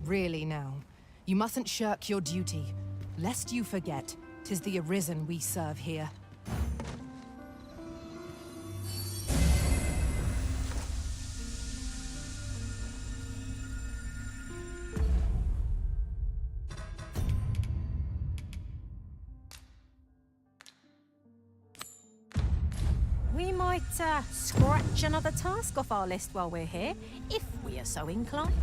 Really now, you mustn't shirk your duty, lest you forget 'tis the Arisen we serve here. We might scratch another task off our list while we're here, if we are so inclined.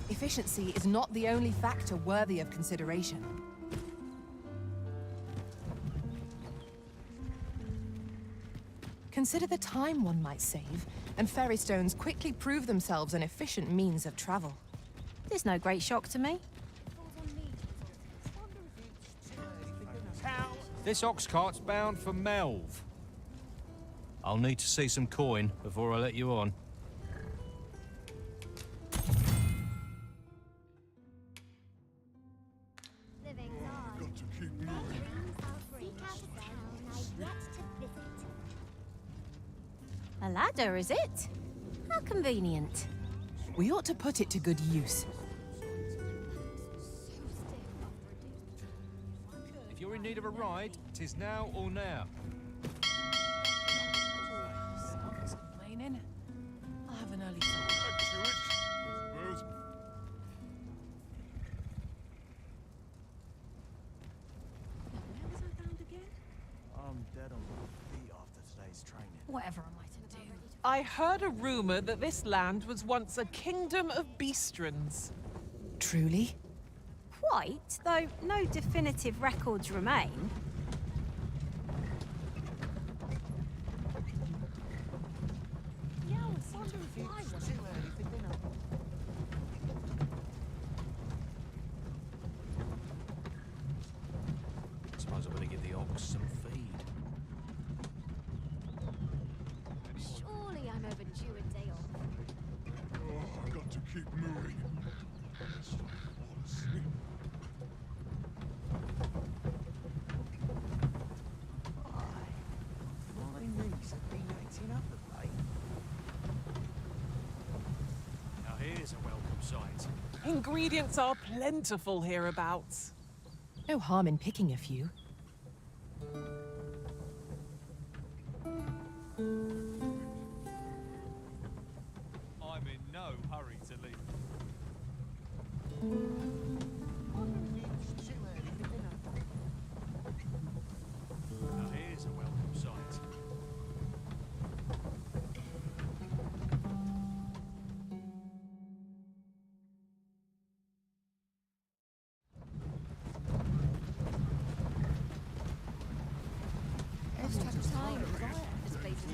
Efficiency is not the only factor worthy of consideration. Consider the time one might save, and ferry stones quickly prove themselves an efficient means of travel. There's no great shock to me. This ox cart's bound for Melv. I'll need to see some coin before I let you on. A ladder, is it? How convenient. We ought to put it to good use. If you're in need of a ride, 'tis now or now. Someone's complaining. I'll have an early I'm dead on my feet after today's training. Whatever am I to do? I heard a rumor that this land was once a kingdom of beastrons. Truly? Quite, though no definitive records remain. Suppose I better give the ox some feed. Surely I'm overdue a day off. Oh, I've got to keep moving. Fall asleep. My knees have been acting up of late. Now here's a welcome sight. Ingredients are plentiful hereabouts. No harm in picking a few. I'm in no hurry to leave. Now here's a welcome sight.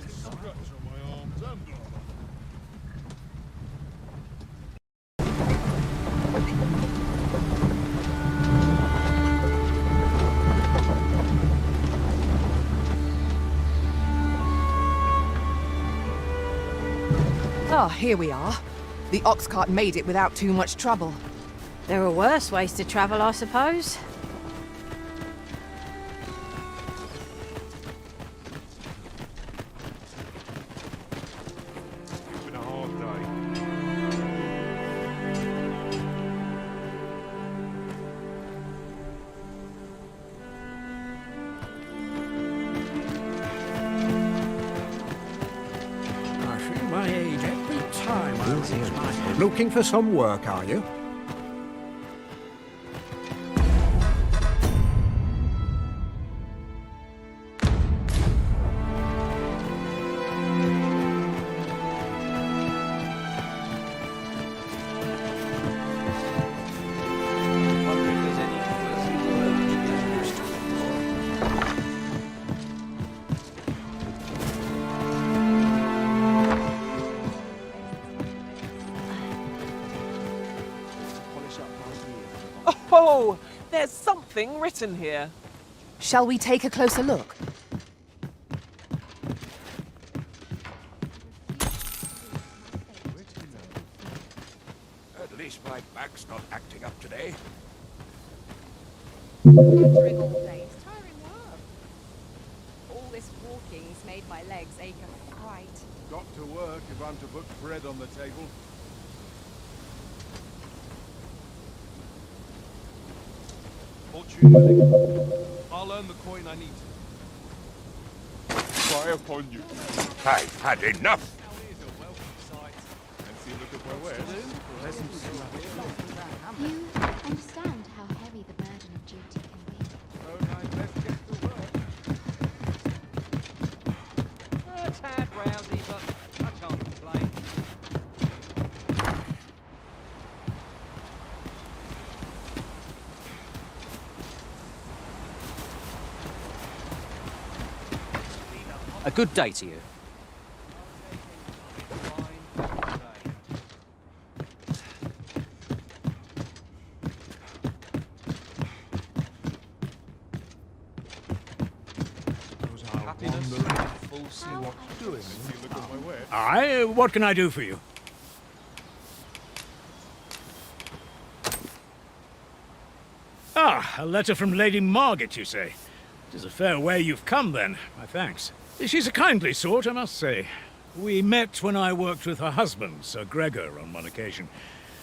Scratch on my arms and armor. Ah, here we are. The ox cart made it without too much trouble. There are worse ways to travel, I suppose. It's been a hard day. I feel my age every time I raise my head. Looking for some work, are you? Oh, there's something written here. Shall we take a closer look? At not acting up today. Lecturing all day is tiring work. All this walking's made my legs ache a fright. Got to work if I'm to put bread on the table. Fortune willing, I'll earn the coin I need. Fire upon you. I've had enough. Here's a welcome sight. Fancy a look at my wares? Pleasant You understand how heavy the burden of duty can be. So now let's get to work. A tad rowdy, but I can't complain. A good day to you. Aye, what can I do for you? Ah, a letter from Lady Margaret, you say? It is a fair way you've come, then. My thanks. She's a kindly sort, I must say. We met when I worked with her husband, Sir Gregor, on one occasion.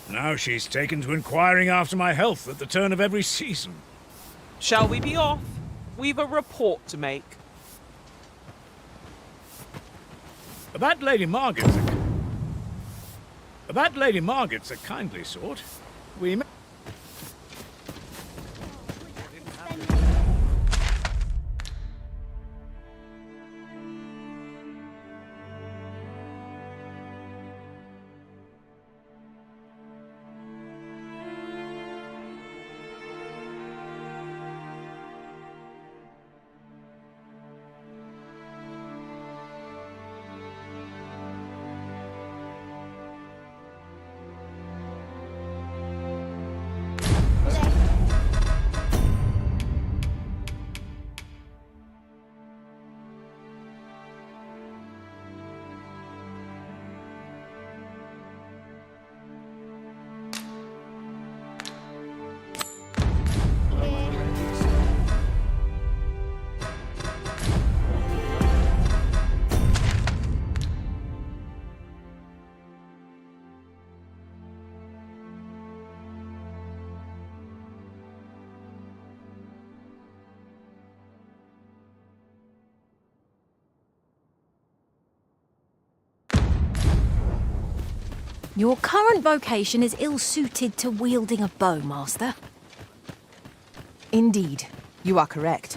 Now she's taken to inquiring after my health at the turn of every season. Shall we be off? We've a report to make. That Lady Margaret's a kindly sort. We met... Your current vocation is ill-suited to wielding a bow, Master. Indeed, you are correct.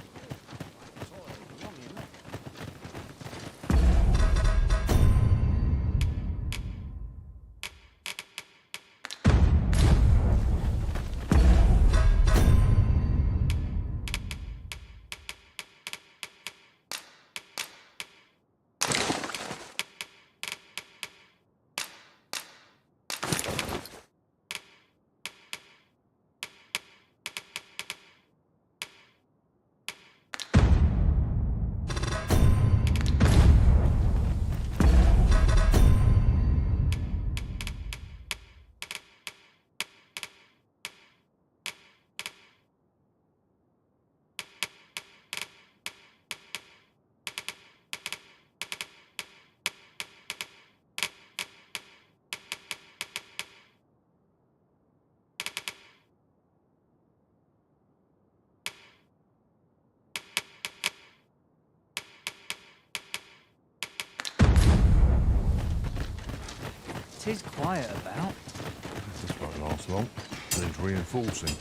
Tis quiet about. This won't last long. Needs reinforcing.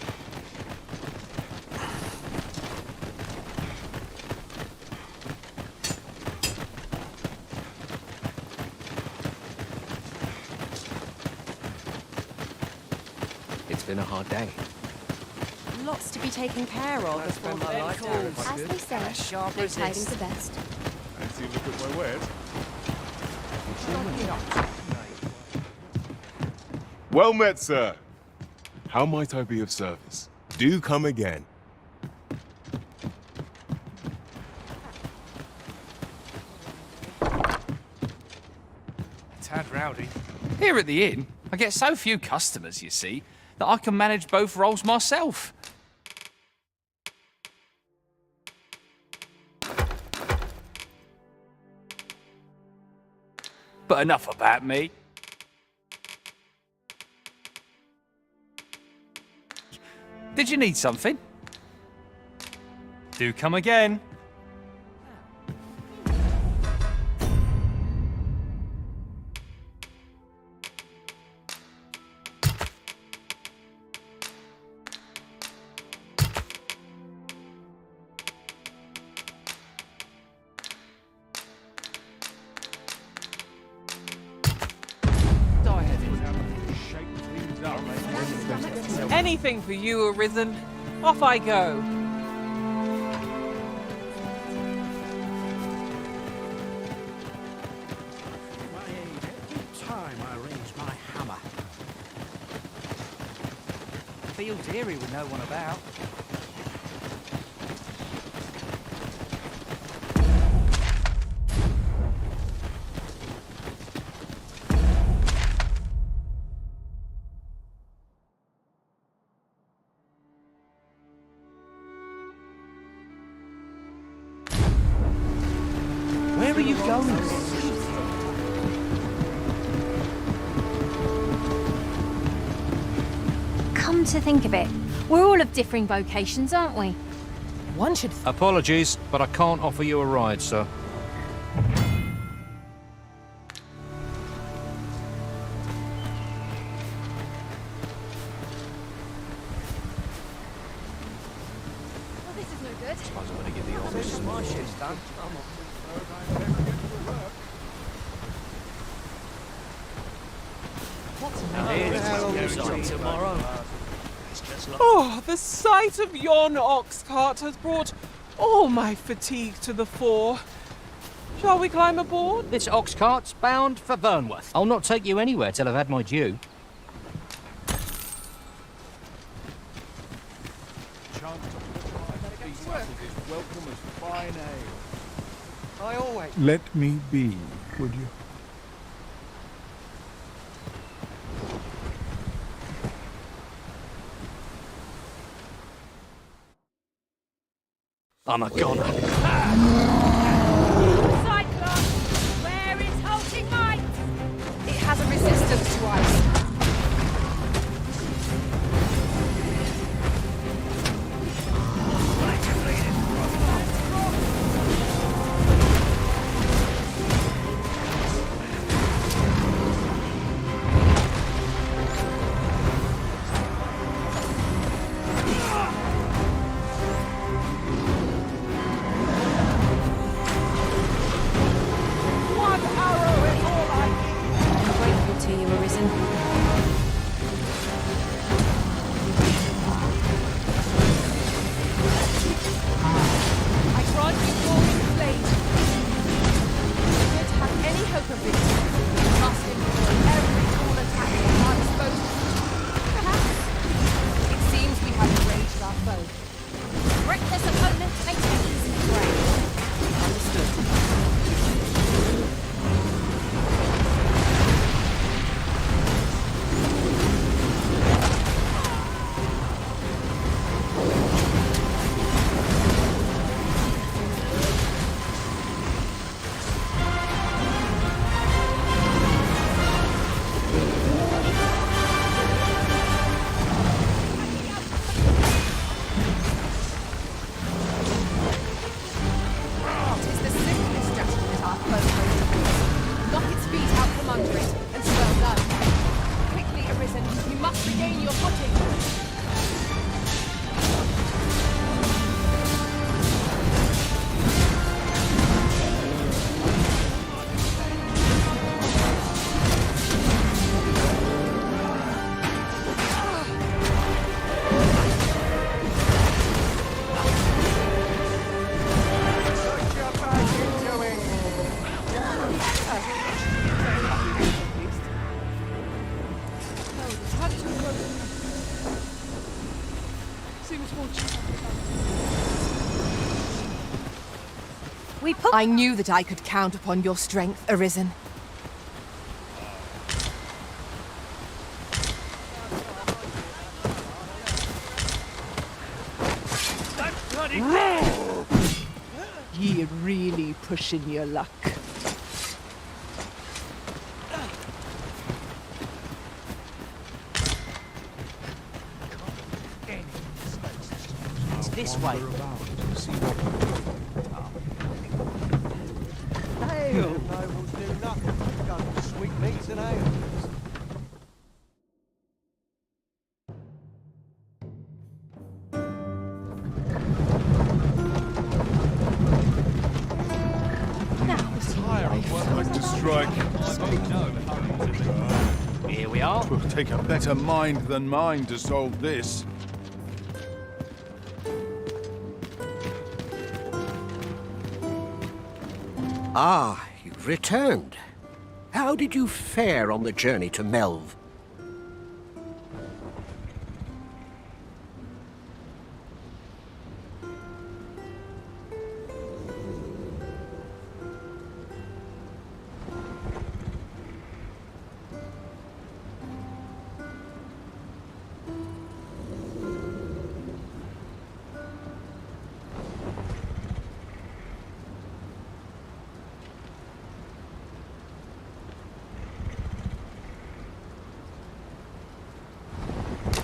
It's been a hard day. Lots to be taken care of before the day falls. As they say, no tidings are best. Fancy a look at my wares? Well met, sir. How might I be of service? Do come again. Tad rowdy. Here at the inn, I get so few customers, you see. that I can manage both roles myself. But enough about me. Did you need something? Do come again. Anything for you, Arisen. Off I go. Time I raise my hammer. Feels eerie with no one about. Where are you going? Come to think of it, we're all of differing vocations, aren't we? One should. Apologies, but I can't offer you a ride, sir. Well, this is no good. Suppose I'm going to give the office some My shit's done. Tomorrow. Oh, the sight of yon ox cart has brought all my fatigue to the fore. Shall we climb aboard? This ox cart's bound for Vernworth. I'll not take you anywhere till I've had my due. Welcome as fine ale. I always. Let me be, would you? I'm a goner. Cyclone, where is halting might? It has a resistance to ice. One arrow is all I need. I'm grateful to you, Arisen. I grant you golden blade. Should have any hope of victory, you must endure every tool attack at our disposal. Perhaps. It seems we have enraged our foe. Break this opponent, make it easy prey. Understood. Tis the simplest strategy that our foe knows. Knock its feet out from under it, and well done. Quickly, Arisen, you must regain your footing. We put. I knew that I could count upon your strength, Arisen. Ye really pushing your luck. It's this way. Ale! Nobles do nothing. Go for sweet meats and ales. Like to strike. Here we are. Will take a better mind than mine to solve this. Ah, you've returned. How did you fare on the journey to Melv?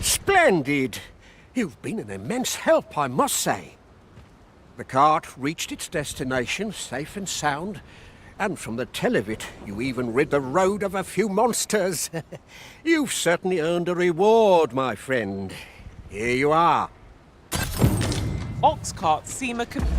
Splendid! You've been an immense help, I must say. The cart reached its destination safe and sound, and from the tell of it, you even rid the road of a few monsters. You've certainly earned a reward, my friend. Here you are. Ox carts seem a convenient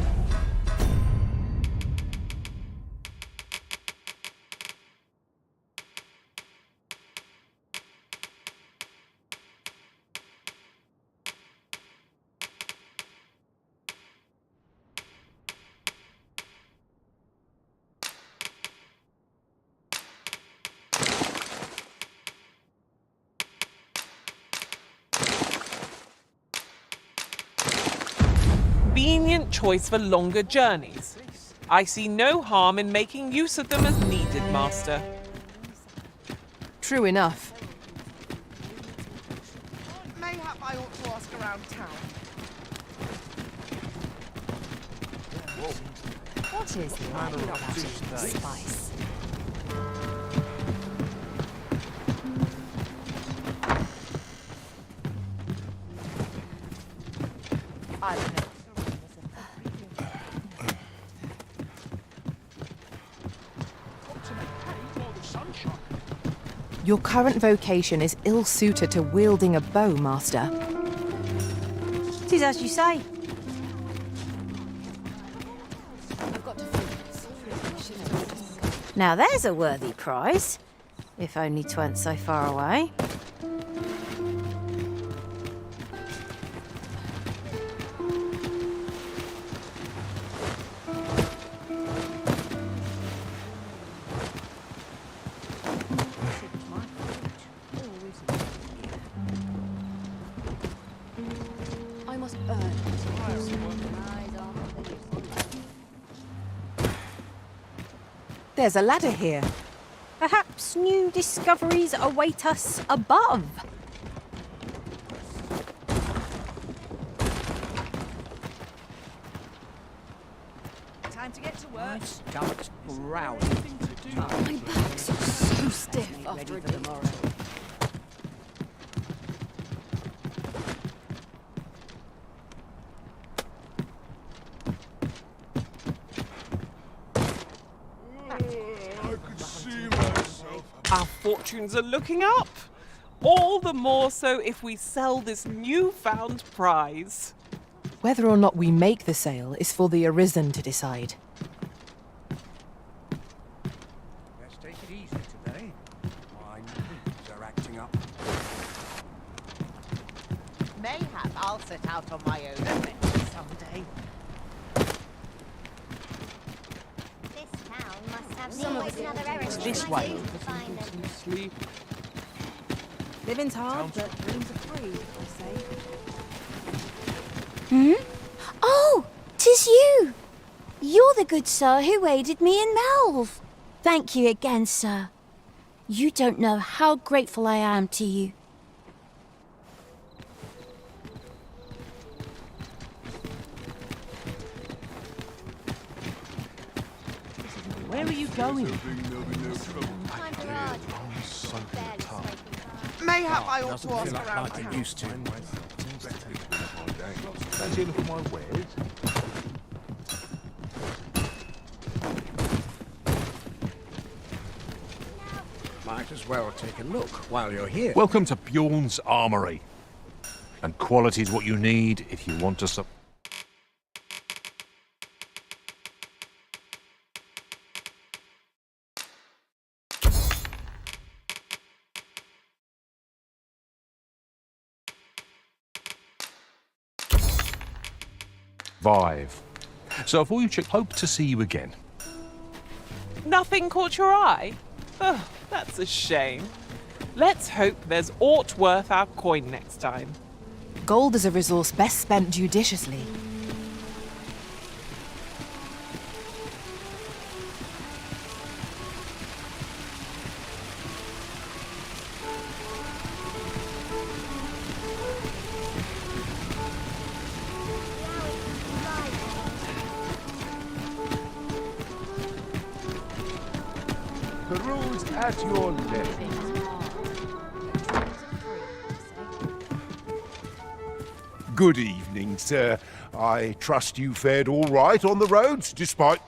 choice for longer journeys. I see no harm in making use of them as needed, Master. True enough. Mayhap I ought to ask around town. What is light about it, spice? I don't know. Your current vocation is ill-suited to wielding a bow, Master. 'Tis as you say. I've got to focus. Now there's a worthy prize. If only 'tweren't so far away. I must earn it. There's a ladder here. Perhaps new discoveries await us above. Time to get to work. Stomach's growling. My back's so stiff after a day. Our fortunes are looking up. All the more so if we sell this newfound prize. Whether or not we make the sale is for the Arisen to decide. Let's take it easy today. My nerves are acting up. Mayhap I'll set out on my own adventure someday. This town must have always another errand. This way. Sleep. Living's hard, but dreams are free, I say. Hmm? Oh, 'tis you! You're the good sir who aided me in Melv. Thank you again, sir. You don't know how grateful I am to you. Where are you going? Mayhap I ought to ask Feel around like town. I used to. Fancy a look at my wares? Might as well take a look while you're here. Welcome to Bjorn's Armory. And quality's what you need if you want to survive. So before you check, hope to see you again. Nothing caught your eye? Oh, that's a shame. Let's hope there's aught worth our coin next time. Gold is a resource best spent judiciously. Peruse at your left. Good evening, sir. I trust you fared all right on the roads, despite...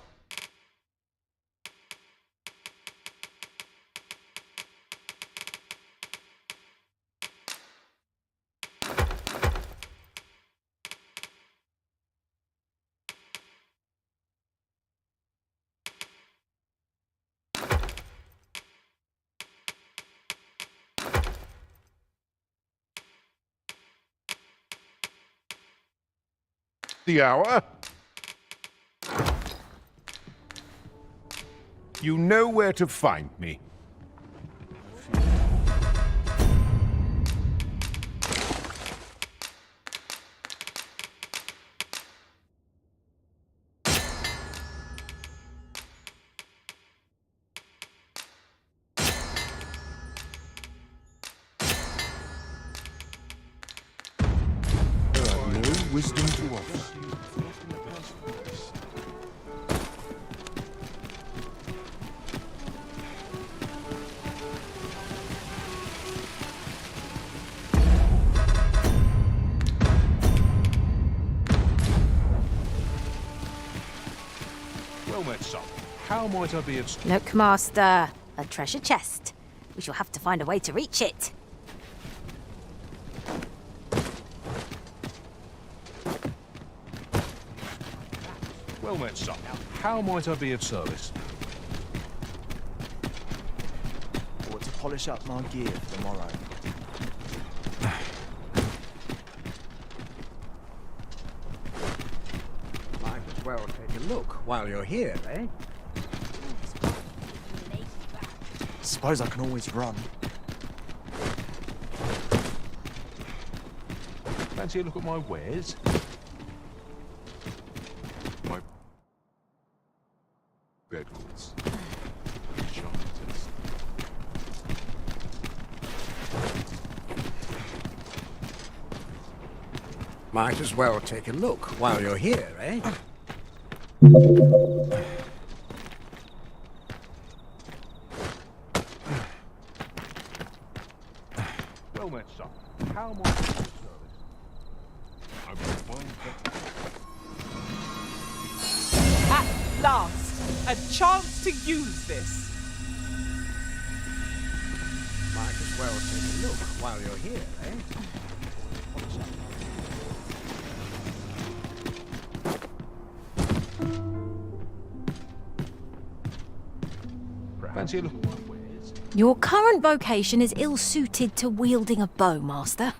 the hour. You know where to find me. No wisdom to offer. Well met, son. How might I be of... Look, Master, a treasure chest. We shall have to find a way to reach it. Well met, son. How might I be of service? Or to polish up my gear for tomorrow. Might as well take a look while you're here, eh? Suppose I can always run. Fancy a look at my wares? My bedwoods. Enchanters. Might as well take a look while you're here, eh? Well met, son. How might I be of service? I will find that... At last, a chance to use this. Might as well take a look while you're here, eh? Fancy a look at my wares? Your current vocation is ill-suited to wielding a bow, Master.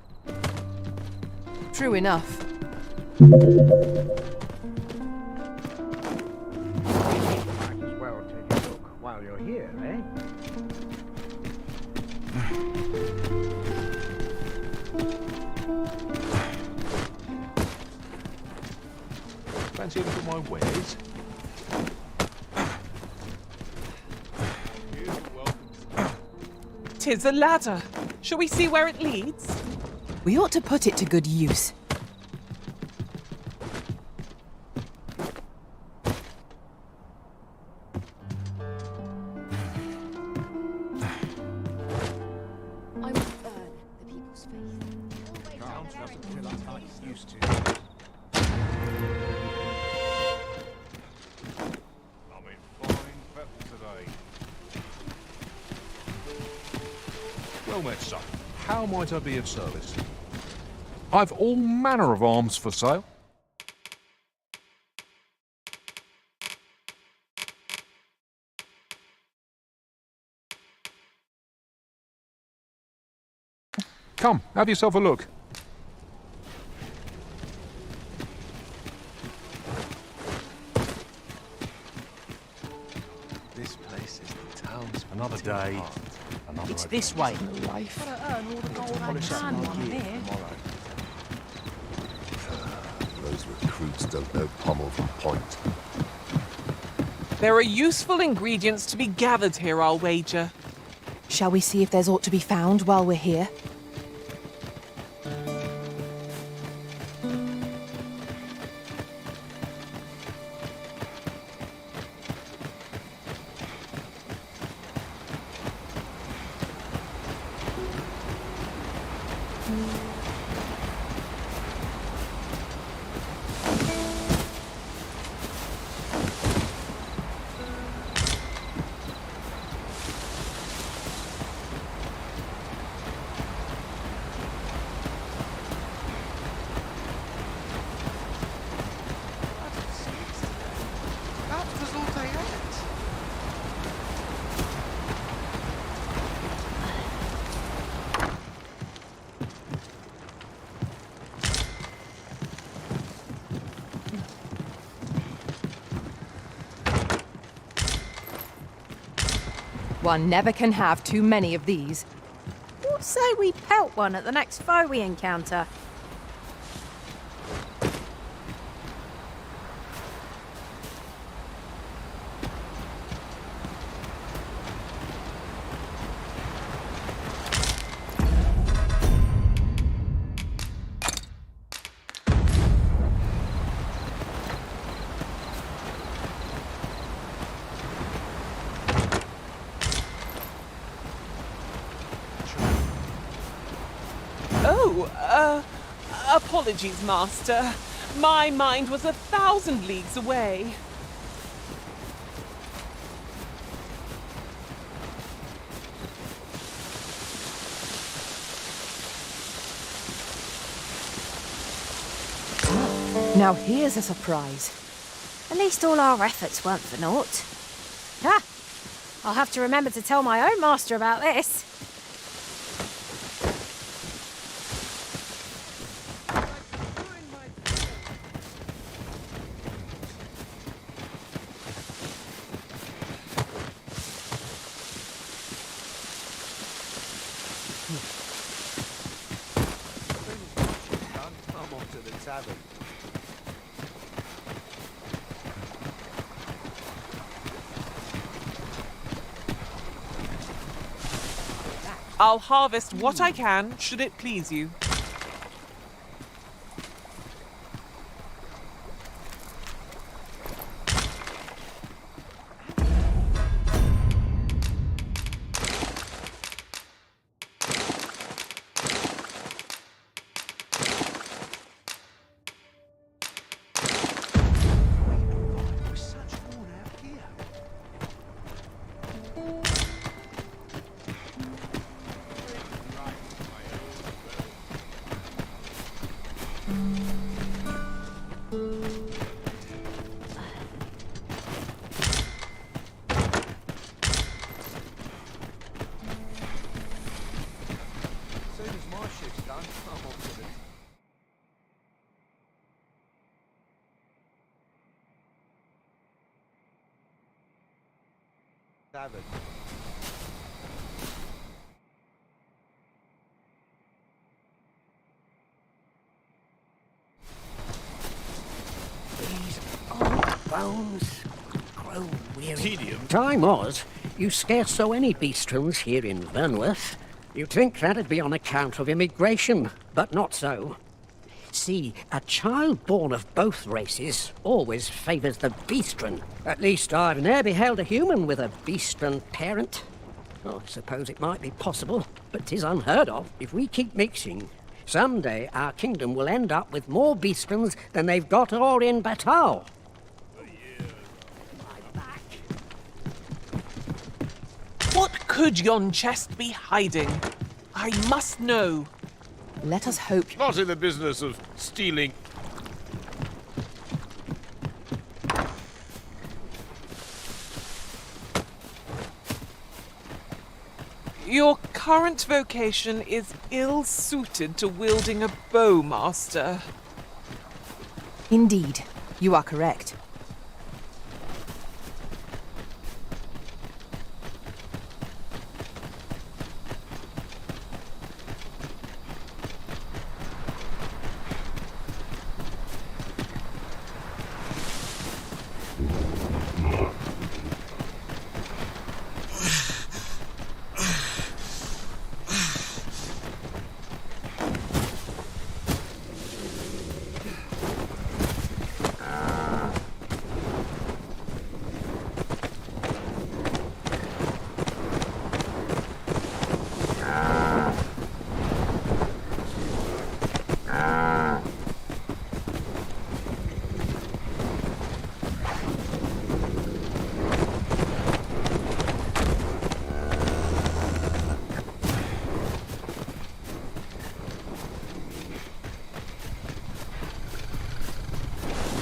True enough. Might as well take a look while you're here, eh? Fancy a look at my wares? Tis a ladder. Shall we see where it leads? We ought to put it to good use. Well met, sir. How might I be of service? I've all manner of arms for sale. Come, have yourself a look. This place is the town's Another day. heart. Another it's this way. Life. Gotta earn all the gold I Polish up can my while I'm gear here. tomorrow. Those recruits don't know pommel from point. There are useful ingredients to be gathered here, I'll wager. Shall we see if there's aught to be found while we're here? That was all they had. One never can have too many of these. What say we pelt one at the next foe we encounter? Apologies, Master. My mind was 1,000 leagues away. Now here's a surprise. At least all our efforts weren't for naught. Ah! I'll have to remember to tell my own master about this. I'm off to the tavern. I'll harvest what I can, should it please you. Such worn out gear. As soon as my shift's done, I'm off to the tavern. These old bones grow weary. Tedium. Time was, you scarce saw any beastrons here in Vernworth. You'd think that'd be on account of immigration, but not so. See, a child born of both races always favours the beastron. At least I've ne'er beheld a human with a beastron parent. Oh, I suppose it might be possible, but 'tis unheard of. If we keep mixing, someday our kingdom will end up with more beastrons than they've got all in Batal. What could yon chest be hiding? I must know. Let us hope. Not in the business of stealing. Your current vocation is ill-suited to wielding a bow, Master. Indeed, you are correct.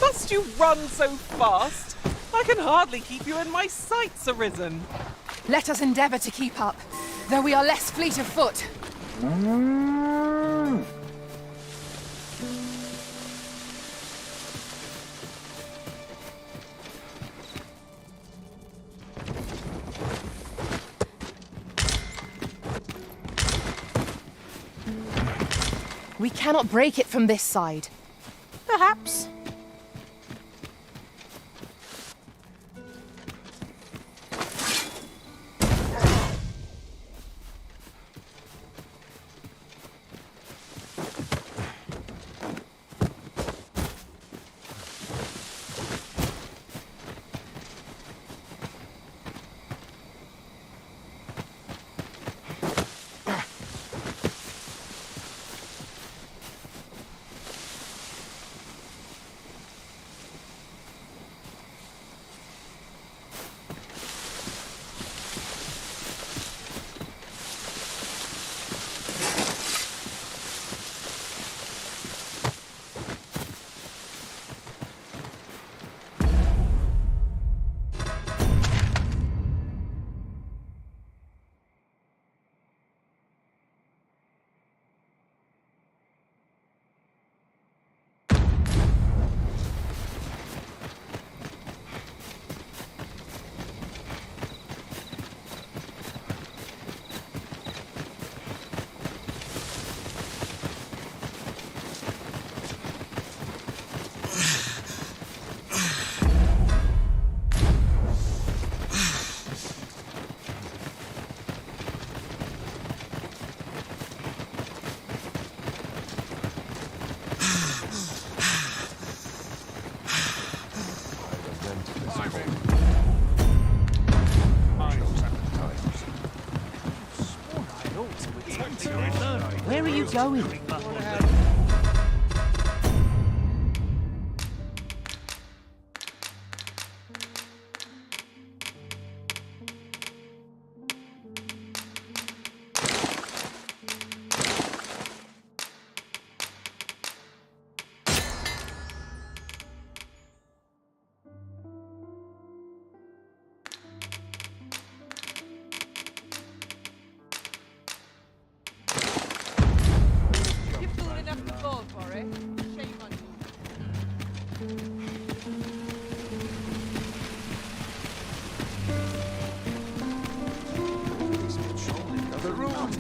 Must you run so fast? I can hardly keep you in my sights, Arisen. Let us endeavour to keep up, though we are less fleet of foot. We cannot break it from this side. Perhaps. Where are you going?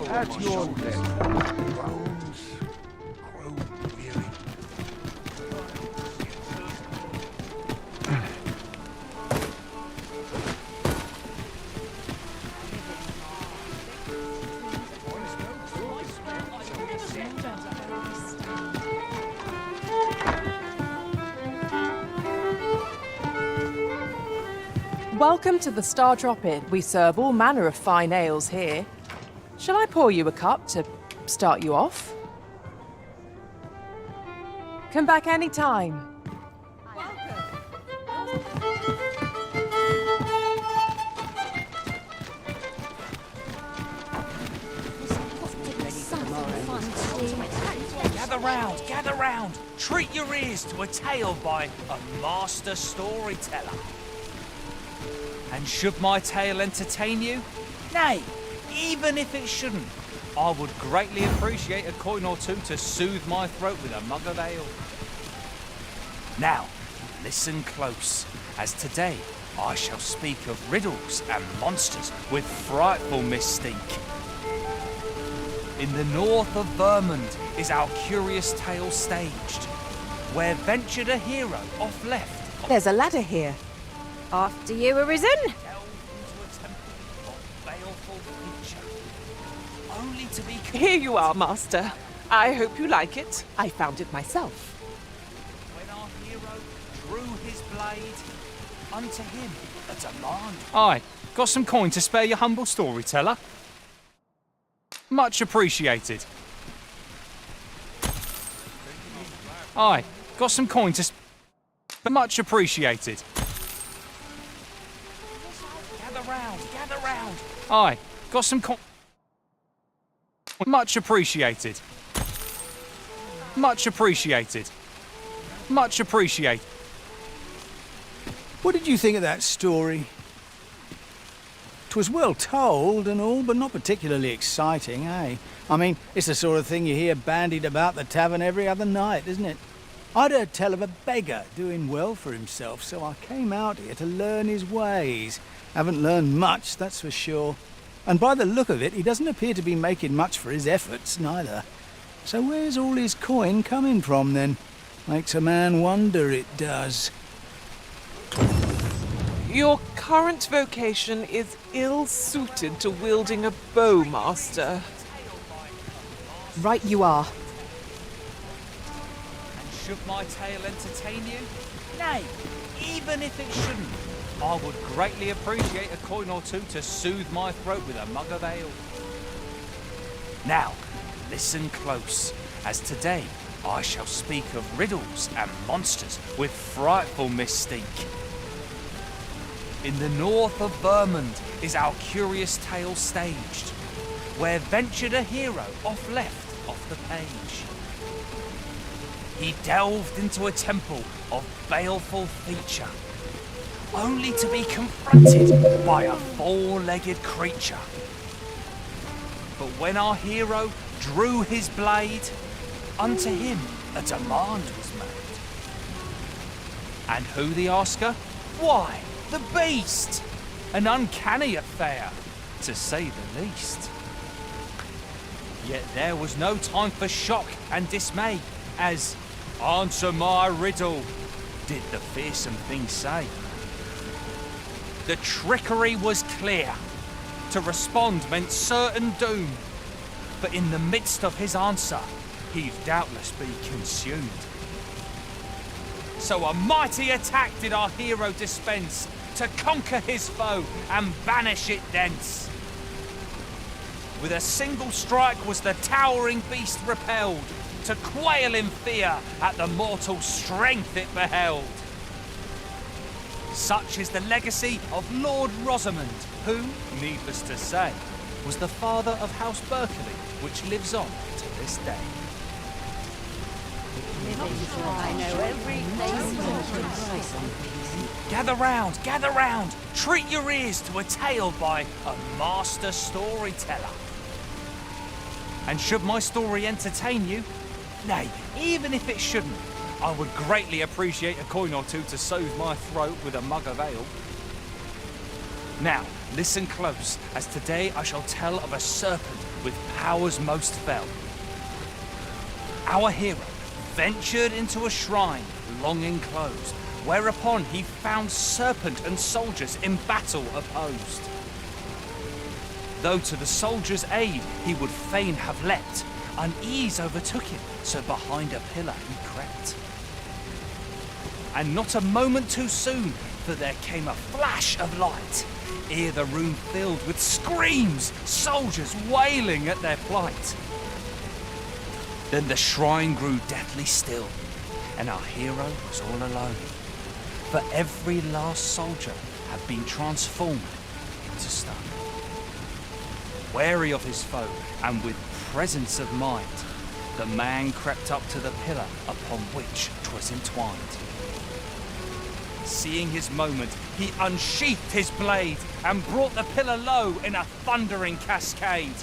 At your desk. Bones grow weary. Welcome to the Star Drop-In. We serve all manner of fine ales here. Shall I pour you a cup to start you off? Come back any time. Gather round, gather round. Treat your ears to a tale by a master storyteller. And should my tale entertain you? Nay, even if it shouldn't, I would greatly appreciate a coin or two to soothe my throat with a mug of ale. Now, listen close, as today I shall speak of riddles and monsters with frightful mystique. In the north of Vermund is our curious tale staged, where ventured a hero off left. There's a ladder here. After you, Arisen. Delved into a temple of baleful feature, only to be Here you are, Master. I hope you like it. I found it myself. when our hero drew his blade, unto him a demand. Aye, got some coin to spare your humble storyteller? Much appreciated. Aye, got some coin to much appreciated. Gather round, gather round. Aye, got some coin. Much appreciated. Much appreciated. Much appreciated. What did you think of that story? 'Twas well told and all, but not particularly exciting, eh? I mean, it's the sort of thing you hear bandied about the tavern every other night, isn't it? I'd heard tell of a beggar doing well for himself, so I came out here to learn his ways. Haven't learned much, that's for sure. And by the look of it, he doesn't appear to be making much for his efforts, neither. So where's all his coin coming from, then? Makes a man wonder, it does. Your current vocation is ill-suited to wielding a bow, Master. Right you are. And should my tale entertain you? Nay, even if it shouldn't, I would greatly appreciate a coin or two to soothe my throat with a mug of ale. Now, listen close, as today I shall speak of riddles and monsters with frightful mystique. In the north of Vermund is our curious tale staged, where ventured a hero off left off the page. He delved into a temple of baleful feature, only to be confronted by a four-legged creature. But when our hero drew his blade, unto him a demand was made. And who the asker? Why, the beast! An uncanny affair, to say the least. Yet there was no time for shock and dismay, as "Answer my riddle," did the fearsome thing say. The trickery was clear. To respond meant certain doom. But in the midst of his answer, he'd doubtless be consumed. So a mighty attack did our hero dispense to conquer his foe and banish it thence. With a single strike was the towering beast repelled, to quail in fear at the mortal strength it beheld. Such is the legacy of Lord Rosamond, who, needless to say, was the father of House Berkeley, which lives on to this day. I know every Gather round, treat your ears to a tale by a master storyteller. And should my story entertain you, nay, even if it shouldn't, I would greatly appreciate a coin or two to soothe my throat with a mug of ale. Now, listen close, as today I shall tell of a serpent with powers most fell. Our hero ventured into a shrine long enclosed, whereupon he found serpent and soldiers in battle opposed. Though to the soldiers' aid he would fain have leapt, unease overtook him, so behind a pillar he crept. And not a moment too soon, for there came a flash of light, ere the room filled with screams, soldiers wailing at their plight. Then the shrine grew deathly still, and our hero was all alone, for every last soldier had been transformed into stone. Wary of his foe, and with presence of mind, the man crept up to the pillar upon which 'twas entwined. Seeing his moment, he unsheathed his blade and brought the pillar low in a thundering cascade.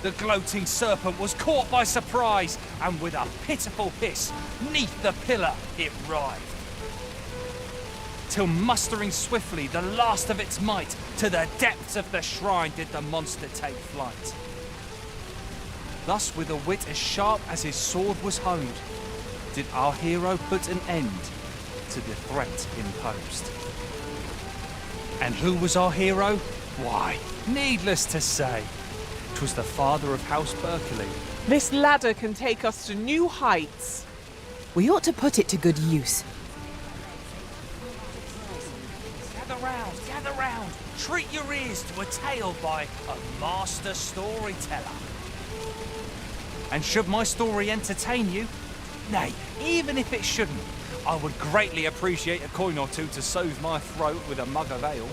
The gloating serpent was caught by surprise, and with a pitiful hiss, 'neath the pillar it writhed. Till mustering swiftly the last of its might, to the depths of the shrine did the monster take flight. Thus, with a wit as sharp as his sword was honed, did our hero put an end to the threat imposed. And who was our hero? Why, needless to say, 'twas the father of House Berkeley. This ladder can take us to new heights. We ought to put it to good use. Gather round, treat your ears to a tale by a master storyteller. And should my story entertain you, nay, even if it shouldn't, I would greatly appreciate a coin or two to soothe my throat with a mug of ale.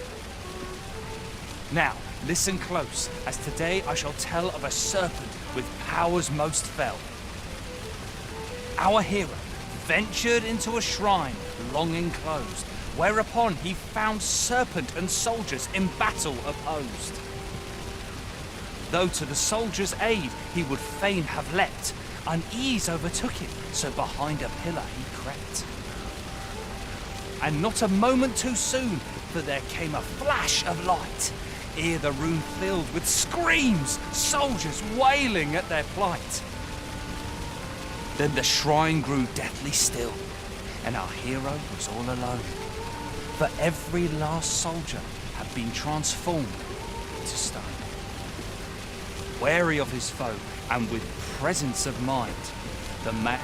Now, listen close, as today I shall tell of a serpent with powers most fell. Our hero ventured into a shrine long enclosed, whereupon he found serpent and soldiers in battle opposed. Though to the soldiers' aid he would fain have leapt, unease overtook him, so behind a pillar he crept. And not a moment too soon, for there came a flash of light, ere the room filled with screams, soldiers wailing at their plight. Then the shrine grew deathly still, and our hero was all alone, for every last soldier had been transformed to stone. Wary of his foe, and with presence of mind, the man...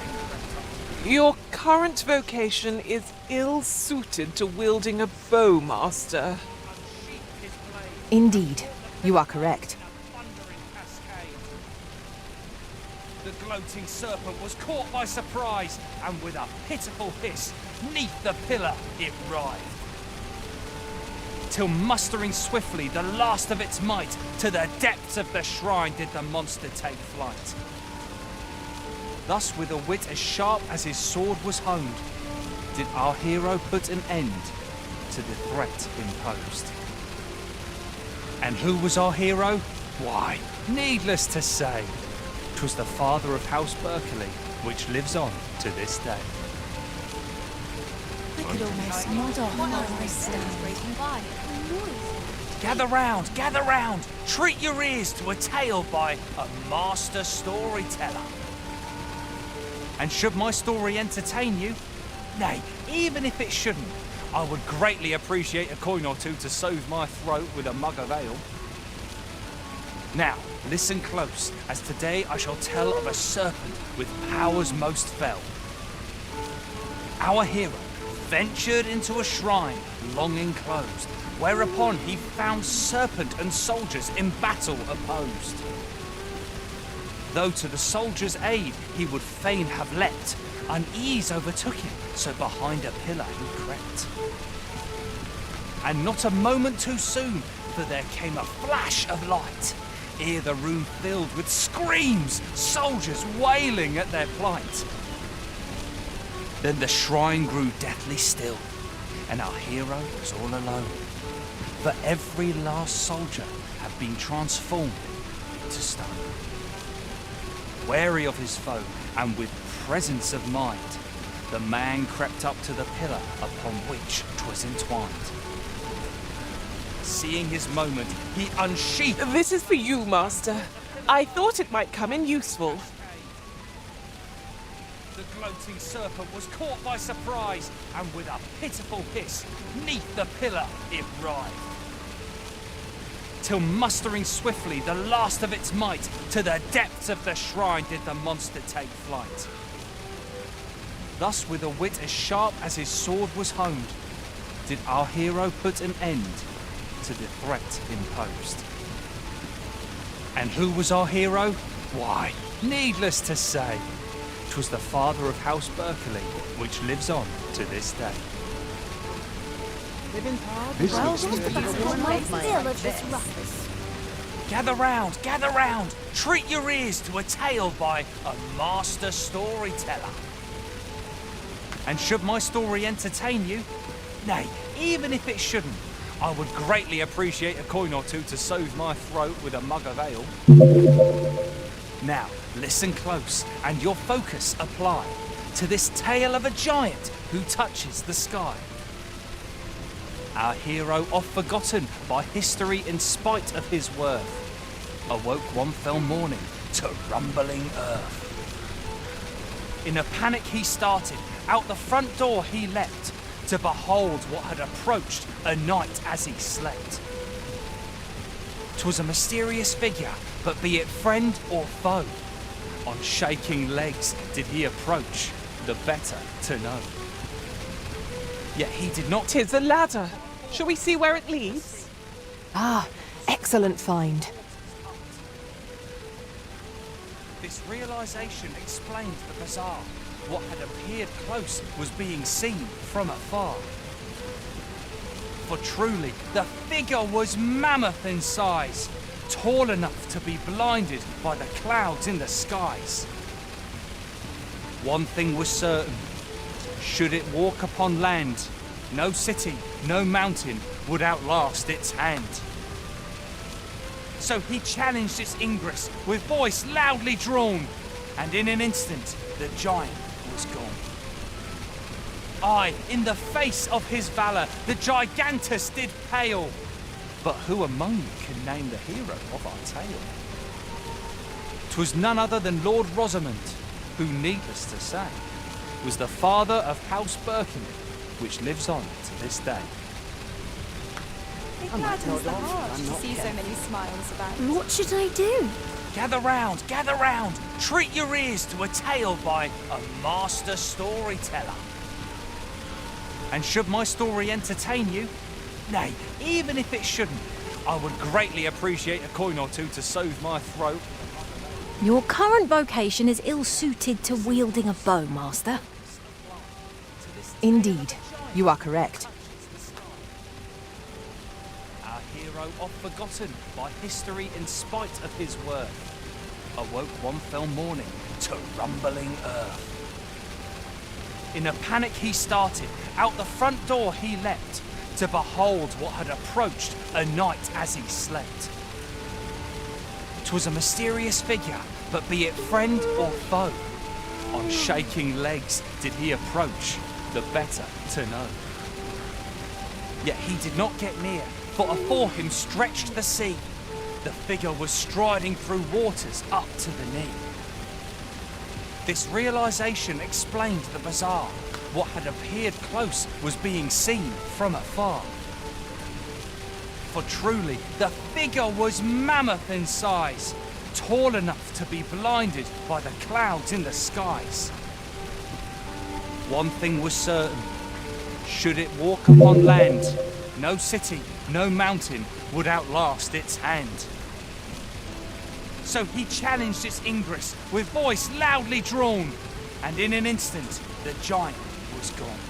Your current vocation is ill-suited to wielding a bow, Master. Indeed, you are correct. The gloating serpent was caught by surprise, and with a pitiful hiss, 'neath the pillar it writhed. Till mustering swiftly the last of its might, to the depths of the shrine did the monster take flight. Thus, with a wit as sharp as his sword was honed, did our hero put an end to the threat imposed. And who was our hero? Why, needless to say, 'twas the father of House Berkeley, which lives on to this day. I could almost nod off while I stand. Gather round, treat your ears to a tale by a master storyteller. And should my story entertain you, nay, even if it shouldn't, I would greatly appreciate a coin or two to soothe my throat with a mug of ale. Now, listen close, as today I shall tell of a serpent with powers most fell. Our hero ventured into a shrine long enclosed, whereupon he found serpent and soldiers in battle opposed. Though to the soldiers' aid he would fain have leapt, unease overtook him, so behind a pillar he crept. And not a moment too soon, for there came a flash of light, ere the room filled with screams, soldiers wailing at their plight. Then the shrine grew deathly still, and our hero was all alone, for every last soldier had been transformed to stone. Wary of his foe, and with presence of mind, the man crept up to the pillar upon which 'twas entwined. Seeing his moment, he unsheathed... This is for you, Master. I thought it might come in useful. The gloating serpent was caught by surprise, and with a pitiful hiss, 'neath the pillar it writhed. Till mustering swiftly the last of its might, to the depths of the shrine did the monster take flight. Thus, with a wit as sharp as his sword was honed, did our hero put an end to the threat imposed. And who was our hero? Why, needless to say, 'twas the father of House Berkeley, which lives on to this day. Well, just about my fill of this ruckus. Gather round, treat your ears to a tale by a master storyteller. And should my story entertain you, nay, even if it shouldn't, I would greatly appreciate a coin or two to soothe my throat with a mug of ale. Now, listen close and your focus apply to this tale of a giant who touches the sky. Our hero, oft forgotten by history in spite of his worth, awoke one fell morning to rumbling earth. In a panic he started, out the front door he leapt, to behold what had approached a night as he slept. 'Twas a mysterious figure, but be it friend or foe, on shaking legs did he approach, the better to know. Yet he did not... 'Tis a ladder. Shall we see where it leads? Ah, excellent find. This realization explained the bizarre. What had appeared close was being seen from afar. For truly, the figure was mammoth in size, tall enough to be blinded by the clouds in the skies. One thing was certain, should it walk upon land, no city, no mountain would outlast its hand. So he challenged its ingress with voice loudly drawn, and in an instant the giant was gone. Aye, in the face of his valour, the gigantus did pale. But who among you can name the hero of our tale? 'Twas none other than Lord Rosamond, who, needless to say, was the father of House Birkenhead, which lives on to this day. It gladdens the heart to see so many smiles about. What should I do? Gather round, treat your ears to a tale by a master storyteller. And should my story entertain you, nay, even if it shouldn't, I would greatly appreciate a coin or two to soothe my throat. Your current vocation is ill-suited to wielding a bow, Master. Indeed, you are correct. Our hero, oft forgotten by history in spite of his worth, awoke one fell morning to rumbling earth. In a panic he started, out the front door he leapt, to behold what had approached a night as he slept. 'Twas a mysterious figure, but be it friend or foe, on shaking legs did he approach, the better to know. Yet he did not get near, for afore him stretched the sea. The figure was striding through waters up to the knee. This realization explained the bizarre. What had appeared close was being seen from afar. For truly, the figure was mammoth in size, tall enough to be blinded by the clouds in the skies. One thing was certain, should it walk upon land, no city, no mountain would outlast its hand. So he challenged its ingress with voice loudly drawn, and in an instant the giant was gone.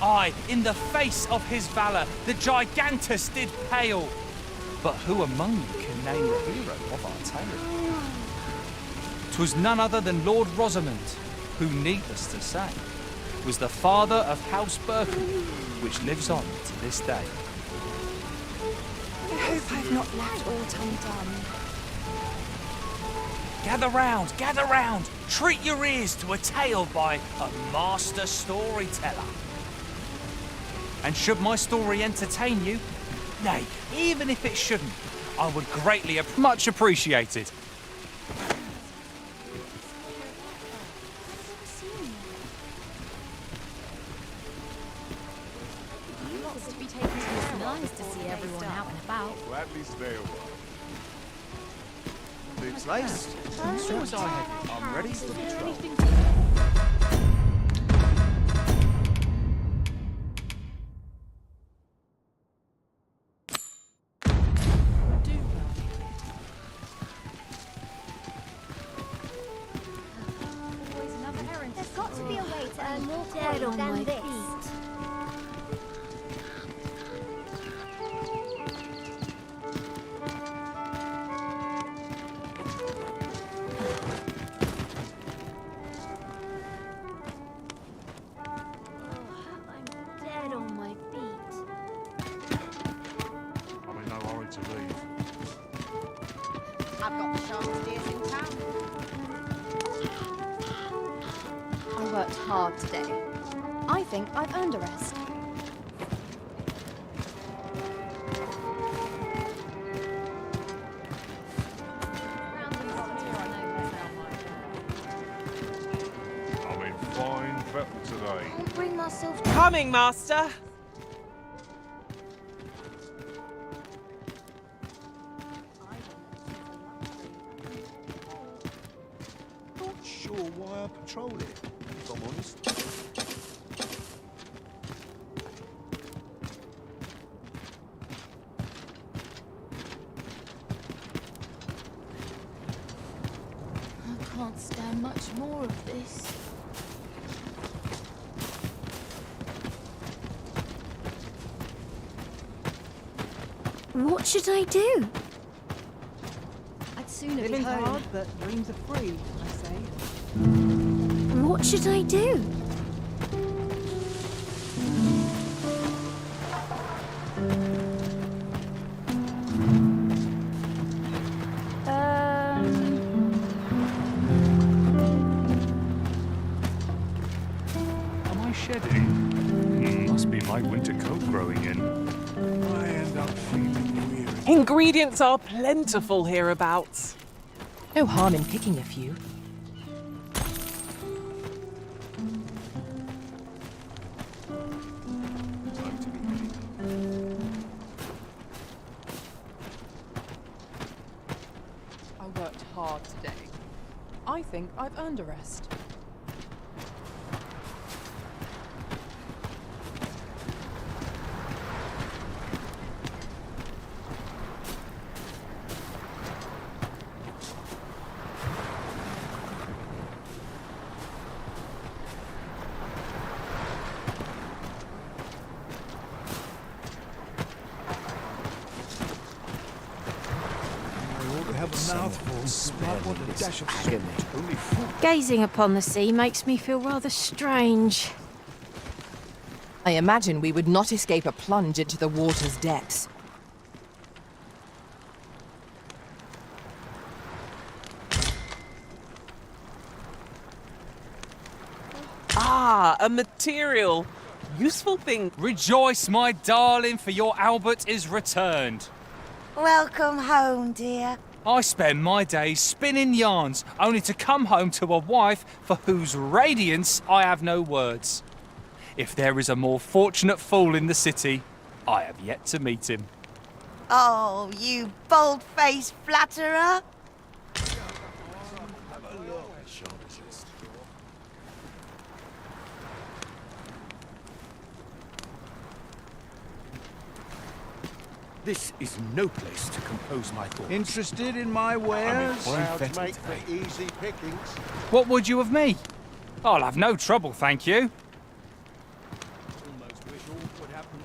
Aye, in the face of his valour, the gigantus did pale. But who among you can name the hero of our tale? 'Twas none other than Lord Rosamond, who, needless to say, was the father of House Birkenhead, which lives on to this day. I hope I've not left aught undone. Gather round, treat your ears to a tale by a master storyteller. And should my story entertain you, nay, even if it shouldn't, I would greatly much appreciate it. Lots to be taken to care of. Nice to see everyone out and about. Gladly stay a while. Boots laced. Straws are heavy. I'm ready for patrol. There's got to be a way to earn more coin than this. I've got the sharpest ears in town. I worked hard today. I think I've earned a rest. I'm in fine fettle today. I'll bring myself Coming, Master. Not sure why I patrol it, if I'm honest. I can't stand much more of this. What should I do? I'd sooner be Living's home. hard, but dreams are free, I say. What should I do? Am I shedding? Must be my winter coat growing in. I end up feeling weary. Ingredients are plentiful hereabouts. No harm in picking a few. I worked hard today. I think I've earned a rest. Have a mouthful. Might want a dash of salt. Only food. Gazing upon the sea makes me feel rather strange. I imagine we would not escape a plunge into the water's depths. Ah, a material. Useful thing. Rejoice, my darling, for your Albert is returned. Welcome home, dear. I spend my days spinning yarns, only to come home to a wife for whose radiance I have no words. If there is a more fortunate fool in the city, I have yet to meet him. Oh, you bold-faced flatterer. This is no place to compose my thoughts. Interested in my wares? Crowds make for easy pickings. What would you of me? I'll have no trouble, thank you.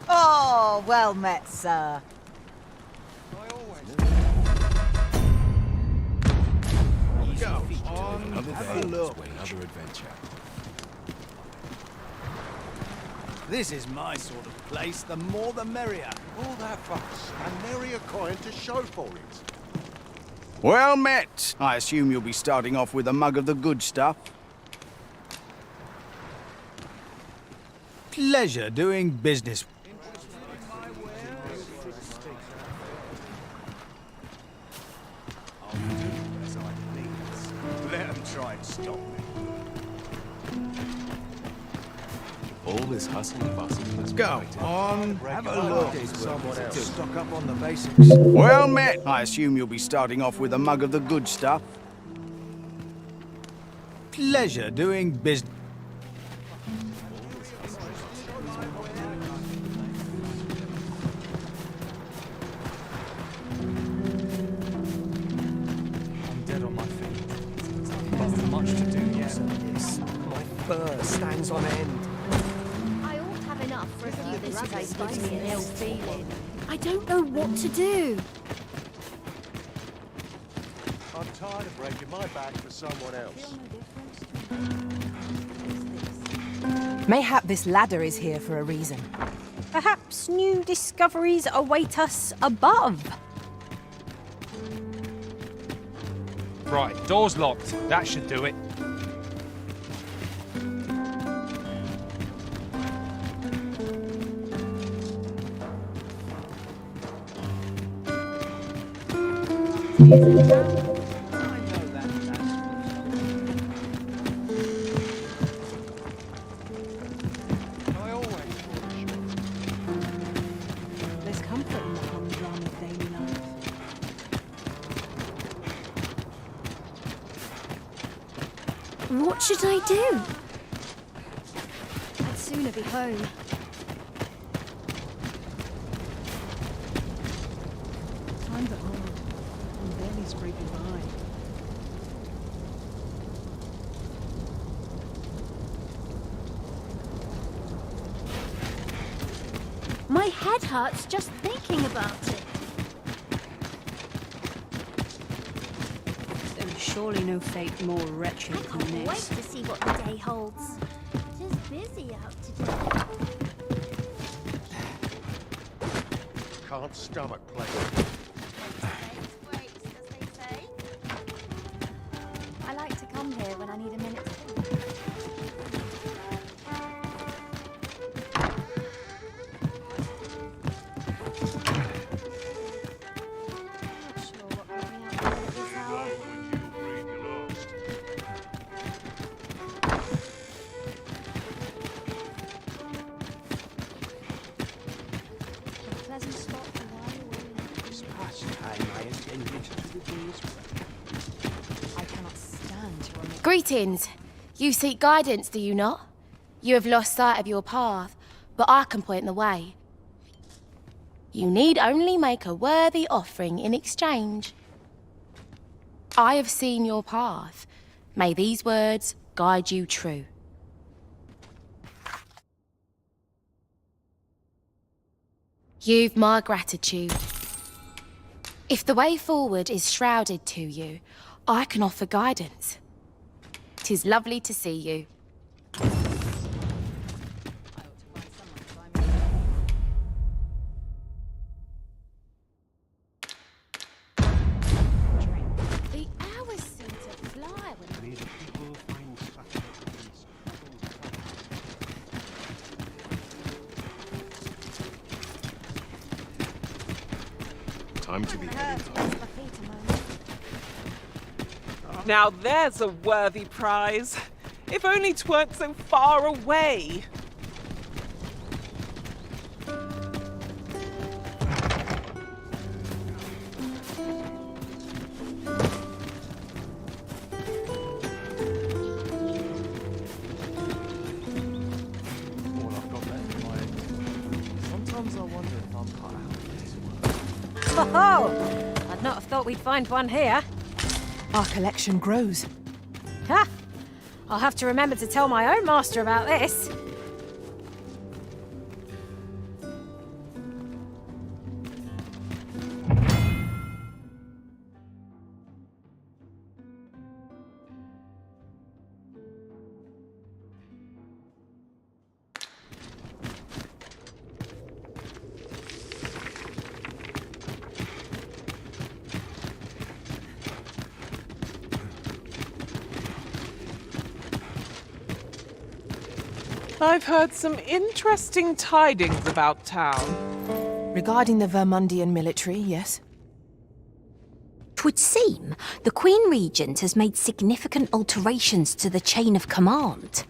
Oh, well met, sir. Go on, have a look. Another adventure. This is my sort of place. The more the merrier. All that fuss, and nary a coin to show for it. Well met. I assume you'll be starting off with a mug of the good stuff. Pleasure doing business. Let them try and stop me. All this hustle and bustle. Go on. Have a look. Stock up on the basics. Well met. I assume you'll be starting off with a mug of the good stuff. Pleasure doing business. I'm dead on my feet. There's much to do yet. My fur stands on end. I ought to have enough for a few. This place gives me an ill feeling. I don't know what to do. I'm tired of breaking my back for someone else. Mayhap this ladder is here for a reason. Perhaps new discoveries await us above. Right, door's locked. That should do it. There's comfort in the humdrum of daily life. What should I do? I'd sooner be home. Times are hard. I'm barely scraping by. My head hurts just thinking about it. There is surely no fate more wretched I than can't wait this. to see what the day holds. It is busy out today. Can't stomach playing. I like to come here when I need a minute to think. Not sure what brought me out here at this hour. A pleasant spot to lie away. It's past time I attended to the day's work. I cannot stand your Greetings. You seek guidance, do you not? You have lost sight of your path, but I can point the way. You need only make a worthy offering in exchange. I have seen your path. May these words guide you true. You've my gratitude. If the way forward is shrouded to you, I can offer guidance. 'Tis lovely to see you. The hours seem to fly when May the people find satisfaction. Time to be heading. Now there's a worthy prize. If only 'tweren't so far away. All I've got left in my head. Sometimes I wonder if I'm cut out for this work. Ho-ho! I'd not have thought we'd find one here. Our collection grows. Ha! I'll have to remember to tell my own master about this. I've heard some interesting tidings about town. Regarding the Vermundian military, yes? 'Twould seem the Queen Regent has made significant alterations to the chain of command.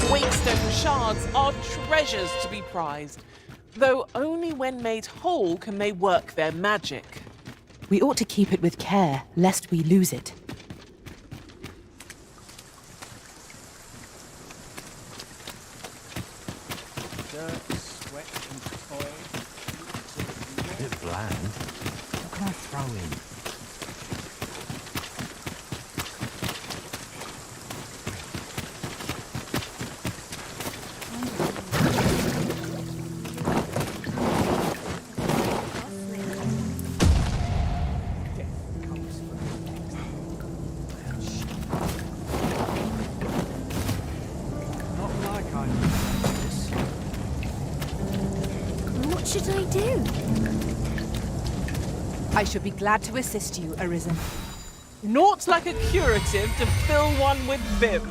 Kingston shards are treasures to be prized, though only when made whole can they work their magic. We ought to keep it with care, lest we lose it. bit bland. What can I throw in? What should I do? I should be glad to assist you, Arisen. Naught like a curative to fill one with vim.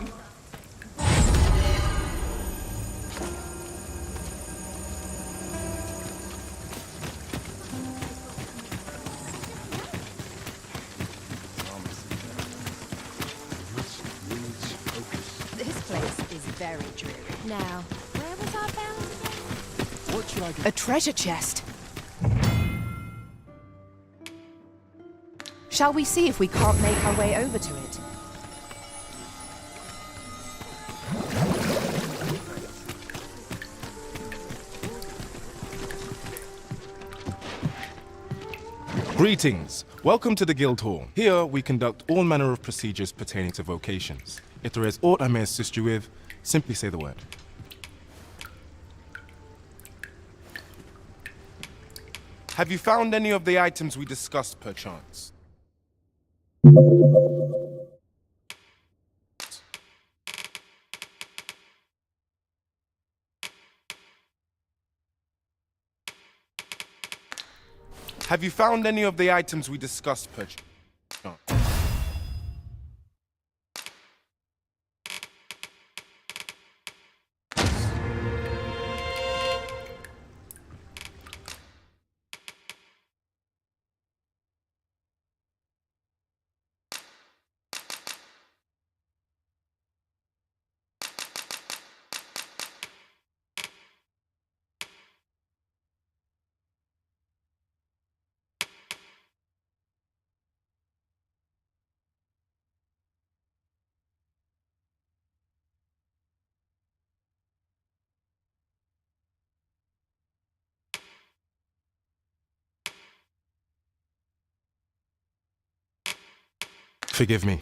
This place is very dreary. Now, where was I bound again? What should I do? A treasure chest. Shall we see if we can't make our way over to it? Greetings. Welcome to the Guild Hall. Here we conduct all manner of procedures pertaining to vocations. If there is aught I may assist you with, simply say the word. Have you found any of the items we discussed, perchance? Have you found any of the items we discussed, perchance? Forgive me,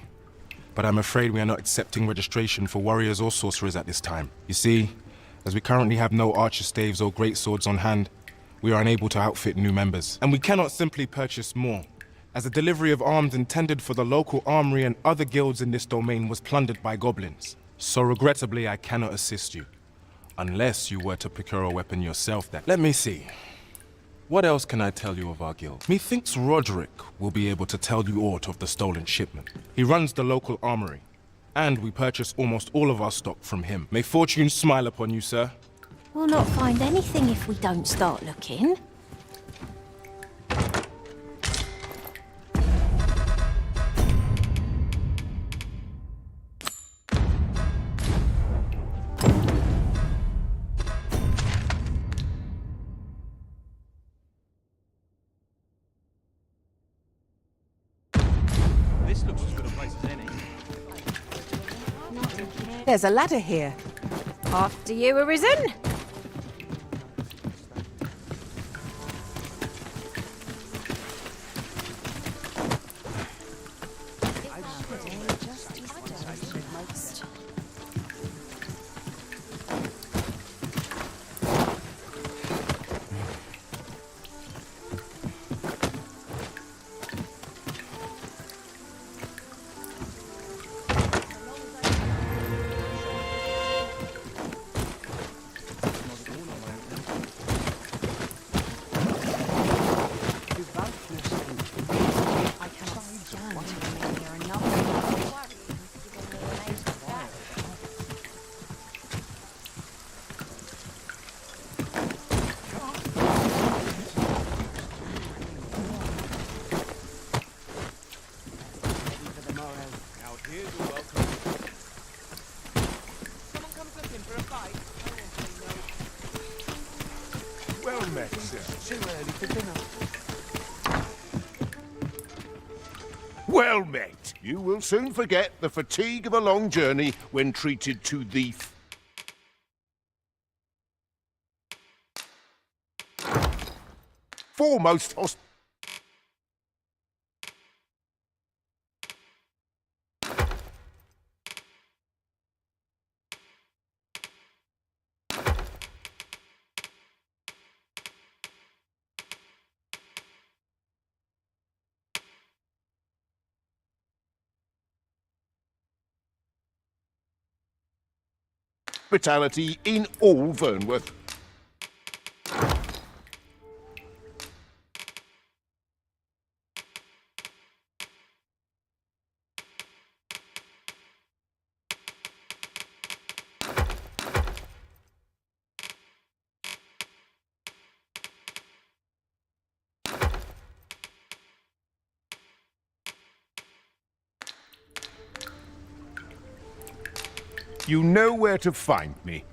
but I'm afraid we are not accepting registration for warriors or sorcerers at this time. You see, as we currently have no archer staves or greatswords on hand, we are unable to outfit new members. And we cannot simply purchase more, as the delivery of arms intended for the local armory and other guilds in this domain was plundered by goblins. So regrettably, I cannot assist you, unless you were to procure a weapon yourself that... Let me see. What else can I tell you of our guild? Methinks Roderick will be able to tell you aught of the stolen shipment. He runs the local armory, and we purchase almost all of our stock from him. May fortune smile upon you, sir. We'll not find anything if we don't start looking. This looks as good a place as any. There's a ladder here. After you, Arisen. Well met, sir. Too early for dinner. Well met. You will soon forget the fatigue of a long journey when treated to the... foremost hospitality in all Vernworth. You know where to find me.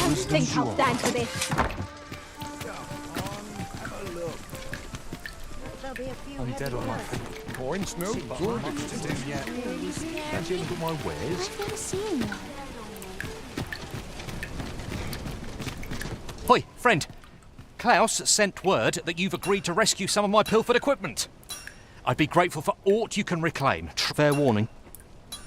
I think I'll stand for this. There'll be a few I'm dead on my points. No good to do yet. Can't you look at my wares? I've never seen one. Hoi, friend. Klaus sent word that you've agreed to rescue some of my pilfered equipment. I'd be grateful for aught you can reclaim. Fair warning.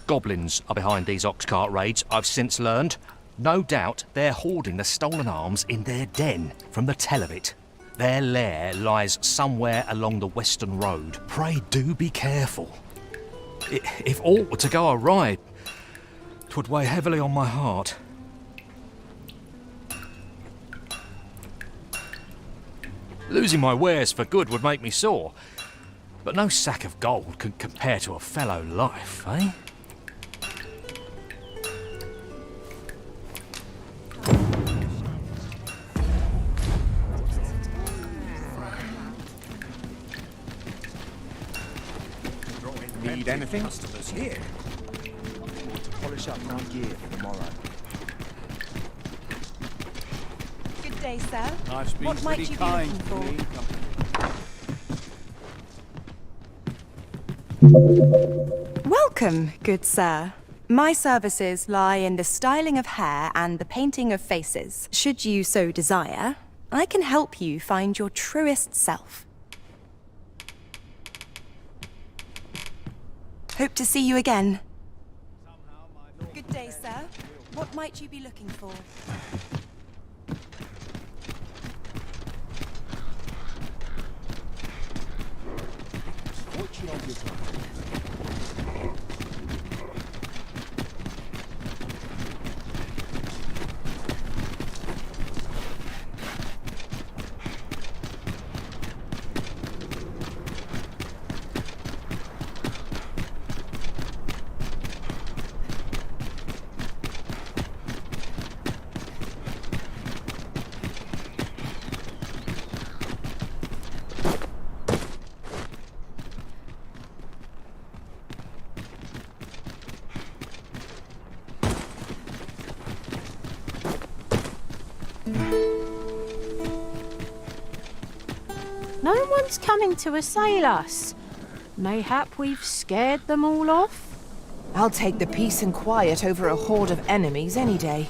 Goblins are behind these ox cart raids, I've since learned. No doubt they're hoarding the stolen arms in their den from the tell of it. Their lair lies somewhere along the Western Road. Pray do be careful. If aught were to go awry, 'twould weigh heavily on my heart. Losing my wares for good would make me sore, but no sack of gold can compare to a fellow life, eh? Need anything? Customers here. To polish up my gear for tomorrow. Good day, sir. Life's been What might pretty you be kind looking to for? Welcome, good sir. My services lie in the styling of hair and the painting of faces. Should you so desire, I can help you find your truest self. Hope to see you again. Good day, sir. What might you be looking for? No one's coming to assail us. Mayhap we've scared them all off? I'll take the peace and quiet over a horde of enemies any day.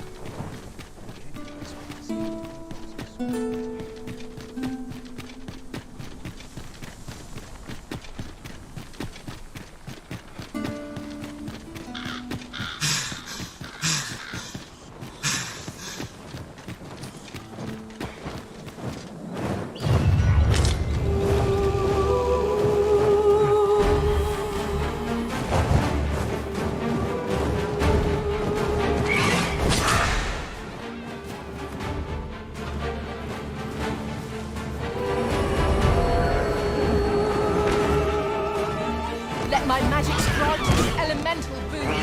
Let my magic grant you an elemental boon.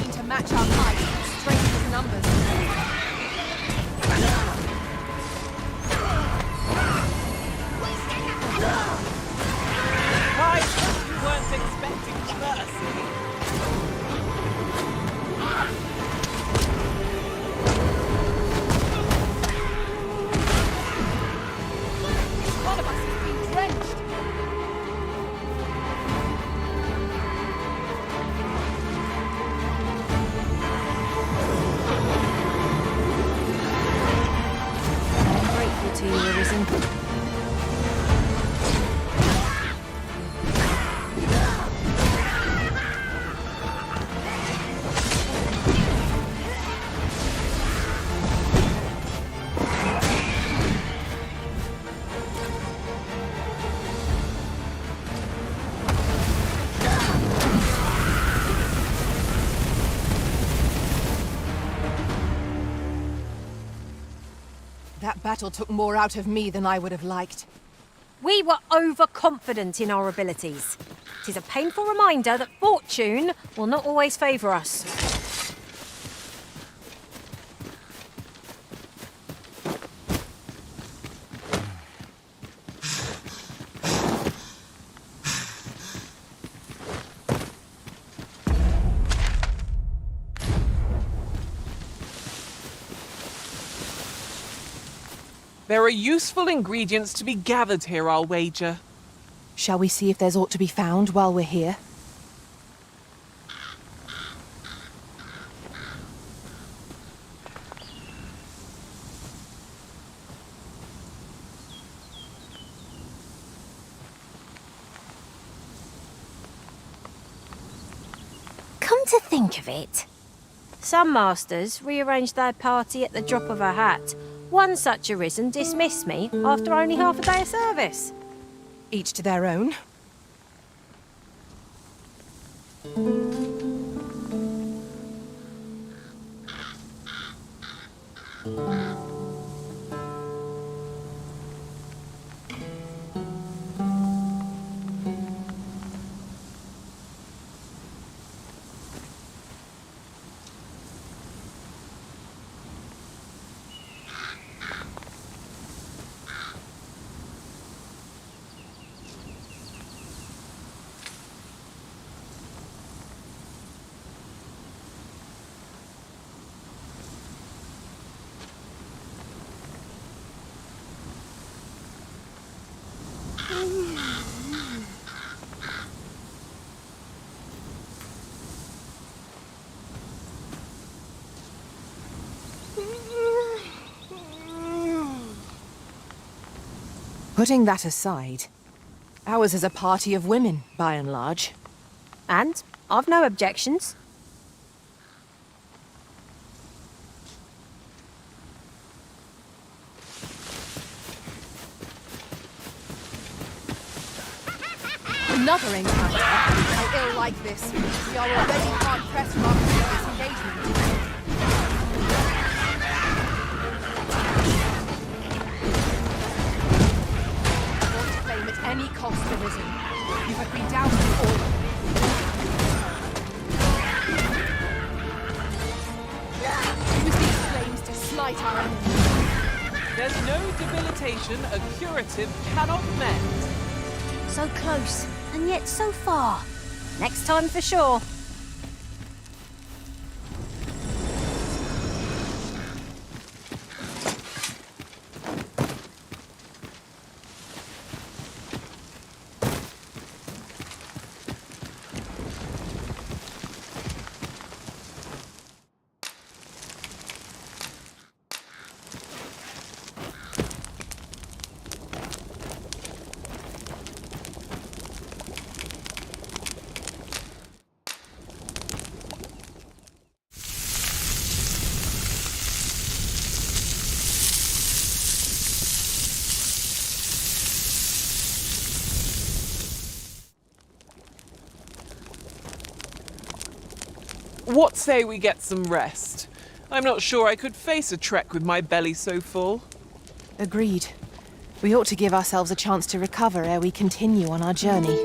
mean to match our height, strength is numbers. I weren't expecting mercy. One of us has been drenched. I'm grateful to you, Arisen. That battle took more out of me than I would have liked. We were overconfident in our abilities. It is a painful reminder that fortune will not always favour us. There are useful ingredients to be gathered here, I'll wager. Shall we see if there's aught to be found while we're here? Come to think of it, some masters rearrange their party at the drop of a hat. One such Arisen dismissed me after only half a day of service. Each to their own. Putting that aside, ours is a party of women, by and large. And I've no objections. Another encounter. I ill like this. We are already hard pressed for our previous engagement. At any cost, Arisen. You have been doubted all. Use these flames to smite our enemies. There's no debilitation a curative cannot mend. So close, and yet so far. Next time for sure. What say we get some rest? I'm not sure I could face a trek with my belly so full. Agreed. We ought to give ourselves a chance to recover ere we continue on our journey.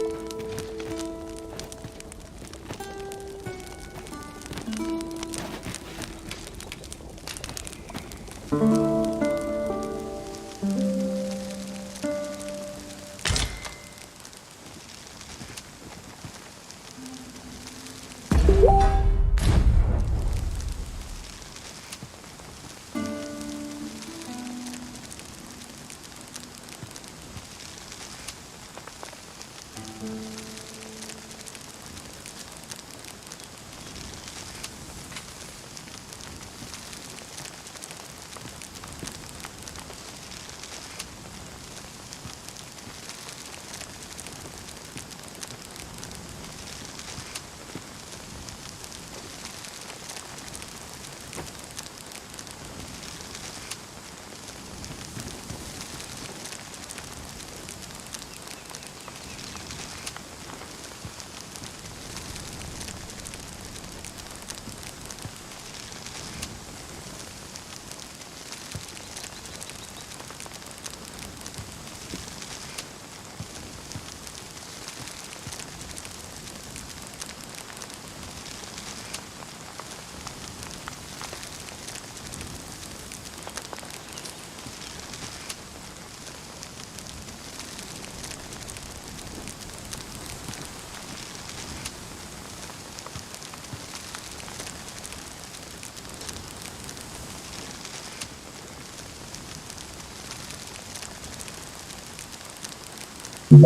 I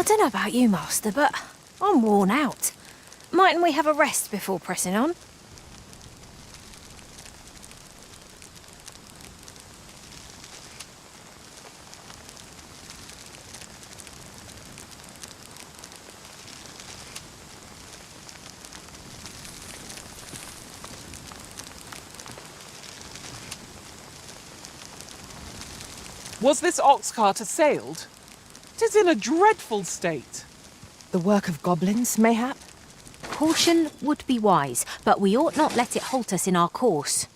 don't know about you, Master, but I'm worn out. Mightn't we have a rest before pressing on? Was this ox cart assailed? 'Tis in a dreadful state. The work of goblins, mayhap? Caution would be wise, but we ought not let it halt us in our course.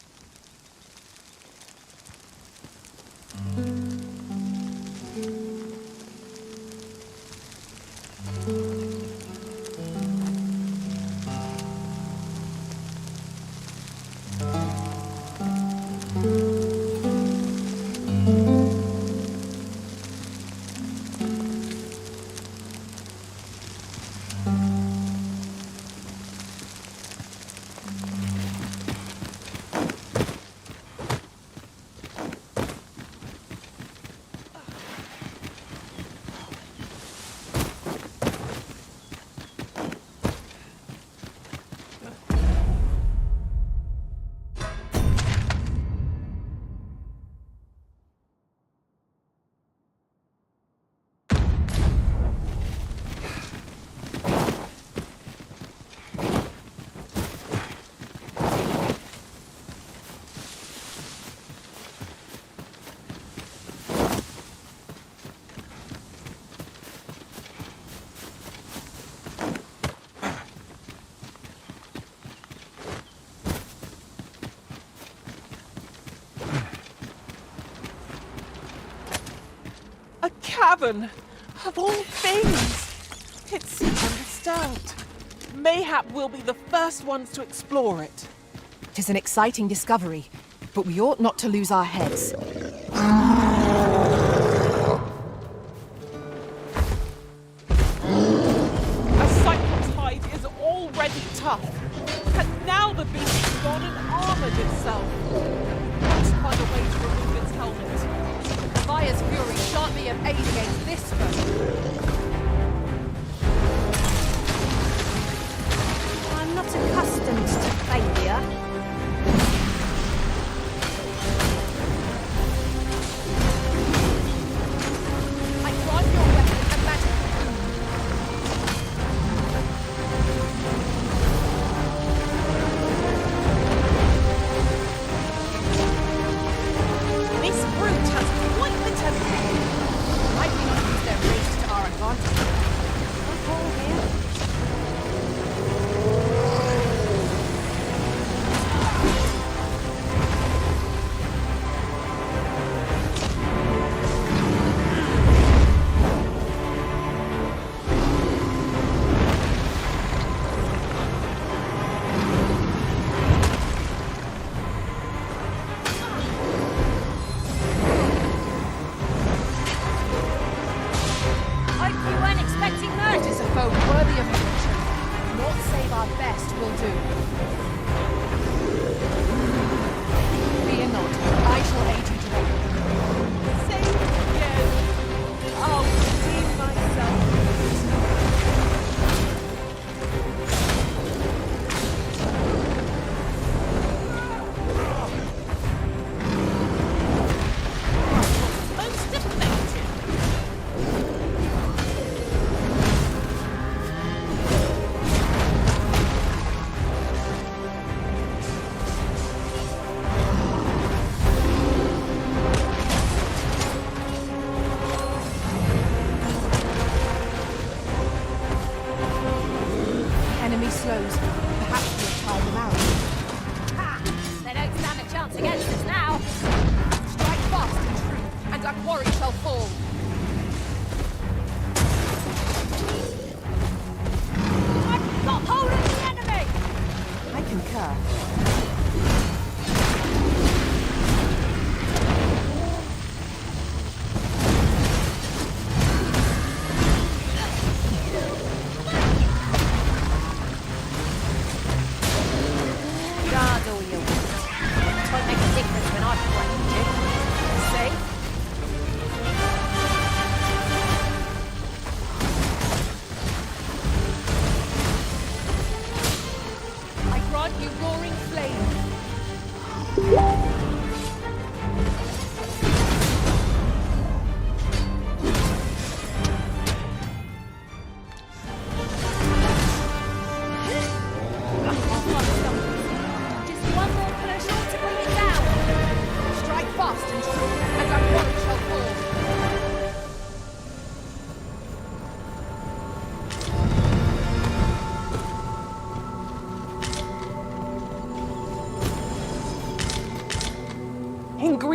A cavern! Of all things! It seems undisturbed. Mayhap we'll be the first ones to explore it. 'Tis an exciting discovery, but we ought not to lose our heads. A cyclops hide is already tough, and now the beast has gone and armored itself. Let's find a way to remove its helmet. Fire's fury shan't be of aid against this foe. I'm not accustomed to failure. I grant your weapon a magic boon. This brute has quite the temper. Might we not use their rage to our advantage? Don't fall here. Hope you weren't expecting that. It is a foe worthy of mention. Not save our best will do. Fear not, I shall aid you today. Save again. I'll redeem myself. Most effective. Enemy slows. Perhaps we'll tire them out. Ha! They don't stand a chance against us now. Strike fast and true, and our quarry shall fall. I've got hold of the enemy! I concur.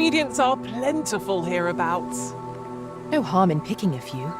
Ingredients are plentiful hereabouts. No harm in picking a few.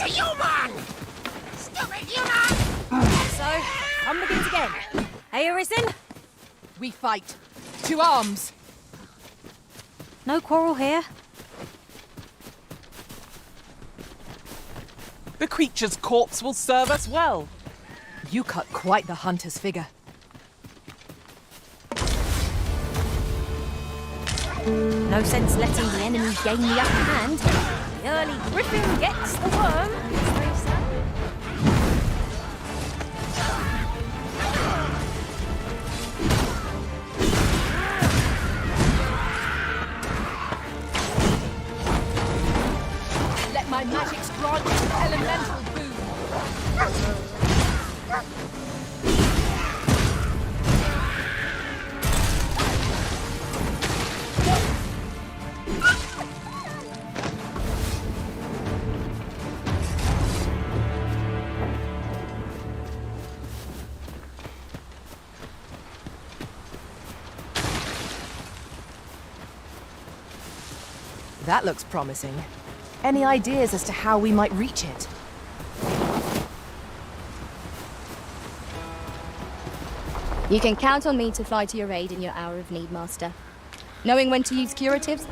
a human! Stupid human! So, on begins again. Hey, Arisen? We fight. To arms! No quarrel here. The creature's corpse will serve us well. You cut quite the hunter's figure. No sense letting the enemy gain the upper hand. The early griffin gets the worm, as they say. Let my magics grant you elemental boon. That looks promising. Any ideas as to how we might reach it? You can count on me to fly to your aid in your hour of need, Master. Knowing when to use curatives?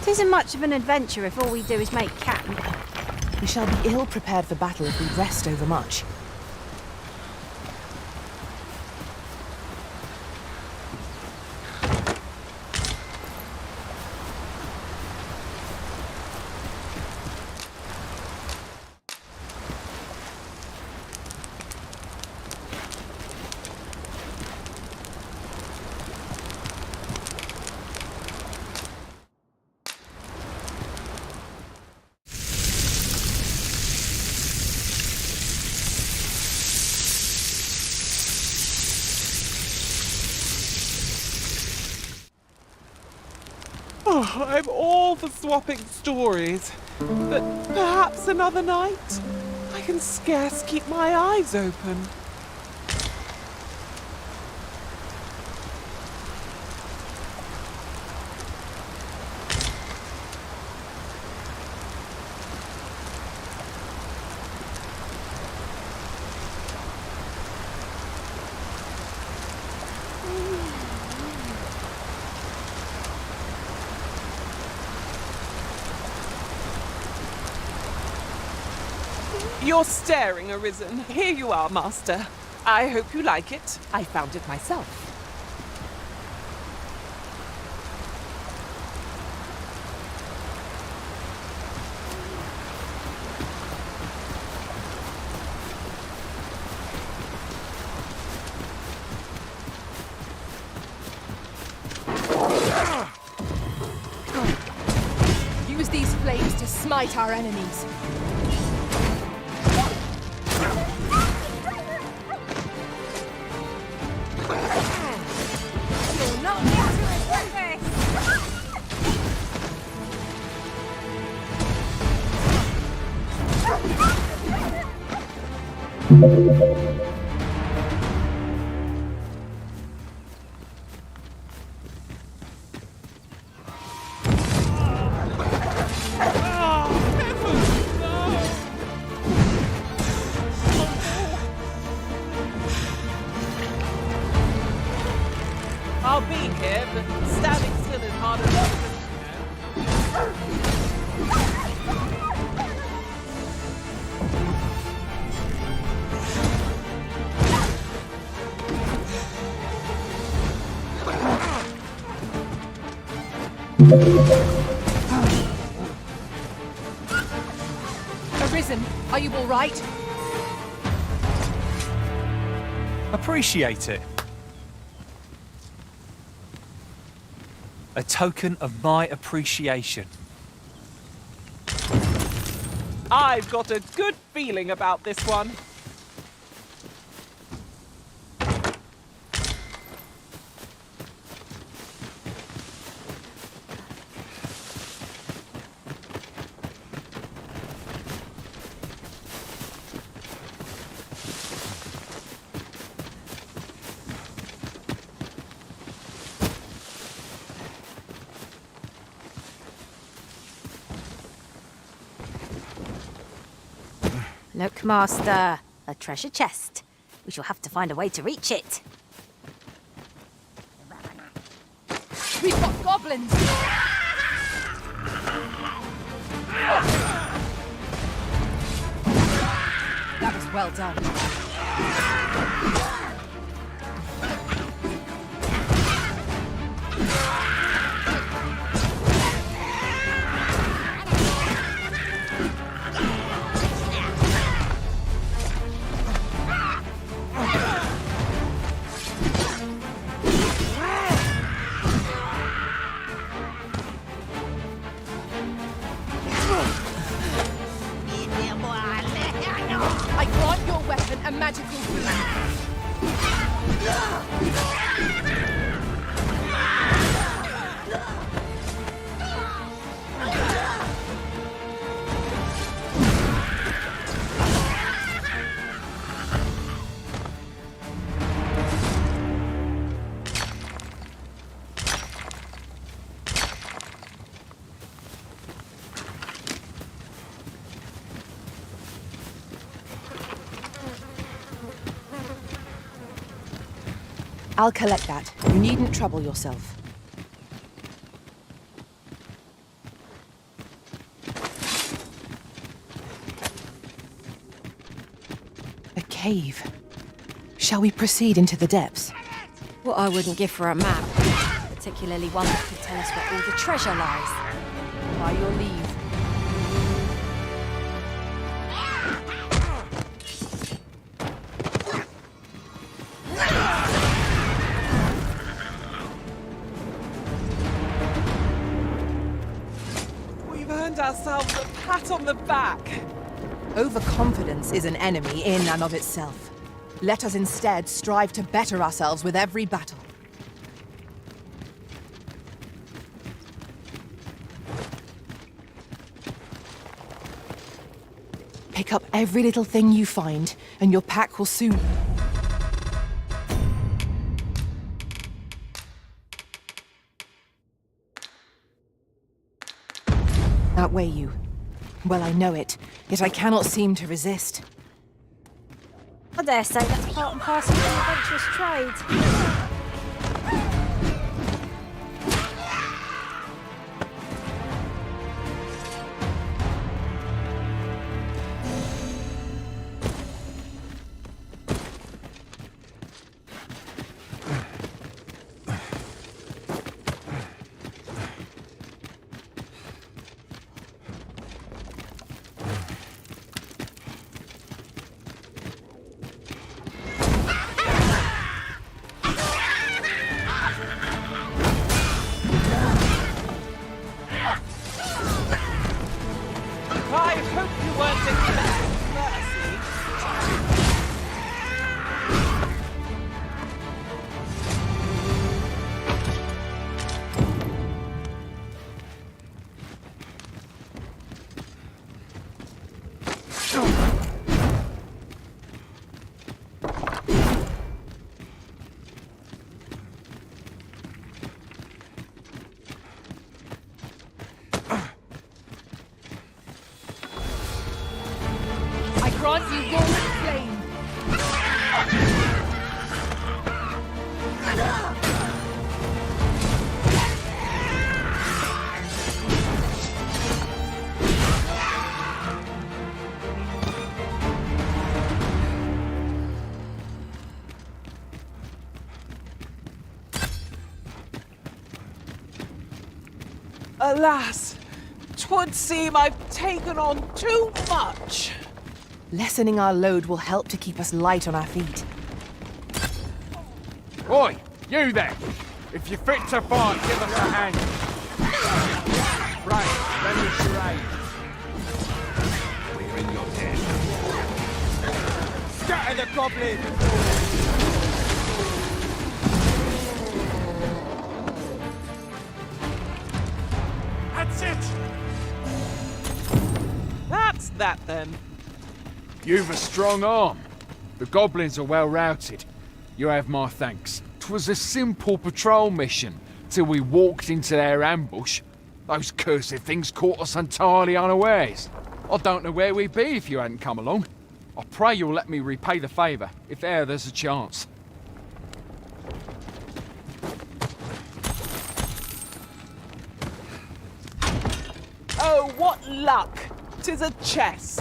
It isn't much of an adventure if all we do is make camp. We shall be ill prepared for battle if we rest overmuch. Oh, I'm all for swapping stories. But perhaps another night? can scarce keep my eyes open. You're staring, Arisen. Here you are, Master. I hope you like it. I found it myself. Use these flames to smite our enemies. I'll be here, but standing still is harder than Arisen, are you all right? Appreciate it. A token of my appreciation. I've got a good feeling about this one. Look, Master, a treasure chest. We shall have to find a way to reach it. We've got goblins! That was well done. I grant your weapon a magical boost. I'll collect that. You needn't trouble yourself. A cave. Shall we proceed into the depths? What I wouldn't give for a map, particularly one that could tell us where all the treasure lies. By your leave. We've earned ourselves a pat on the back. Overconfidence is an enemy in and of itself. Let us instead strive to better ourselves with every battle. Pick Pick up every little thing you find, and your pack will soon... outweigh you. Well, I know it, yet I cannot seem to resist. I dare say that's part and parcel of the adventurous trade. I hope you weren't expecting mercy. I grant you your flame. Alas, 'twould seem I've taken on too much. Lessening our load will help to keep us light on our feet. Oi, you there! If you're fit to fight, give us a hand. Right, then we charade. We're in your den. Scatter the goblins! That's it! That's that then. You've a strong arm. The goblins are well routed. You have my thanks. 'Twas a simple patrol mission, till we walked into their ambush. Those cursed things caught us entirely unawares. I don't know where we'd be if you hadn't come along. I pray you'll let me repay the favour, if there's a chance. Oh, what luck! 'Tis a chest.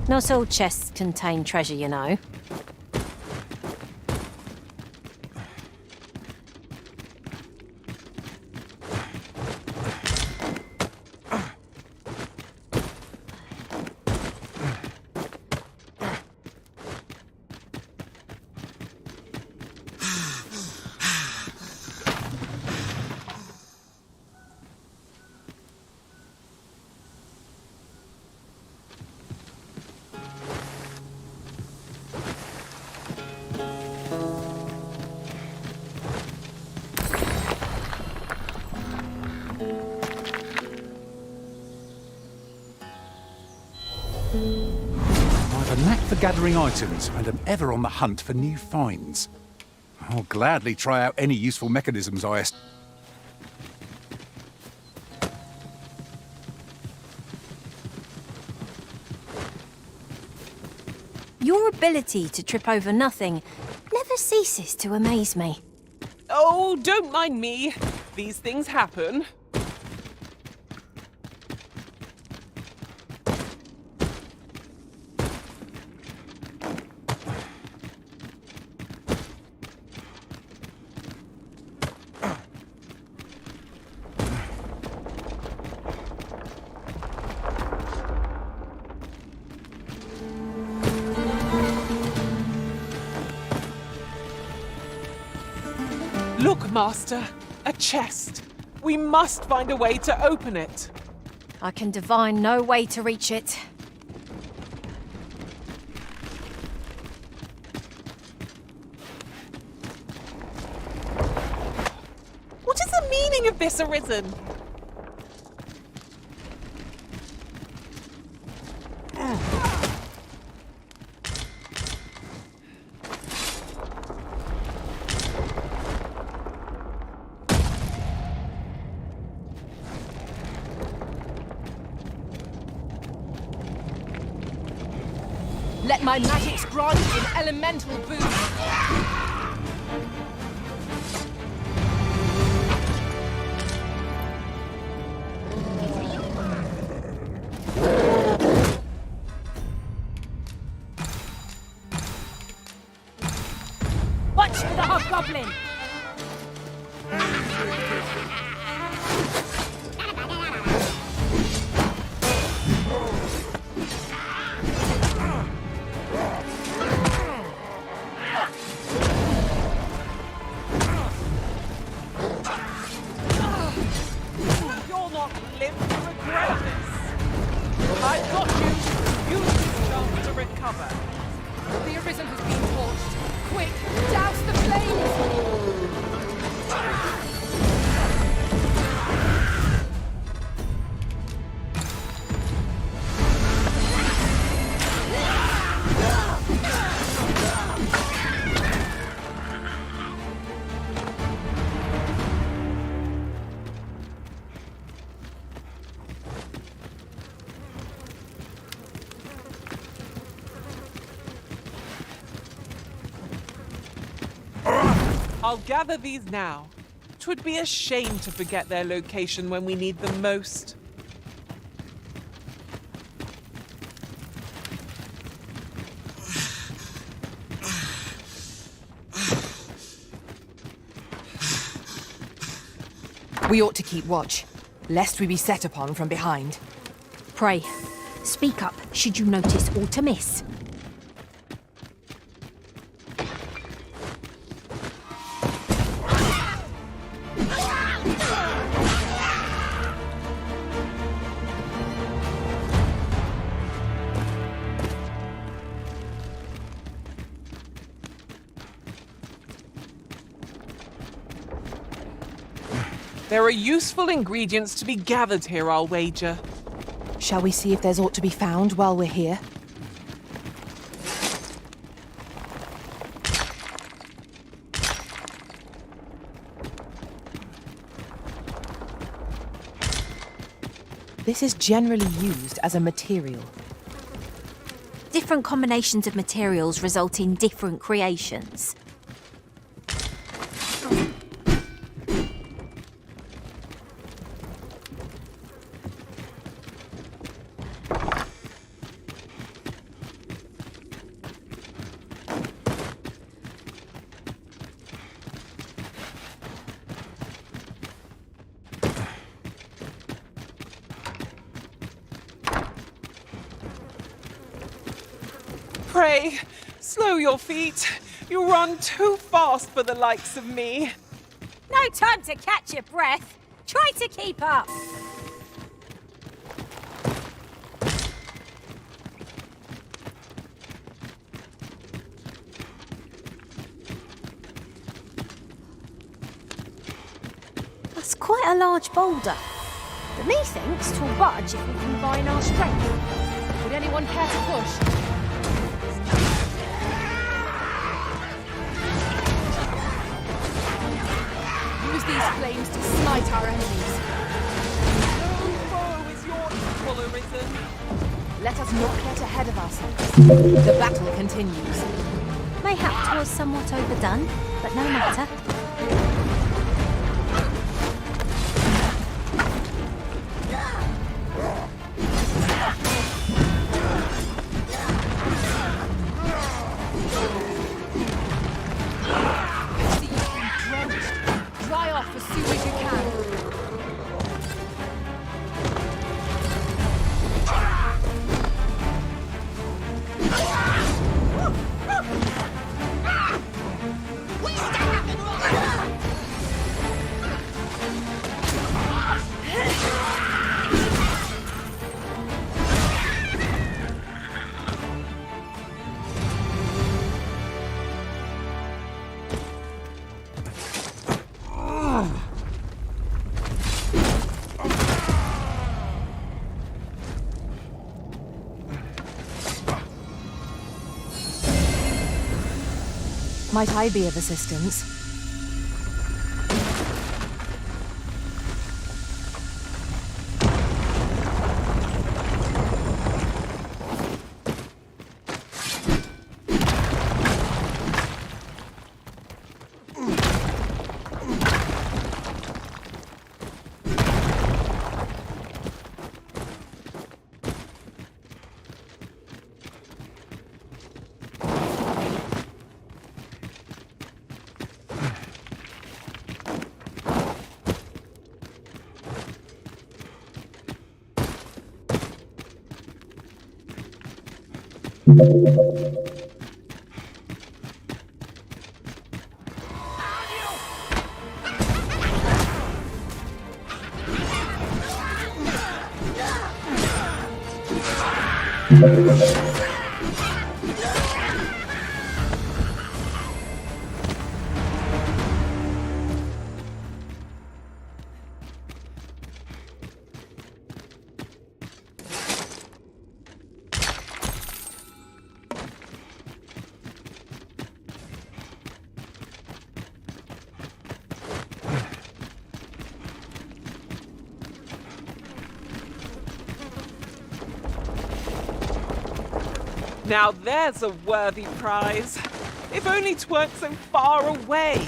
Not all chests contain treasure, you know. I've a knack for gathering items and am ever on the hunt for new finds. I'll gladly try out any useful mechanisms I... Your ability to trip over nothing never ceases to amaze me. Oh, don't mind me. These things happen. Look, Master, a chest. We must find a way to open it. I can divine no way to reach it. What is the meaning of this, Arisen? Let my magics grant you an elemental boost. Watch for the hobgoblin! You'll not live to regret this. I've got you. Use this chance to recover. The Arisen has been torched. Quick, douse the flames! I'll gather these now. 'Twould be a shame to forget their location when we need them most. We ought to keep watch, lest we be set upon from behind. Pray, speak up should you notice aught amiss. There are useful ingredients to be gathered here, I'll wager. Shall we see if there's aught to be found while we're here? This is generally used as a material. Different combinations of materials result in different creations. Pray, slow your feet. You run too fast for the likes of me. No time to catch your breath. Try to keep up. That's quite a large boulder. But methinks 'twill budge if we combine our strength. Would anyone care to push? Use these flames to smite our enemies. No foe is your equal, Arisen. Let us not get ahead of ourselves. The battle continues. Mayhap 'twas somewhat overdone, but no matter. Dry off as soon as you can. Might I be of assistance? Now there's a worthy prize. If only 't weren't so far away.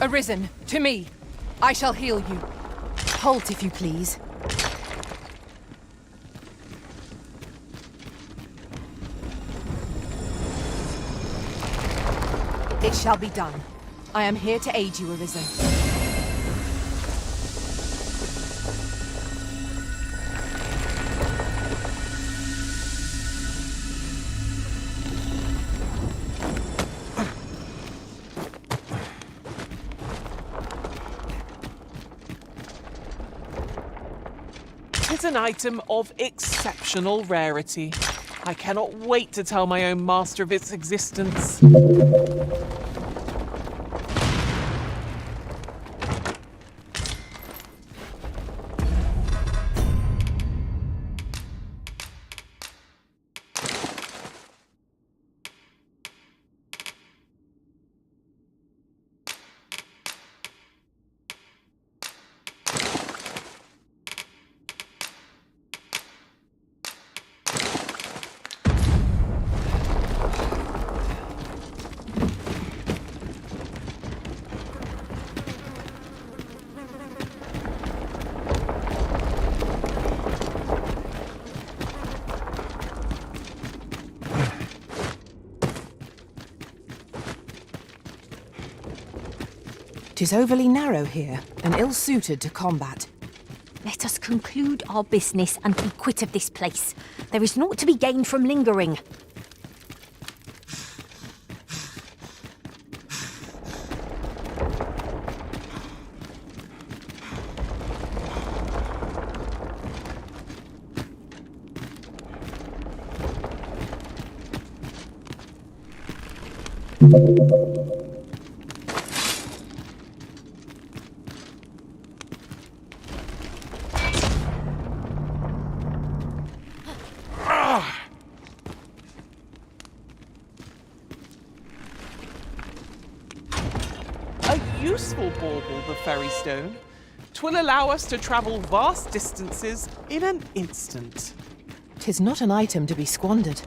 Arisen, to me. I shall heal you. Halt, if you please. It shall be done. I am here to aid you, Arisen. It's an item of exceptional rarity. I cannot wait to tell my own master of its existence. Tis overly narrow here, and ill-suited to combat. Let us conclude our business and be quit of this place. There is naught to be gained from lingering. Useful bauble, the ferry stone. 'Twill allow us to travel vast distances in an instant. 'Tis not an item to be squandered.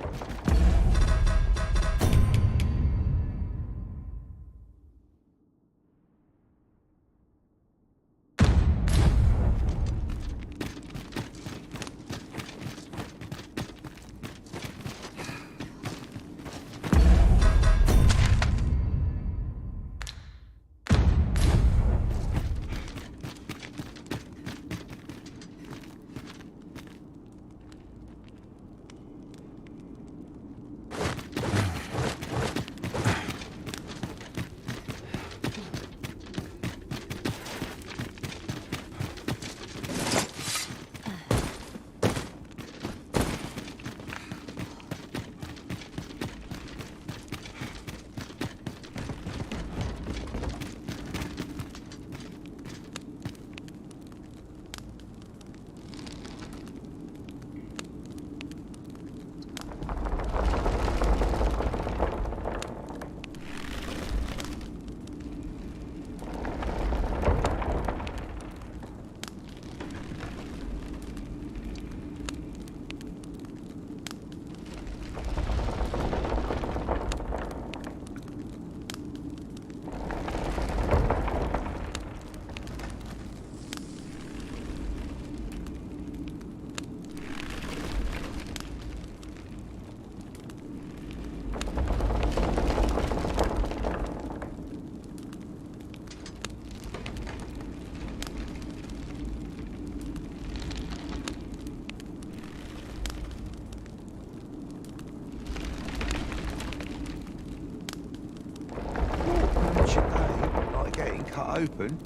open.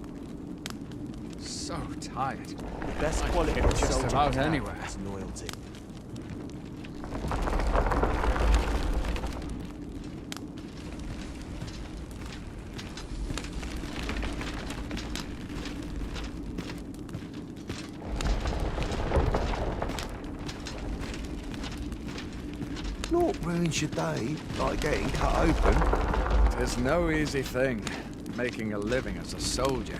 So tired. Best I'd quality get of just soldier about now anywhere. is loyalty. Naught ruins your day, like getting cut open. There's no easy thing, making a living as a soldier.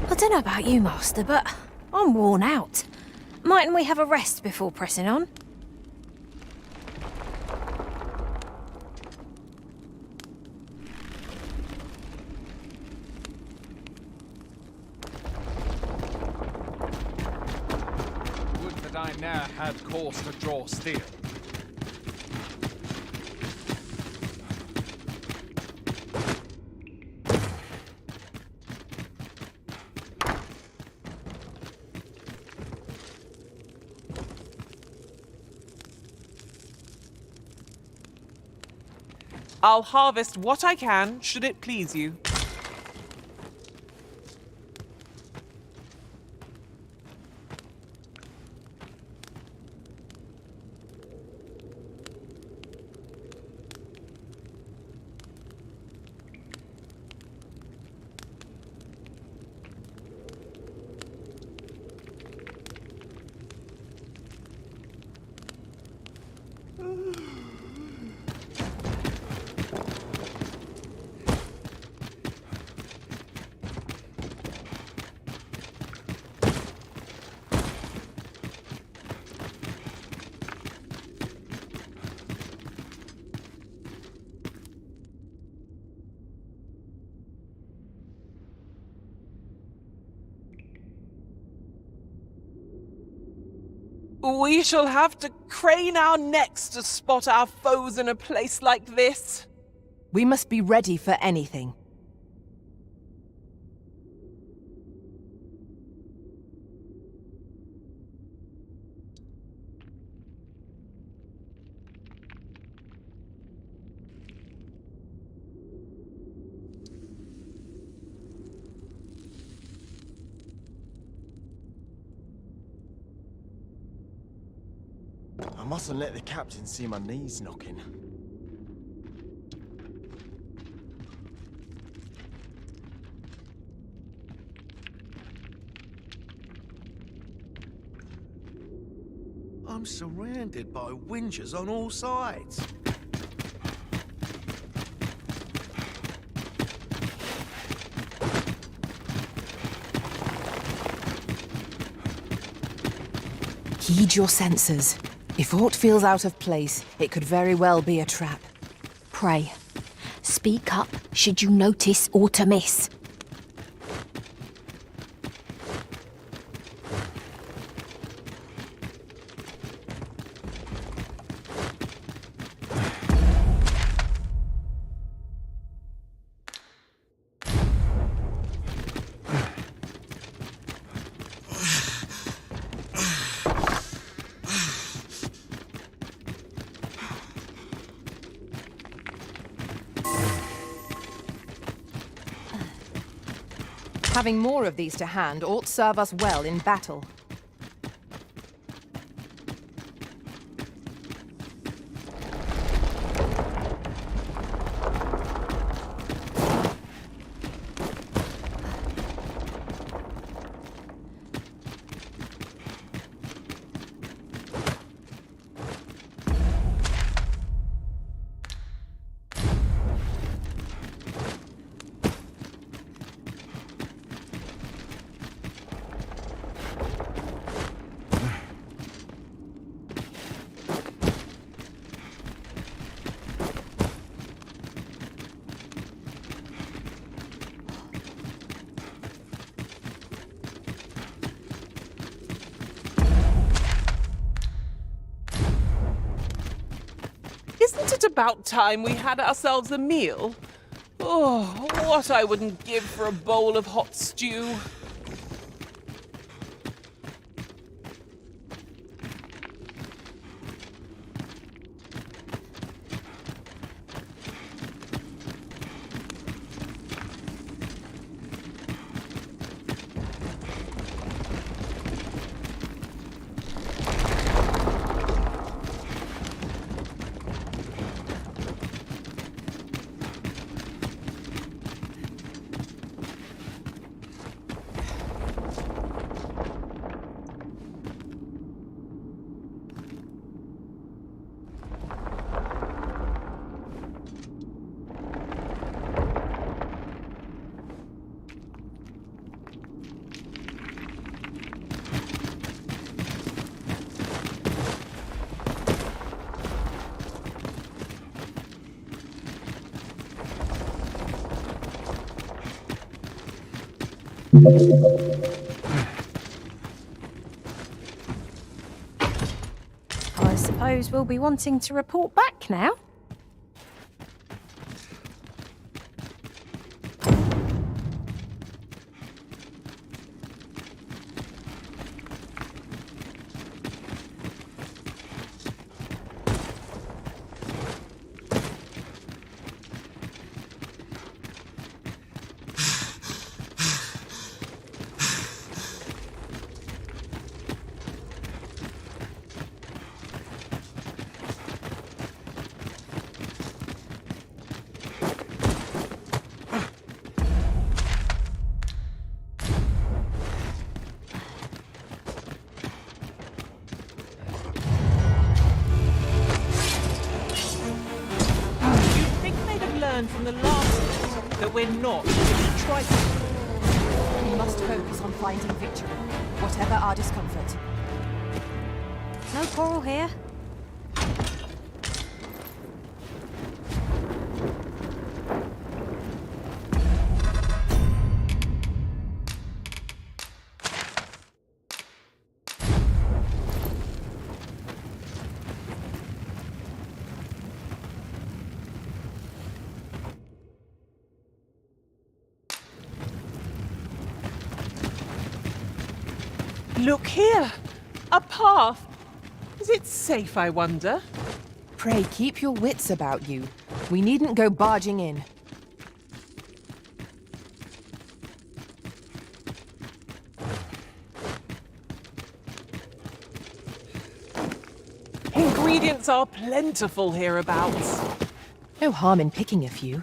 I don't know about you, Master, but I'm worn out. Mightn't we have a rest before pressing on? Would that I now had cause to draw steel. I'll harvest what I can, should it please you. We shall have to crane our necks to spot our foes in a place like this. We must be ready for anything. I mustn't let the captain see my knees knocking. I'm surrounded by whingers on all sides. Heed your senses. If aught feels out of place, it could very well be a trap. Pray, speak up should you notice or to miss. Having more of these to hand ought serve us well in battle. Isn't it about time we had ourselves a meal? Oh, what I wouldn't give for a bowl of hot stew. I suppose we'll be wanting to report back now. From the last that we're not. Try. We must focus on finding victory, whatever our discomfort. No quarrel here. Look here! A path! Is it safe, I wonder? Pray keep your wits about you. We needn't go barging in. Ingredients are plentiful hereabouts. No harm in picking a few.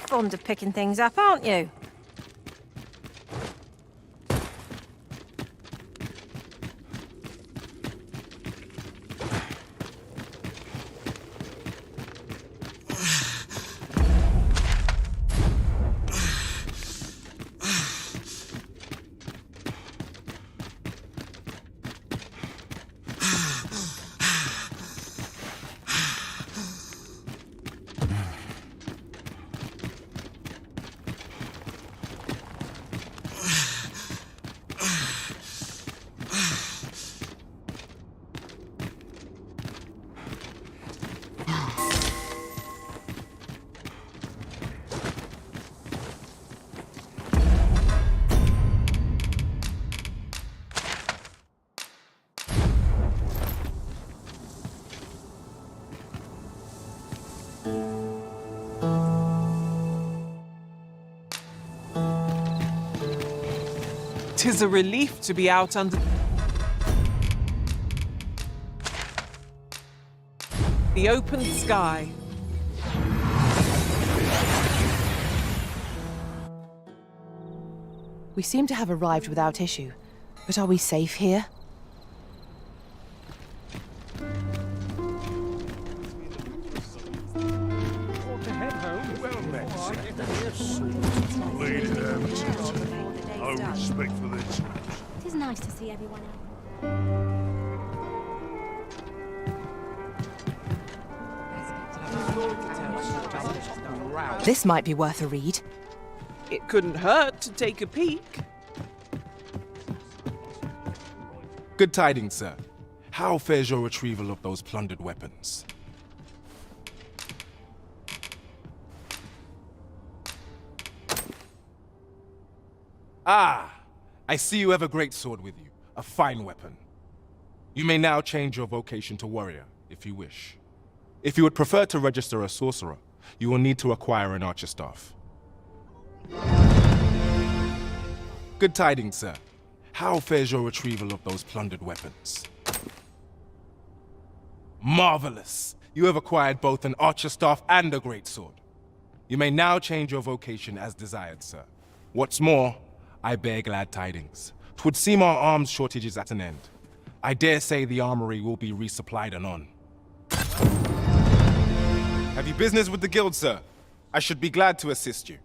Fond of picking things up, aren't you? Tis a relief to be out under the open sky. We seem to have arrived without issue, but are we safe here? Well met, Lady Hermitage. No respect for their tools. It is nice to see everyone out. This might be worth a read. It couldn't hurt to take a peek. Good tidings, sir. How fares your retrieval of those plundered weapons? Ah, I see you have a great sword with you, a fine weapon. You may now change your vocation to warrior, if you wish. If you would prefer to register a sorcerer, you will need to acquire an archer staff. Good tidings, sir. How fares your retrieval of those plundered weapons? Marvelous! You have acquired both an archer staff and a great sword. You may now change your vocation as desired, sir. What's more, I bear glad tidings. 'Twould seem our arms shortage is at an end. I dare say the armory will be resupplied anon. Have you business with the guild, sir? I should be glad to assist you.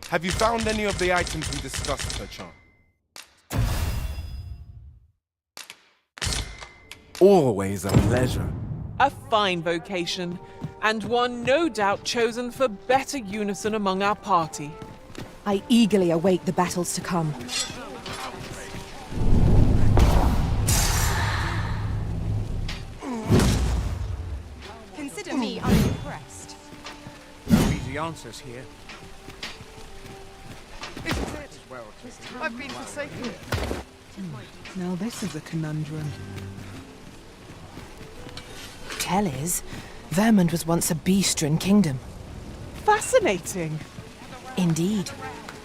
Have you found any of the items we discussed, perchance? Always a pleasure. A fine vocation, and one no doubt chosen for better unison among our party. I eagerly await the battles to come. Consider me unimpressed. No easy answers here. I've been forsaken. Now this is a conundrum. Tell is, Vermund was once a beastren kingdom. Fascinating. Indeed,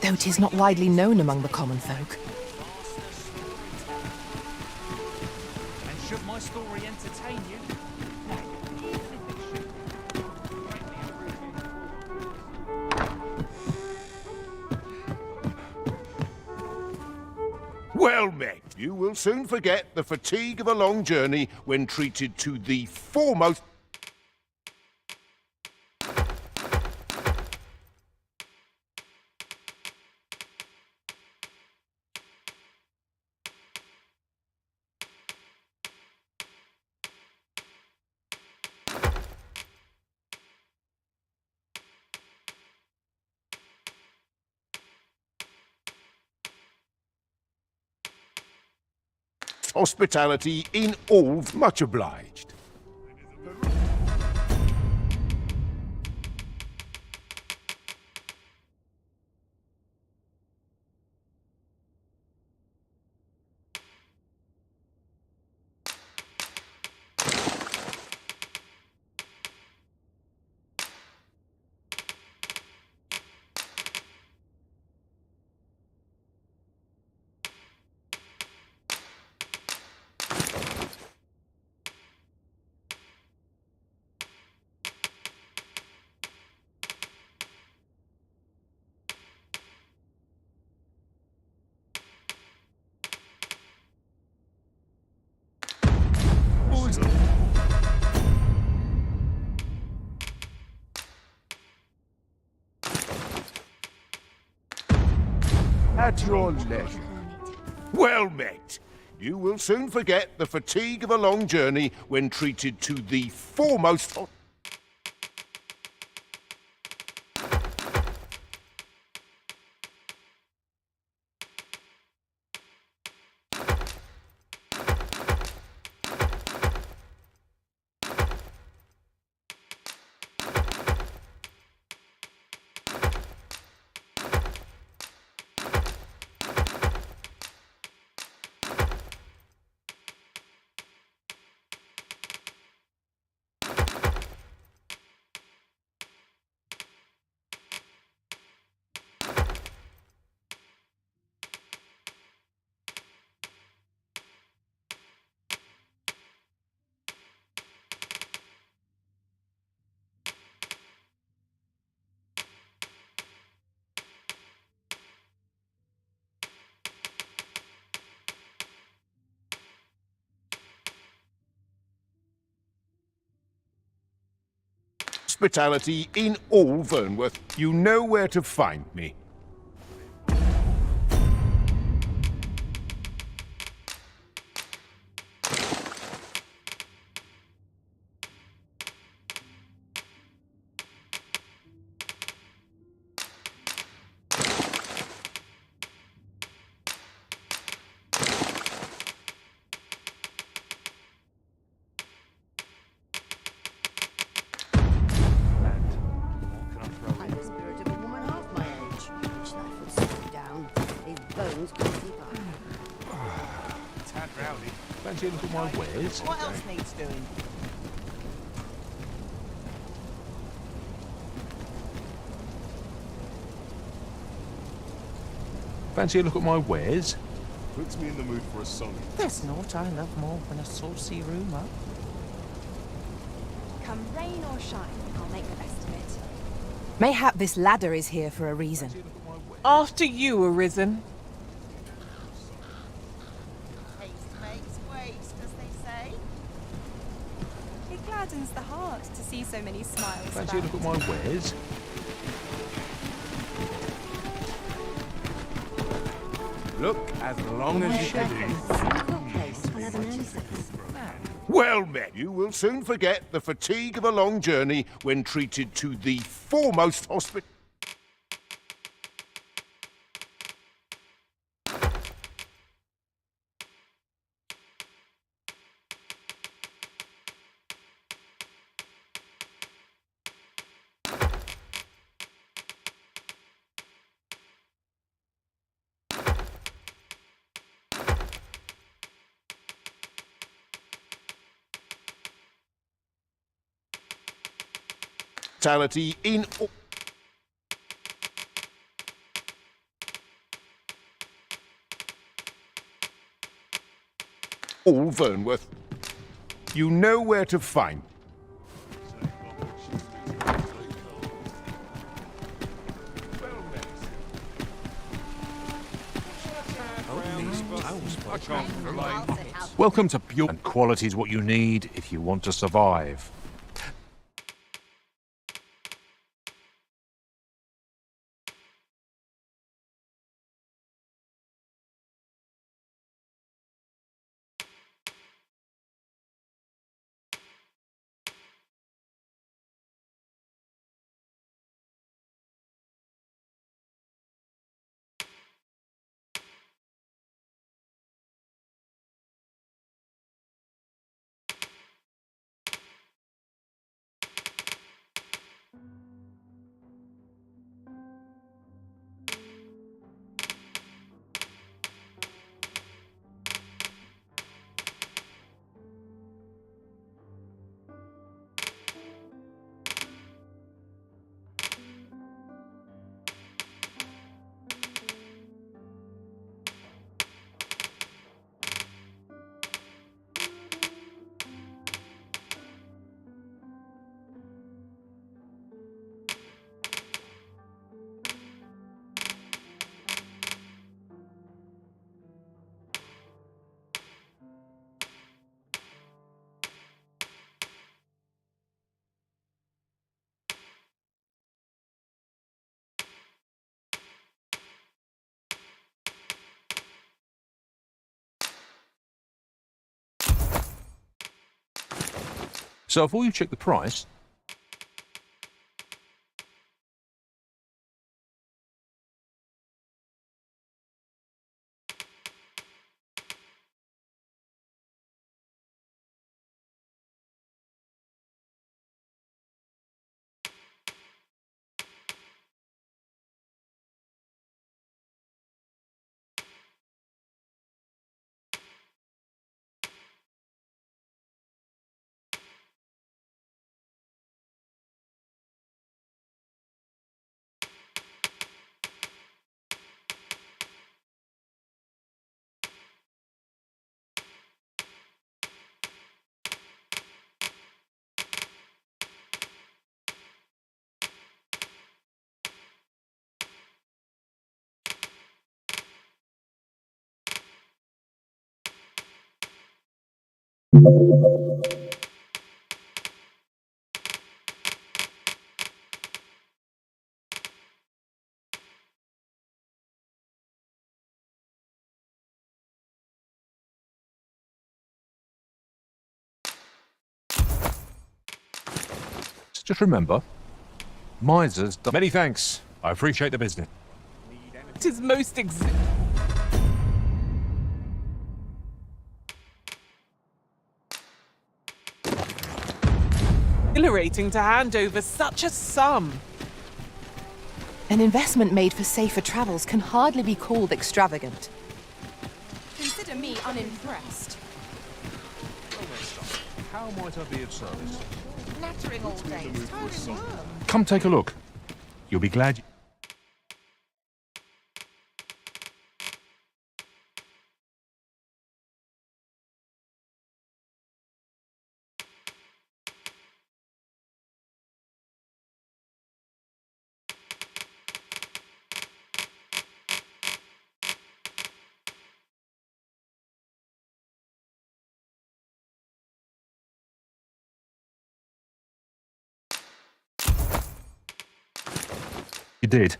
though 'tis not widely known among the common folk. And should my story entertain you, Well met. You will soon forget the fatigue of a long journey when treated to the foremost... hospitality in all. Much obliged. At your leisure. Well met. You will soon forget the fatigue of a long journey when treated to the foremost... Hospitality in all Vernworth. You know where to find me. Fancy a look at my wares? What else needs doing? Fancy a look at my wares? Puts me in the mood for a song. There's naught I love more than a saucy rumour. Come rain or shine, I'll make the best of it. Mayhap this ladder is here for a reason. After you, Arisen. Haste makes waste, as they say. It gladdens the heart to see so many smiles. Fancy a look at my wares? Look as long as you can. Well met. You will soon forget the fatigue of a long journey when treated to the foremost hospital. In all Vernworth. You know where to find. Welcome to Pure, and quality is what you need if you want to survive. So before you check the price, just remember, misers. Many thanks. I appreciate the business. It is most exhilarating to hand over such a sum. An investment made for safer travels can hardly be called extravagant. Consider me unimpressed. How might I be of service? Nattering all day. It's tiring work. Come take a look. You'll be glad. You did.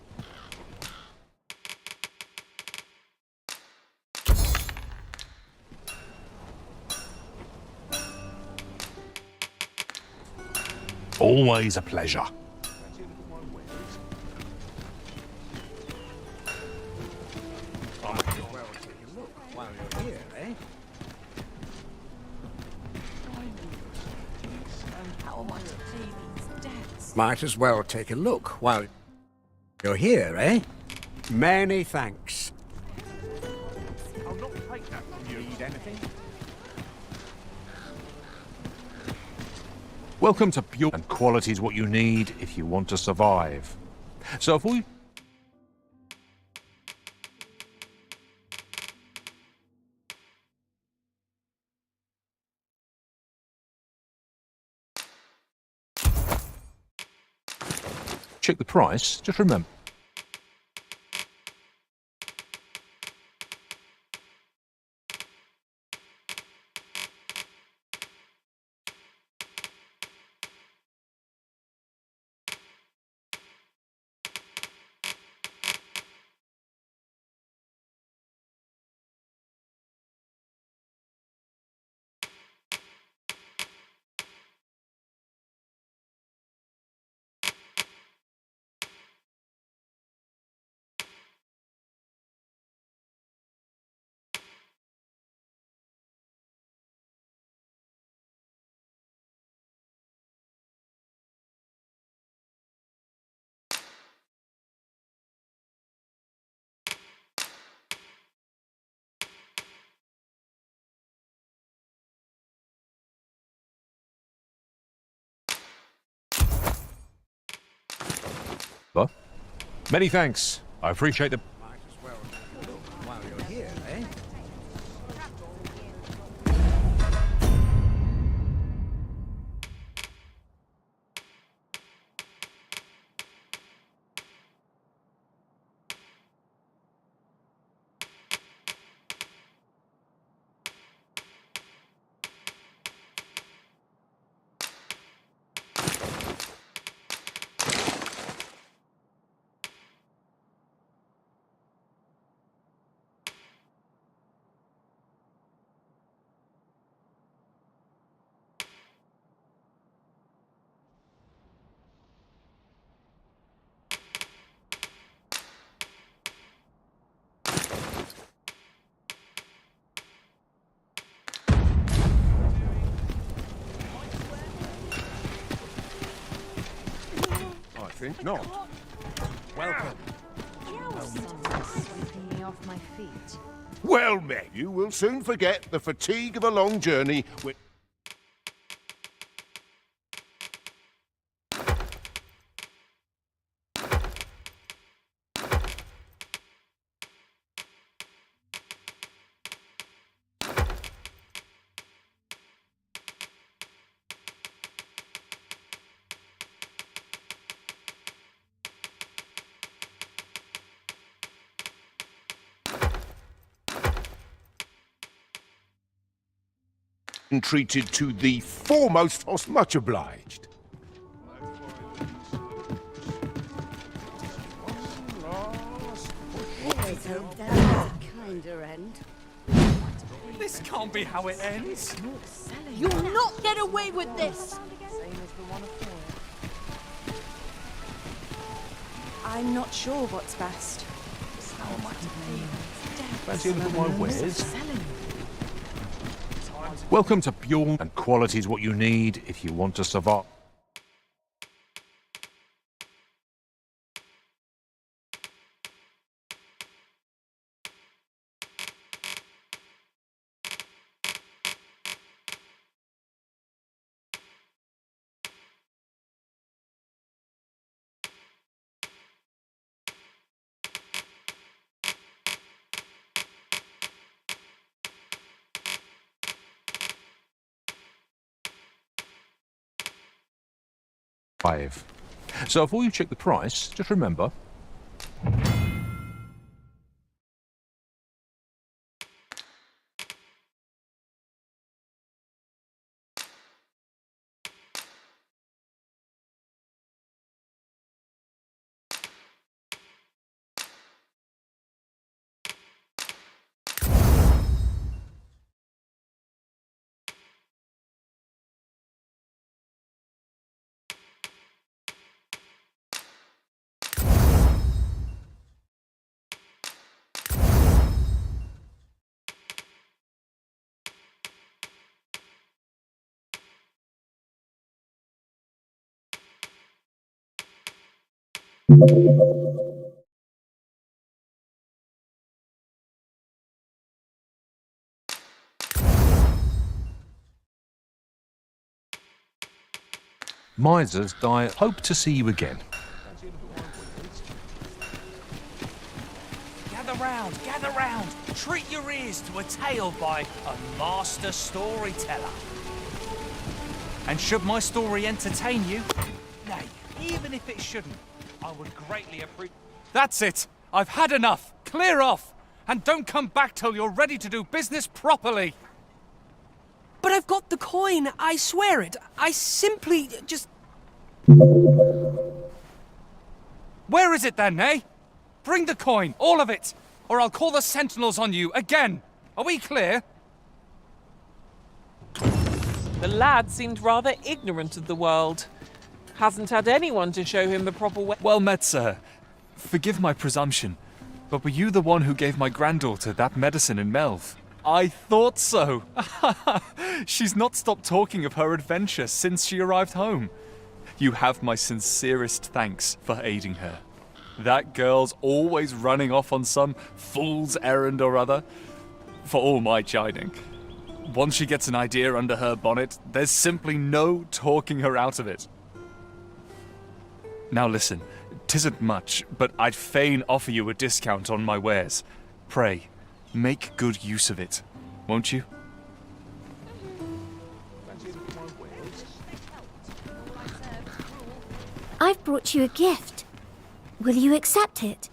Always a pleasure. Might as well take a look while you're here, eh? Many thanks. I'll not take that from you. Need anything? Welcome to Pure, and quality is what you need if you want to survive. So if we... check the price, just remember. Well, many thanks. I appreciate the... Might as well take a look while you're here, eh? I think not. Welcome. Sweeping me off my feet. Well met. You will soon forget the fatigue of a long journey when... treated to the foremost host. Much obliged. Let's hope that has a kinder end. This can't be how it ends. You'll not get away with this! I'm not sure what's best. Fancy a look at my wares? Welcome to Pure, and quality is what you need if you want to survive. 5. So before you check the price, just remember. Misers die. Hope to see you again. Gather round. Treat your ears to a tale by a master storyteller. And should my story entertain you, nay, even if it shouldn't, I would greatly appreciate. That's it. I've had enough. Clear off. And don't come back till you're ready to do business properly. But I've got the coin, I swear it. I simply just... Where is it then, eh? Bring the coin, all of it, or I'll call the sentinels on you again. Are we clear? The lad seemed rather ignorant of the world. Hasn't had anyone to show him the proper way. Well met, sir. Forgive my presumption, but were you the one who gave my granddaughter that medicine in Melv? I thought so. She's not stopped talking of her adventure since she arrived home. You have my sincerest thanks for aiding her. That girl's always running off on some fool's errand or other, for all my chiding. Once she gets an idea under her bonnet, there's simply no talking her out of it. Now listen, 'tisn't much, but I'd fain offer you a discount on my wares. Pray, make good use of it, won't you? I've brought you a gift. Will you accept it?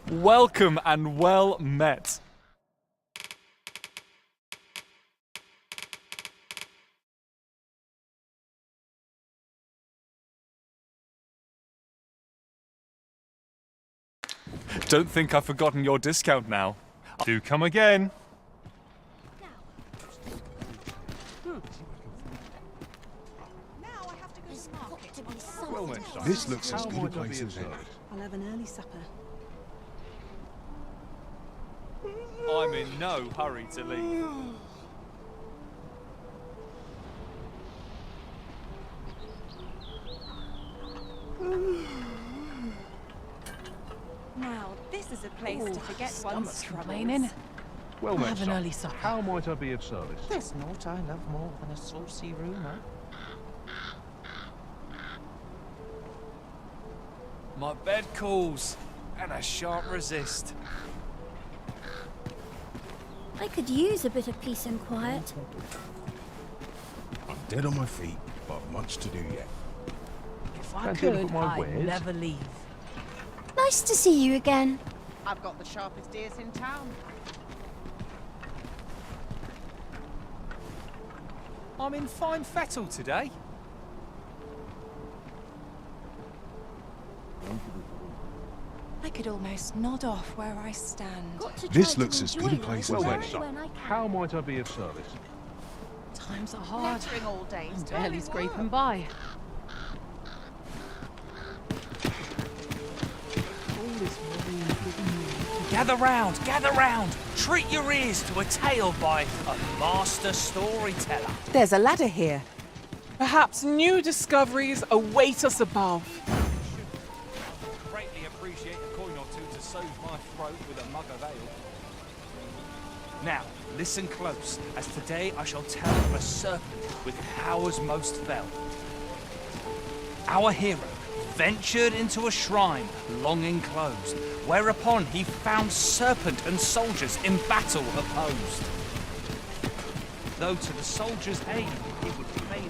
Welcome and well met. Don't think I've forgotten your discount now. Do come again. This looks as good a place as any. I'll have an early supper. I'm in no hurry to leave. Now, this is a place to forget one's troubles. Complaining. Well I'll met, have an son. early supper. How might I be of service? There's naught I love more than a saucy rumour. My bed calls, and I shan't resist. I could use a bit of peace and quiet. I'm dead on my feet, but much to do yet. If I Fancy a look could, at my I'd wares? never leave. Nice to see you again. I've got the sharpest ears in town. I'm in fine fettle today. I could almost nod off where I stand. This looks as good a place Well as met, any. son. How might I be of service? Times are hard. Lettering all day. I'm barely scraping by. Gather round. Treat your ears to a tale by a master storyteller. There's a ladder here. Perhaps new discoveries await us above. Greatly appreciate a coin or two to soothe my throat with a mug of ale. Now, listen close, as today I shall tell of a serpent with powers most fell. Our hero ventured into a shrine long enclosed, whereupon he found serpent and soldiers in battle opposed. Though to the soldiers' aid he would fain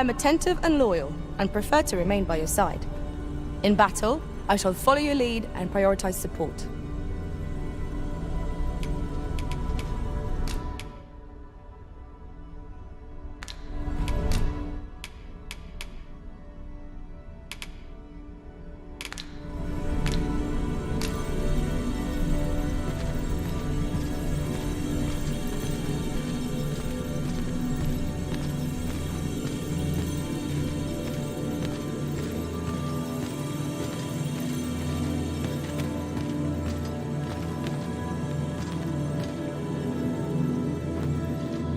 am attentive and loyal, and prefer to remain by your side. In battle, I shall follow your lead and prioritize support.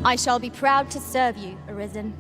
I shall be proud to serve you, Arisen.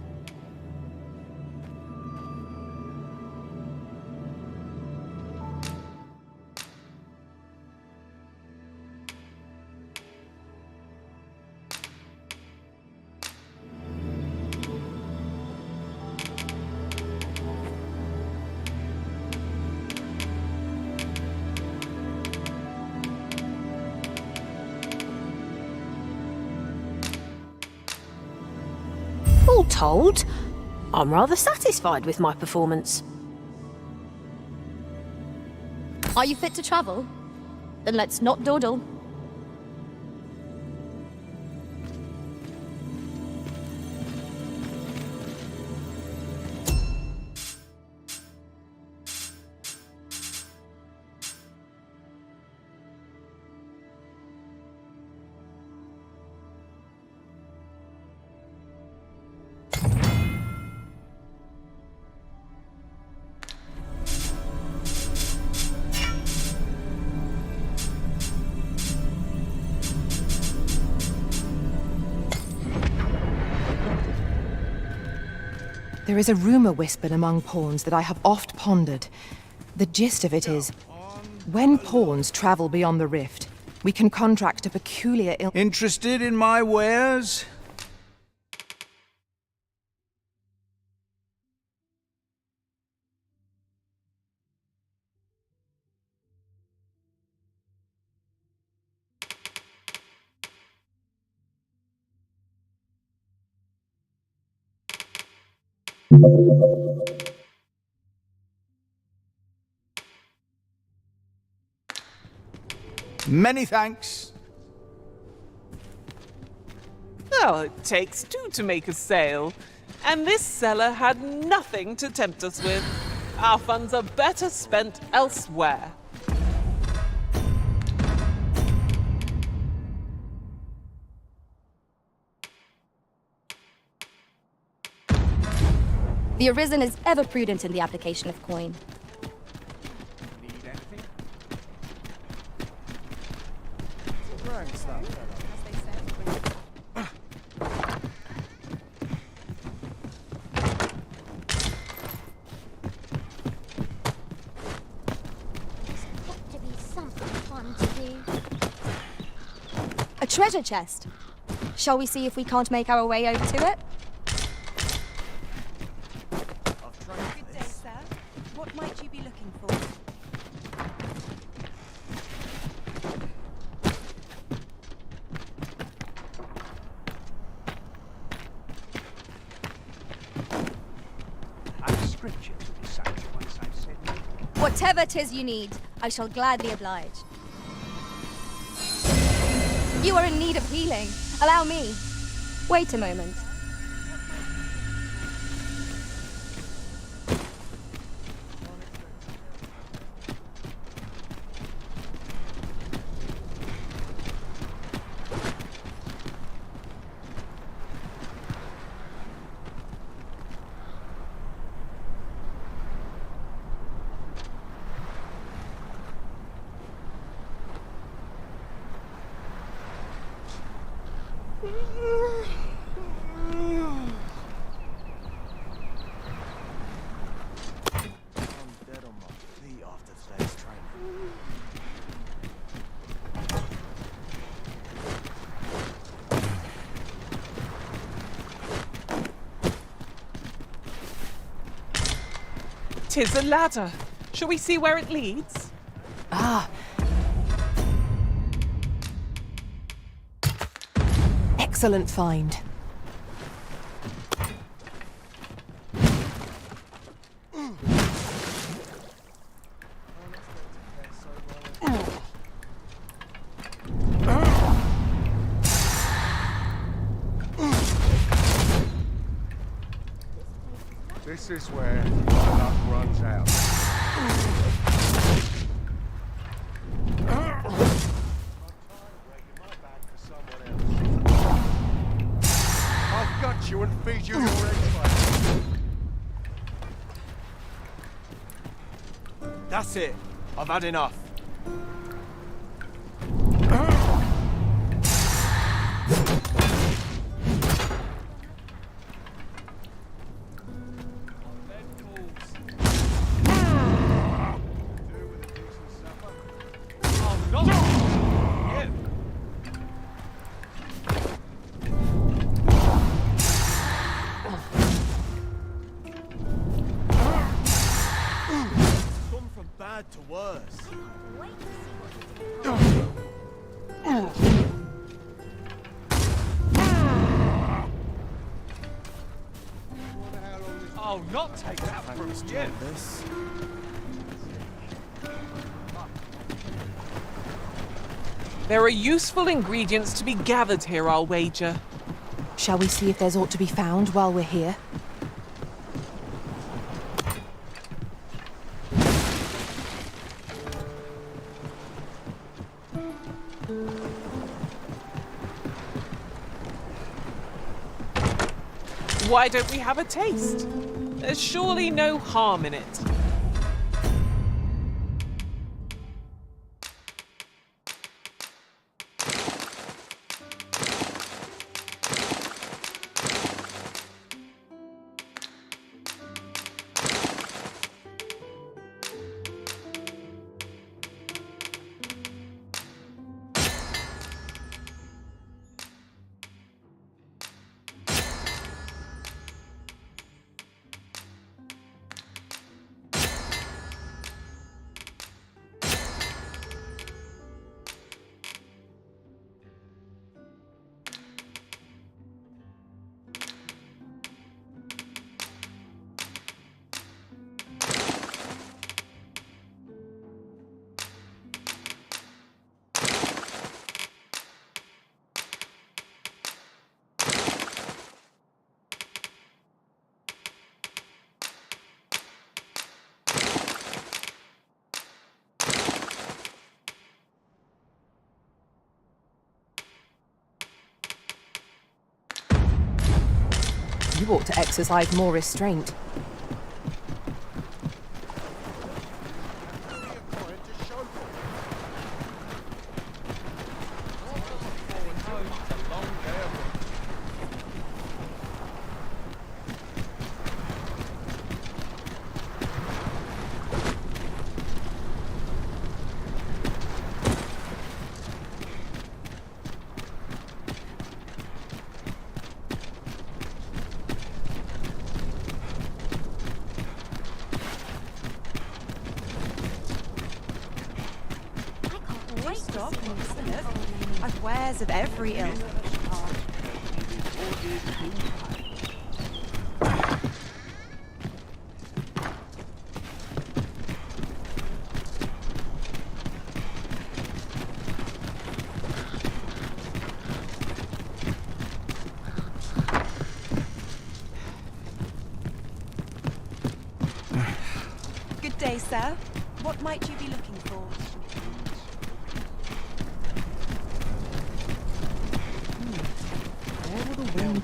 All told, I'm rather satisfied with my performance. Are you fit to travel? Then let's not dawdle. There is a rumour whispered among pawns that I have oft pondered. The gist of it is, when pawns travel beyond the rift, we can contract a peculiar Interested in my wares? Many thanks. Oh, it takes two to make a sale. And this seller had nothing to tempt us with. Our funds are better spent elsewhere. The Arisen is ever prudent in the application of coin. A treasure chest. Shall we see if we can't make our way over to it? Good day, sir. What might you be looking for? Whatever 'tis you need, I shall gladly oblige. You are in need of healing. Allow me. Wait a moment. Tis a ladder. Shall we see where it leads? Ah. Excellent find. This is where my luck runs out. I'll gut you and feed you your eggs. That's it. I've had enough. To worse. I'll not take that from you. There are useful ingredients to be gathered here, I'll wager. Shall we see if there's aught to be found while we're here? Why don't we have a taste? There's surely no harm in it. You ought to exercise more restraint. I've wares of every ilk. Good day, sir. What might you be looking for?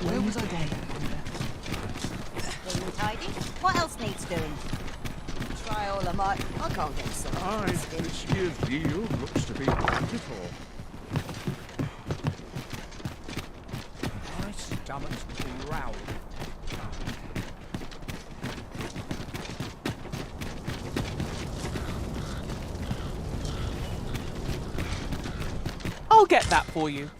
Where was I going? Clean and tidy. What else needs doing? Try all of my... I can't get some. Aye, this year's deal looks to be plentiful. My stomach's growling. I'll get that for you.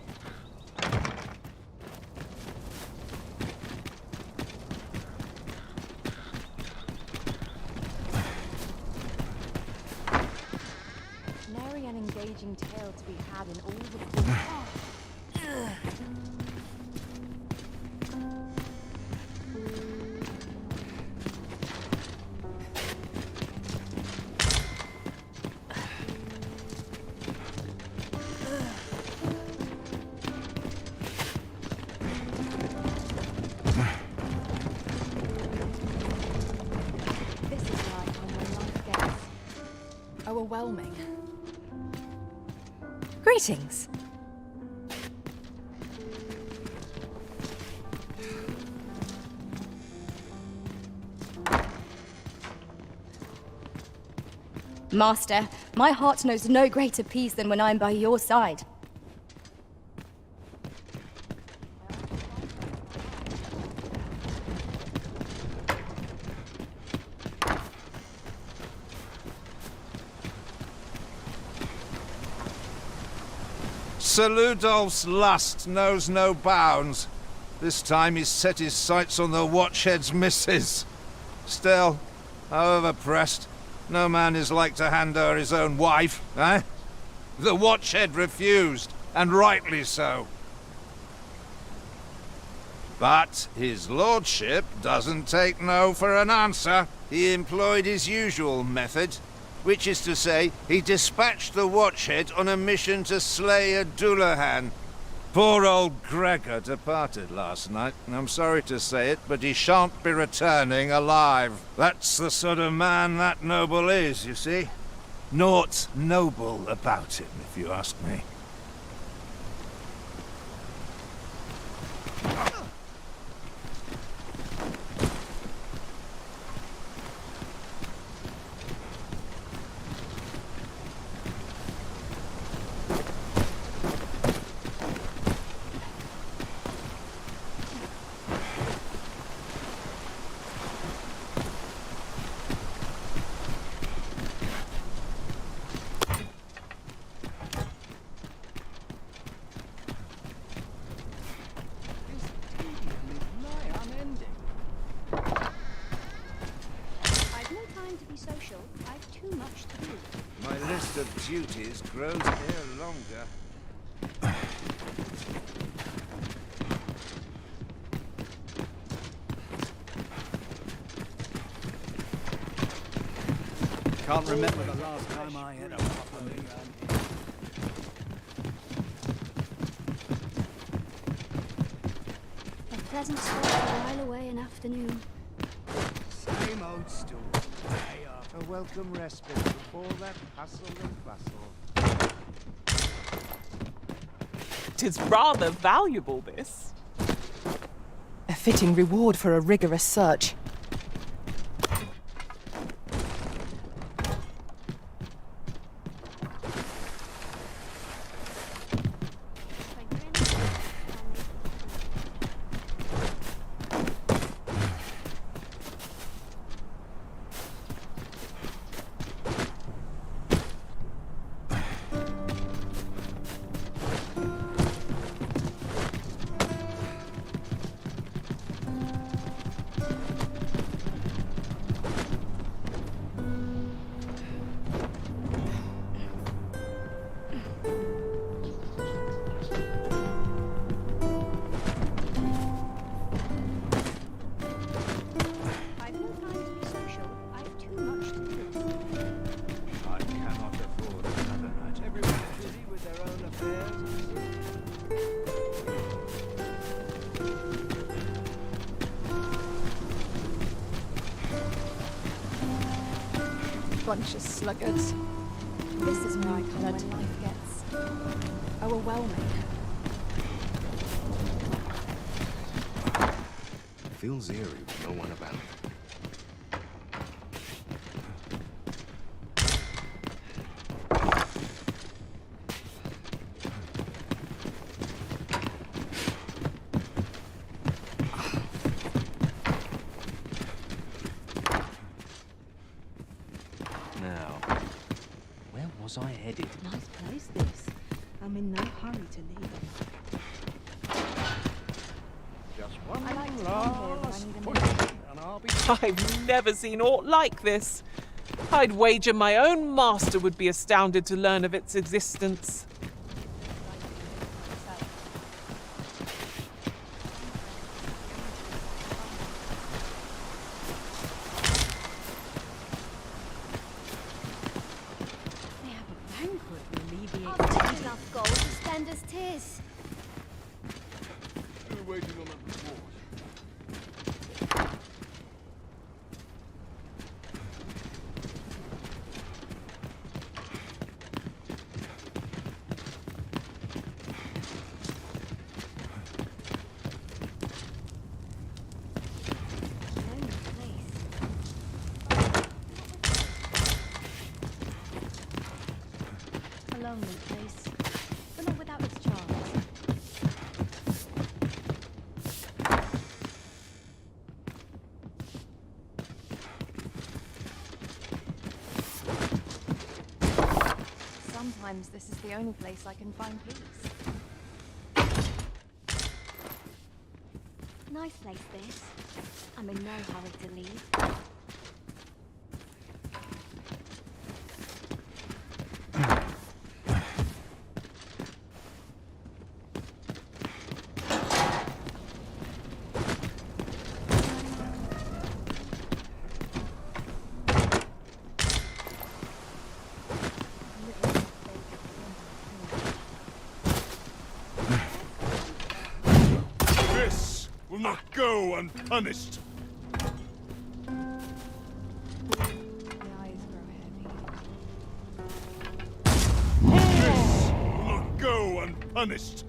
Nary an engaging tale to be had in all the forms. overwhelming. Greetings. Master, my heart knows no greater peace than when I am by your side. Sir Ludolf's lust knows no bounds. This time he's set his sights on the Watchhead's missus. Still, however pressed, no man is like to hand her his own wife, eh? The Watchhead refused, and rightly so. But his lordship doesn't take no for an answer. He employed his usual method, which is to say, he dispatched the Watchhead on a mission to slay a Dullahan. Poor old Gregor departed last night. I'm sorry to say it, but he shan't be returning alive. That's the sort of man that noble is, you see. Naught noble about him, if you ask me. Duties grows here longer. Can't remember the last time I had a proper meal. A pleasant spot to while away an afternoon. Same old story. A welcome respite from all that hustle and bustle. Tis rather valuable, this. A fitting reward for a rigorous search. Bunch of sluggards. This is where I come when life gets overwhelming. Feels eerie with no one about. I headed? Nice place, this. I'm in no hurry to leave. Just one I like to last come here push, and I'll be... I've never seen aught like this. I'd wager my own master would be astounded to learn of its existence. lonely place, but not without its charms. Sometimes this is the only place I can find peace. Nice place, this. I'm in no hurry to leave. This will not go unpunished. This will not go unpunished.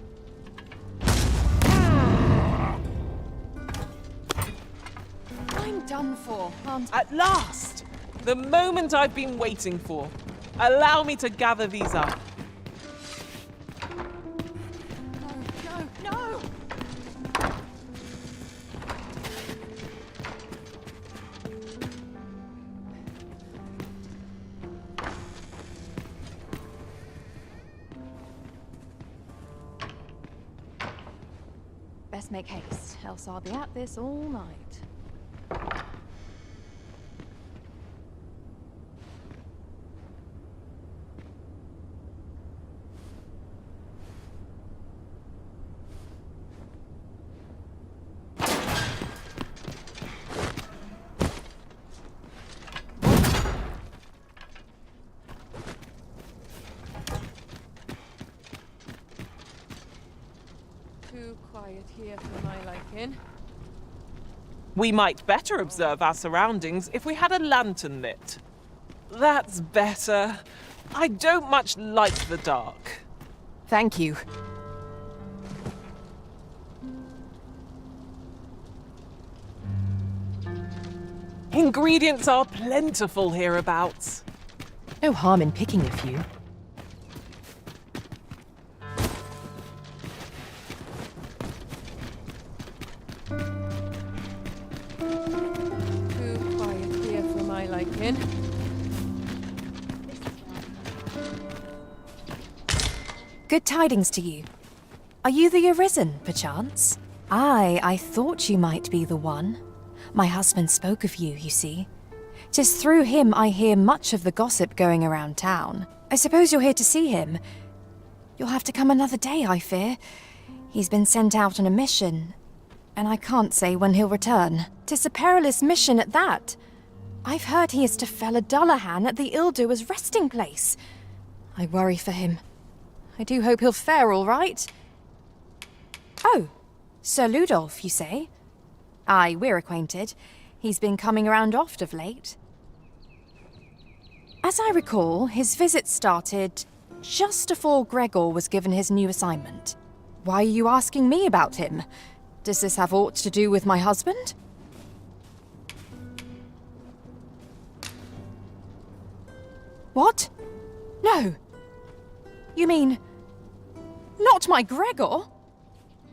I'm done for, aren't I? At last! The moment I've been waiting for. Allow me to gather these up. No, no! Best make haste, else I'll be at this all night. Too quiet here for my liking. We might better observe our surroundings if we had a lantern lit. That's better. I don't much like the dark. Thank you. Ingredients are plentiful hereabouts. No harm in picking a few. Too quiet here for my liking. Good tidings to you. Are you the Arisen, perchance? Aye, I thought you might be the one. My husband spoke of you, you see. 'Tis through him I hear much of the gossip going around town. I suppose you're here to see him. You'll have to come another day, I fear. He's been sent out on a mission, and I can't say when he'll return. 'Tis a perilous mission at that. I've heard he is to fell a Dullahan at the Ill-Doer's resting place. I worry for him. I do hope he'll fare all right. Oh, Sir Ludolf, you say? Aye, we're acquainted. He's been coming around oft of late. As I recall, his visit started just before Gregor was given his new assignment. Why are you asking me about him? Does this have aught to do with my husband? What? No. You mean... not my Gregor?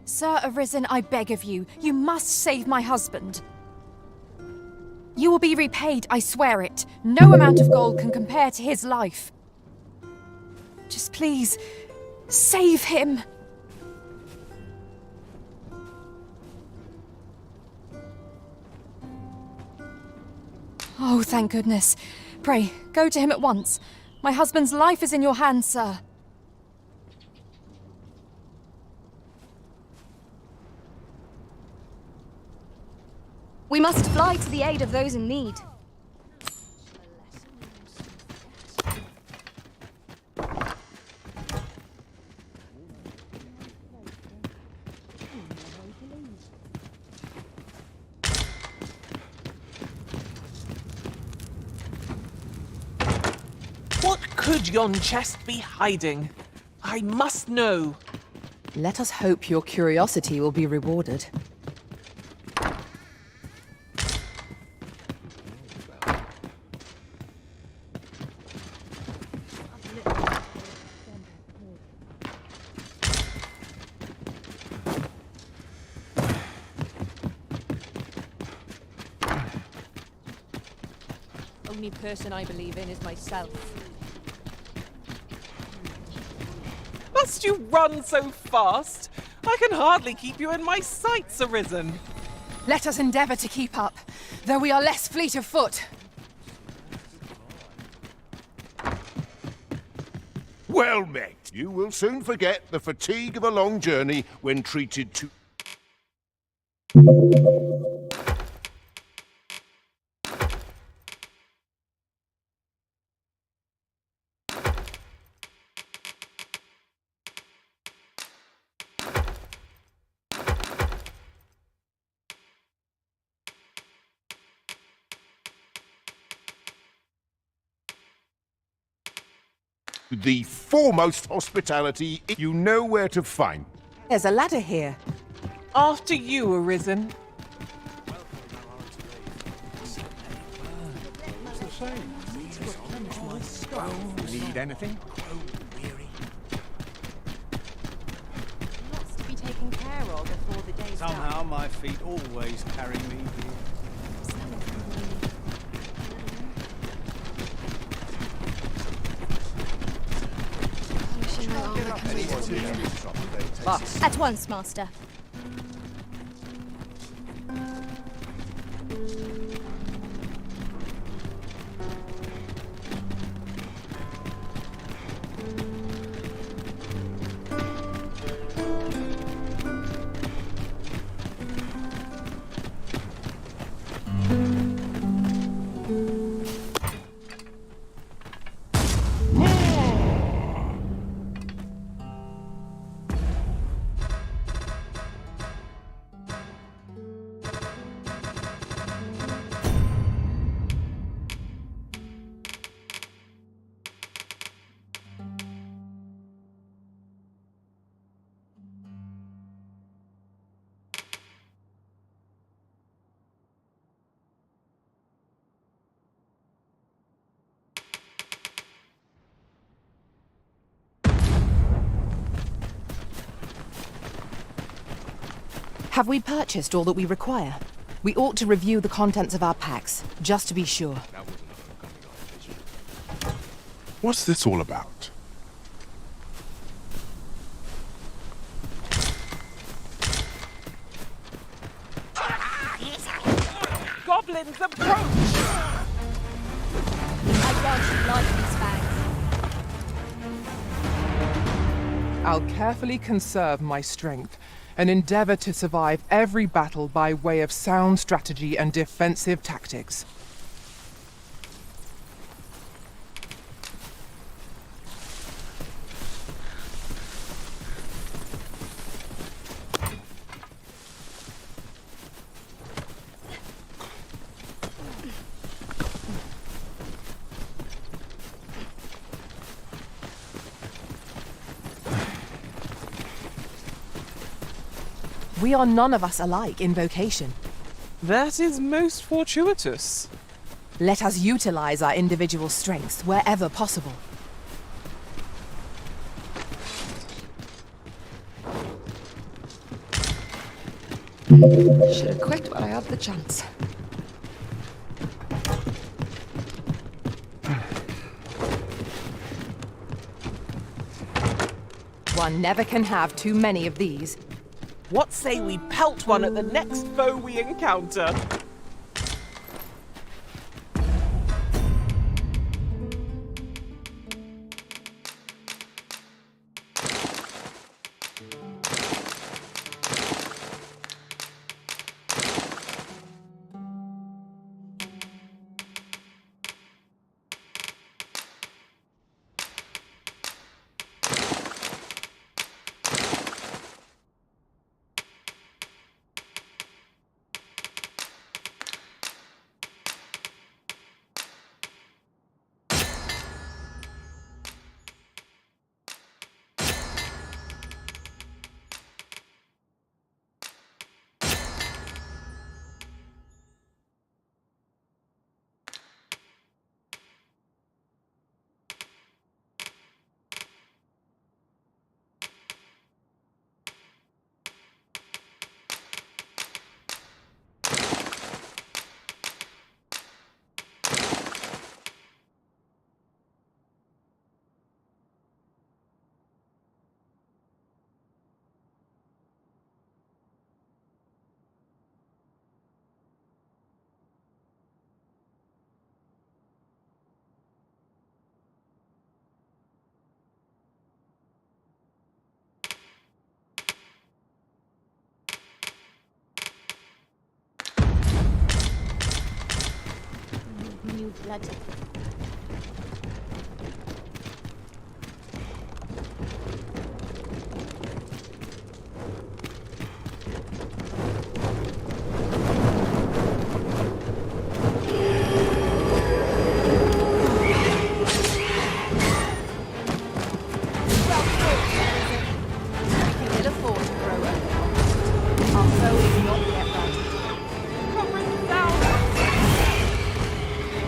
Sir Arisen, I beg of you, you must save my husband. You will be repaid, I swear it. No amount of gold can compare to his life. Just please, save him. Oh, thank goodness. Pray, go to him at once. My husband's life is in your hands, sir. We must fly to the aid of those in need. What could yon chest be hiding? I must know. Let us hope your curiosity will be rewarded. only person I believe in is myself. Must you run so fast? I can hardly keep you in my sights, Arisen. Let us endeavour to keep up, though we are less fleet of foot. Well met. You will soon forget the fatigue of a long journey when treated to... the foremost hospitality. You know where to find. There's a ladder here. After you, Arisen. Need anything? Lots to be taken care of before the day's Somehow my feet always carry me here. At once, Master. Have we purchased all that we require? We ought to review the contents of our packs, just to be sure. What's this all about? Goblins approach! I don't like these fags. I'll carefully conserve my strength and endeavor to survive every battle by way of sound strategy and defensive tactics. We are none of us alike in vocation. That is most fortuitous. Let us utilize our individual strengths wherever possible. Should have quit while I had the chance. One never can have too many of these. What say we pelt one at the next foe we encounter? bloody.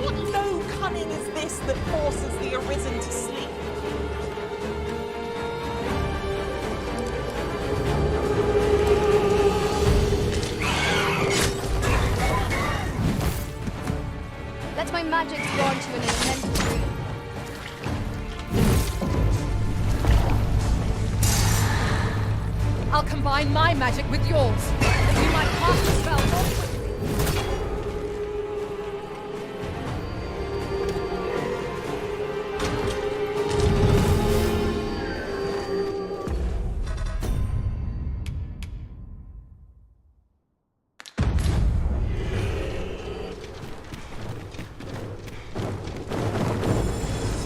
What low cunning is this that forces the Arisen to sleep? Let my magic grant you an elemental dream. I'll combine my magic with yours, that you might cast the spell more quickly.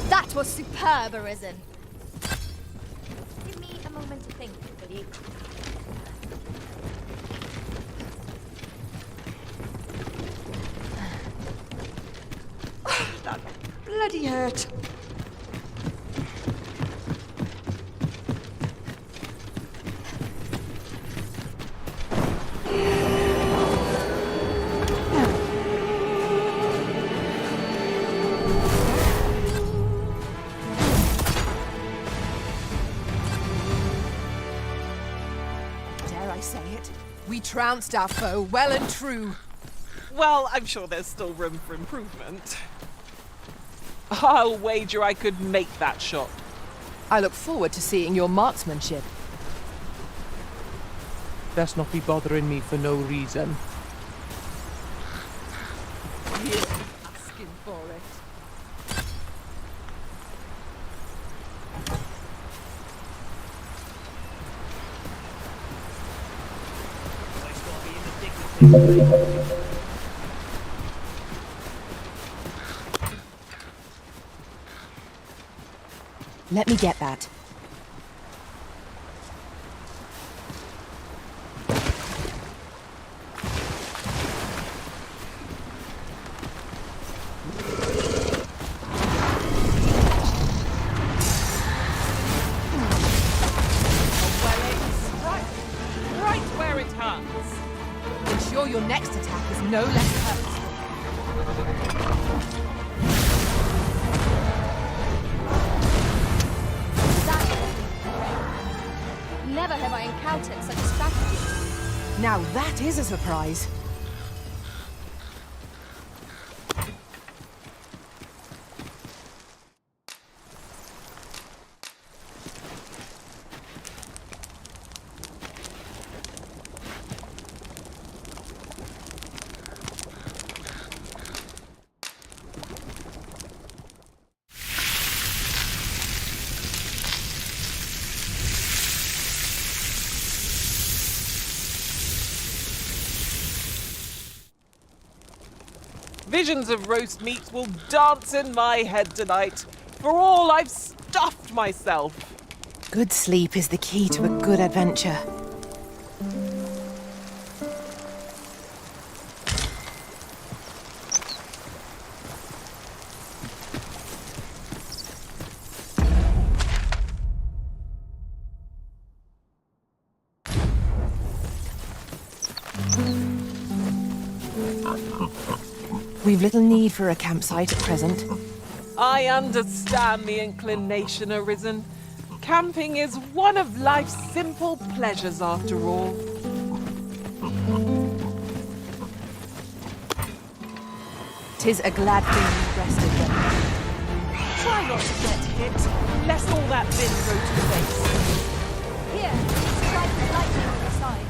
That was superb, Arisen. Give me a moment to think, will you? That bloody hurt. Dare I say it? We trounced our foe well and true. Well, I'm sure there's still room for improvement. I'll wager I could make that shot. I look forward to seeing your marksmanship. Best not be bothering me for no reason. Here's asking for it. Let me get that. Right where it hurts. Ensure your next attack is no less hurt. Never have I encountered such strategy. Now that is a surprise. Visions of roast meat will dance in my head tonight. For all I've stuffed myself. Good sleep is the key to a good adventure. We've little need for a campsite at present. I understand the inclination, Arisen. Camping is one of life's simple pleasures after all. Tis a glad thing you rested then. Try not to get hit, lest all that vin go to waste. Here, strike the lightning on the side.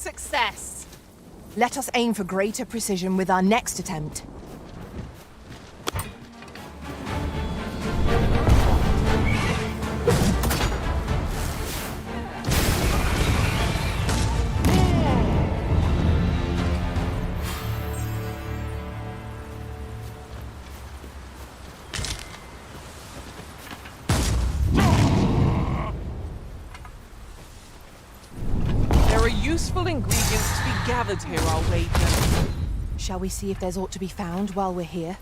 success. Let us aim for greater precision with our next attempt. Useful ingredients to be gathered here, I'll wager. Shall we see if there's aught to be found while we're here?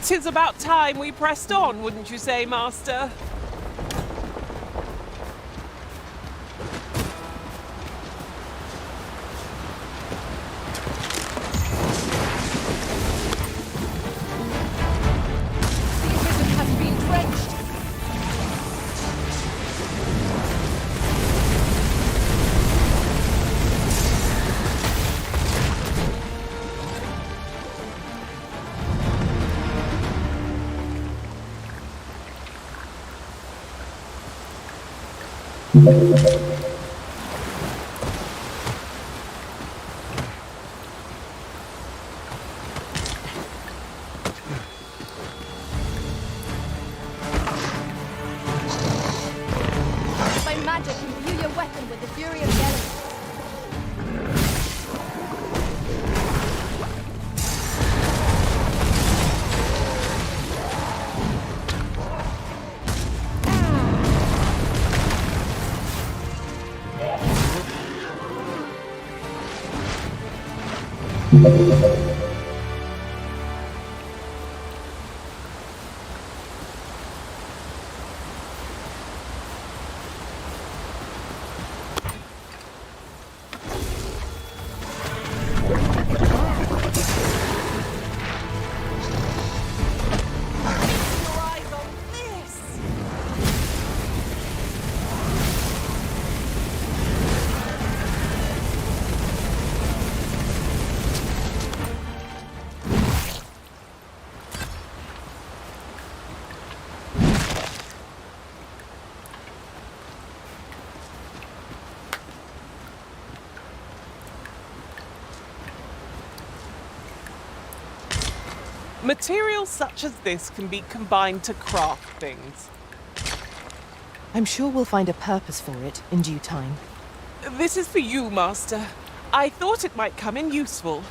Tis about time we pressed on, wouldn't you say, Master? The Arisen has been drenched. By magic, imbue your weapon with the fury of the elements. Materials such as this can be combined to craft things. I'm sure we'll find a purpose for it in due time. This is for you, Master. I thought it might come in useful.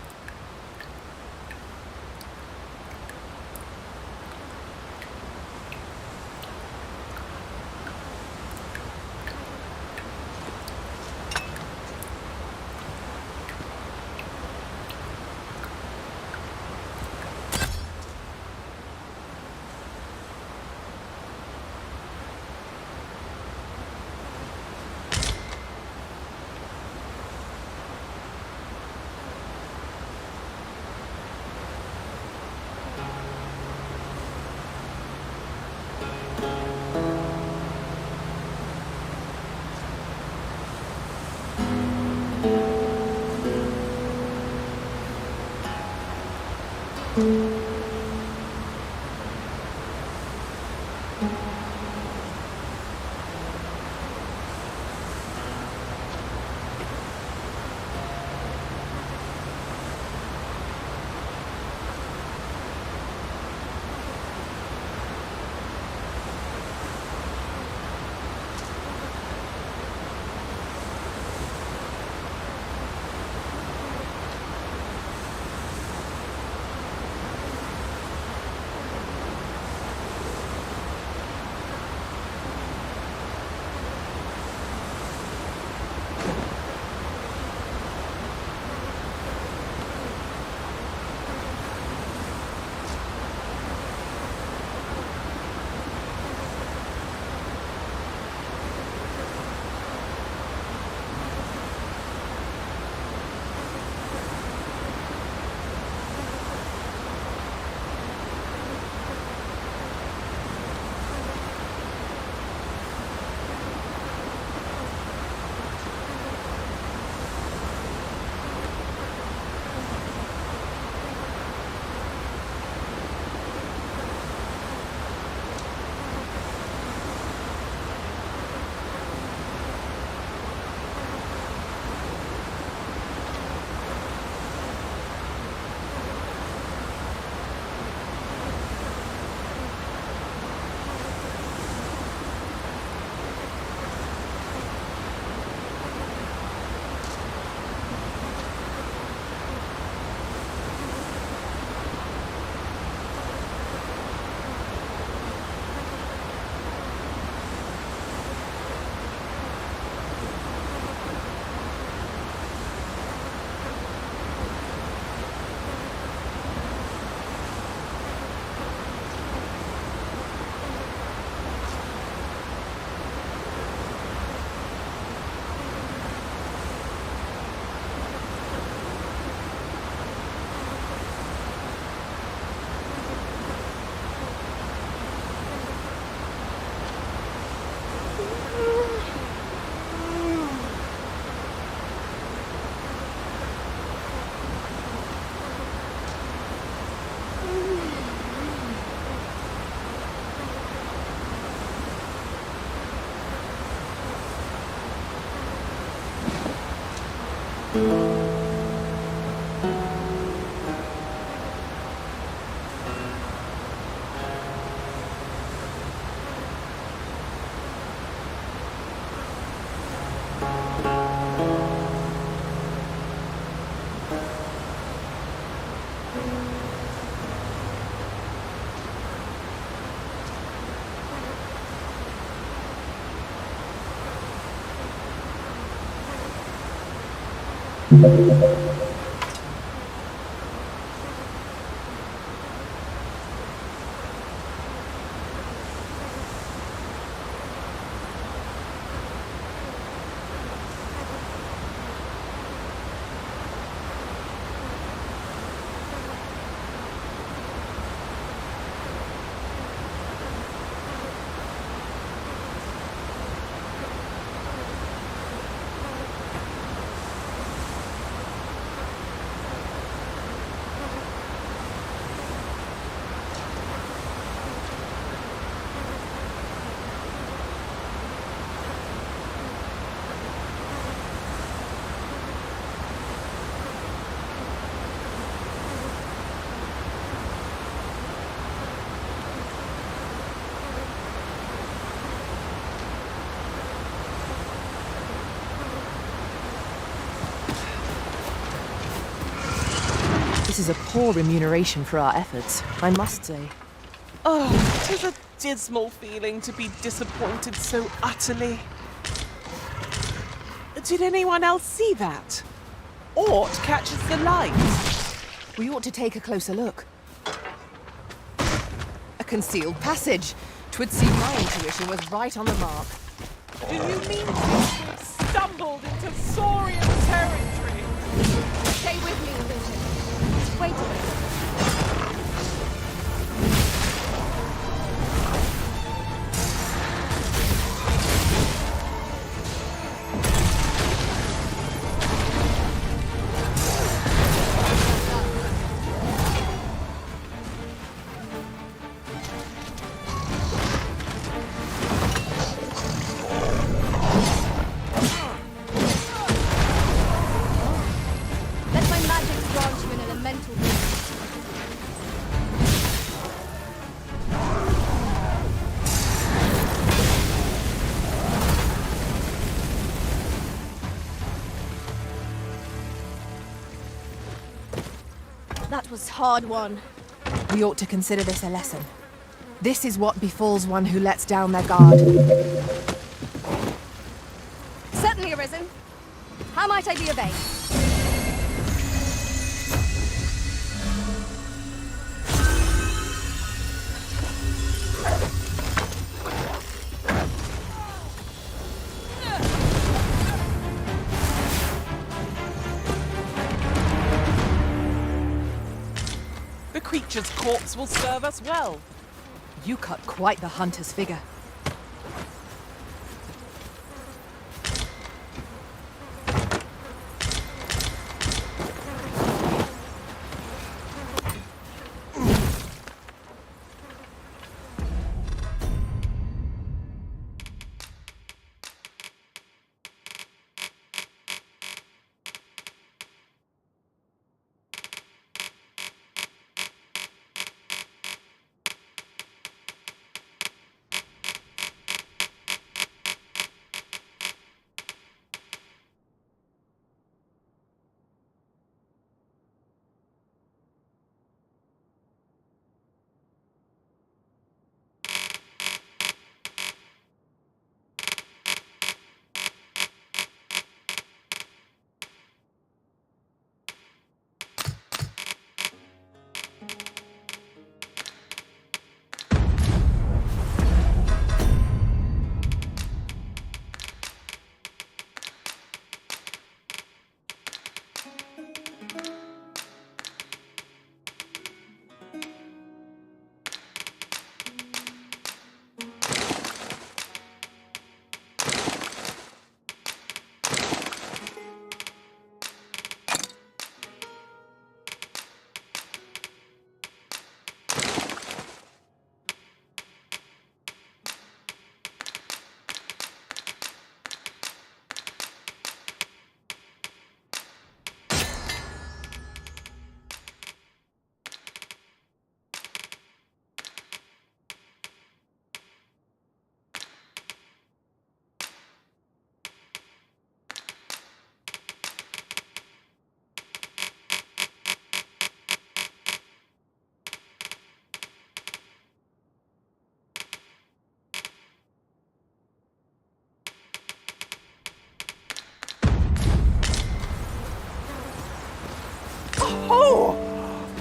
This is a poor remuneration for our efforts, I must say. Oh, 'tis a dismal feeling to be disappointed so utterly. Did anyone else see that? Ort catches the light. We ought to take a closer look. A concealed passage. 'Twould seem my intuition was right on the mark. Do you mean to have stumbled into Saurian territory? Stay with me, Vision. Wait a minute. Let my magic grant you an elemental boost. That was hard won. We ought to consider this a lesson. This is what befalls one who lets down their guard. Certainly, Arisen. How might I be of aid? The creature's corpse will serve us well. You cut quite the hunter's figure.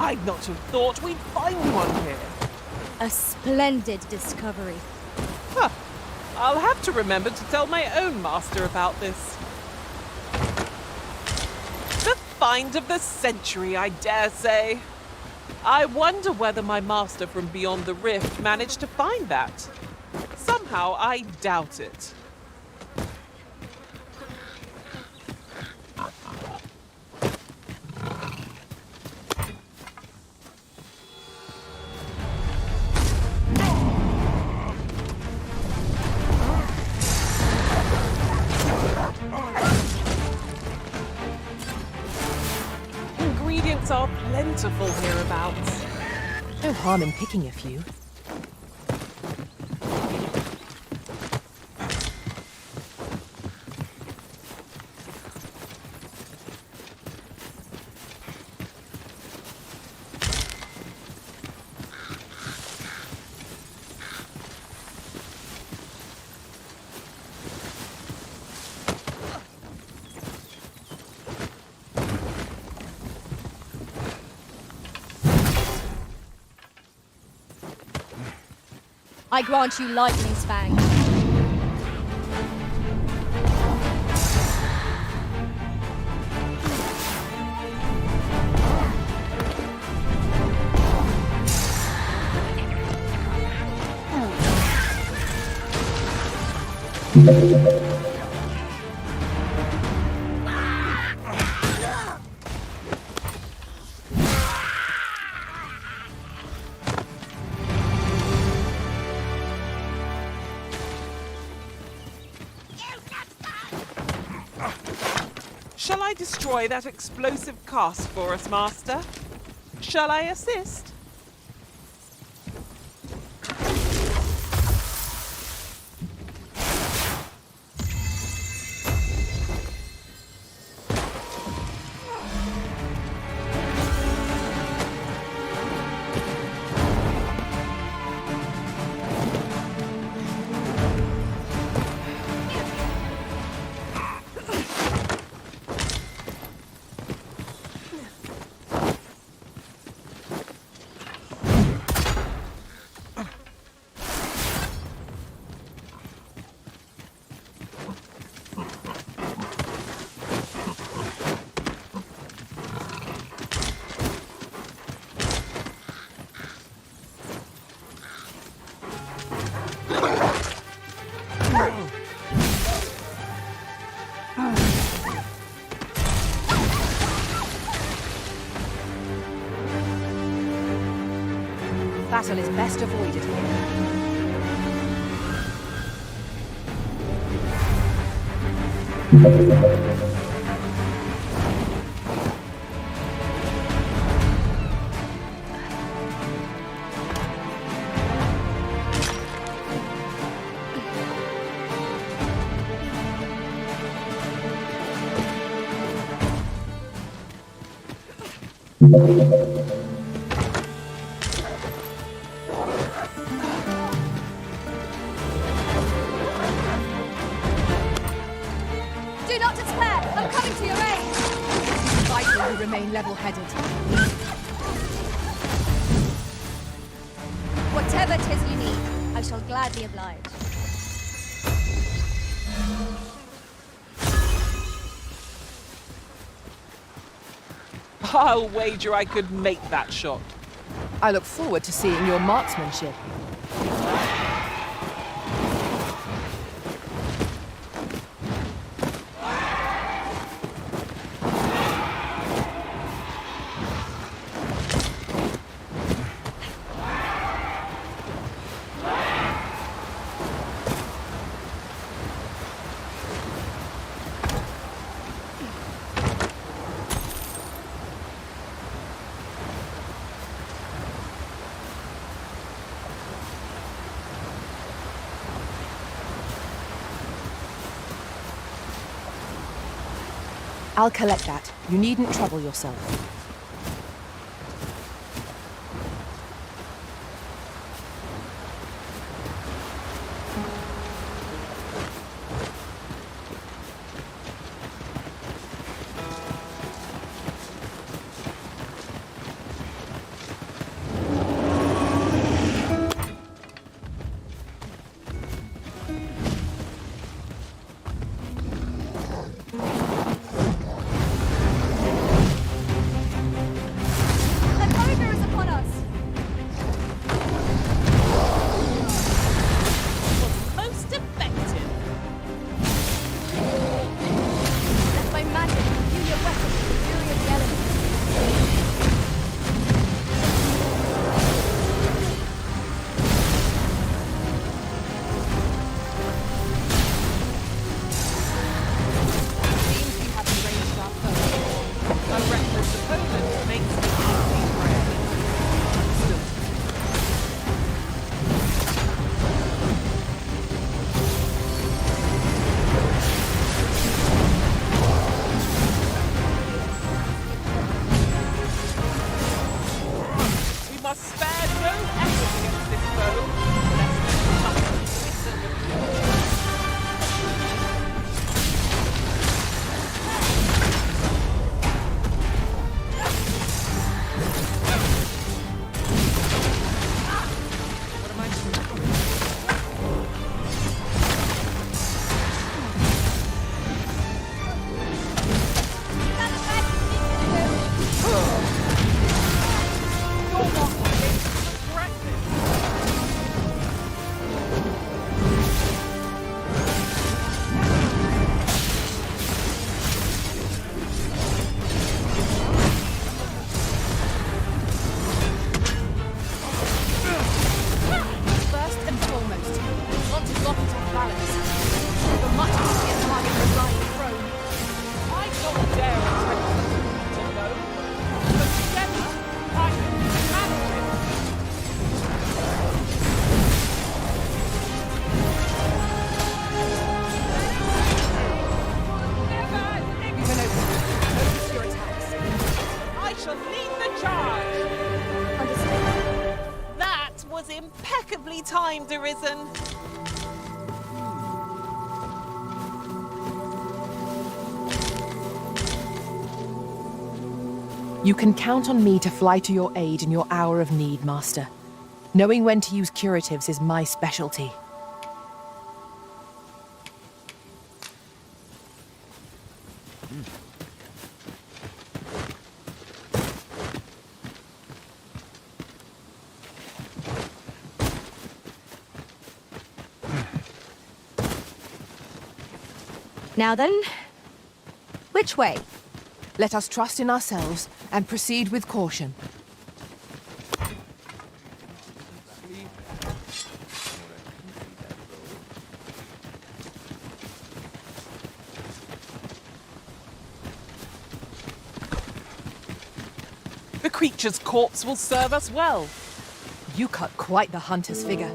I'd not have thought we'd find one here. A splendid discovery. Huh. I'll have to remember to tell my own master about this. The find of the century, I dare say. I wonder whether my master from beyond the rift managed to find that. Somehow, I doubt it. Ingredients are plentiful hereabouts. No harm in picking a few. I grant you lightning's fang. Shall I destroy that explosive cask for us, Master? Shall I assist? Battle is best avoided Do not despair! I'm coming to your aid! Vital you remain level-headed. Whatever 'tis you need, I shall gladly oblige. I'll wager I could make that shot. I look forward to seeing your marksmanship. I'll collect that. You needn't trouble yourself. balance. You're much easier target than lying prone. I don't dare attempt to defeat it, though. But together, I can manage it. Focus your attacks. I shall lead the charge. Understood. That was impeccably timed, Arisen. You can count on me to fly to your aid in your hour of need, Master. Knowing when to use curatives is my specialty. Now then, which way? Let us trust in ourselves and proceed with caution. The creature's corpse will serve us well. You cut quite the hunter's figure.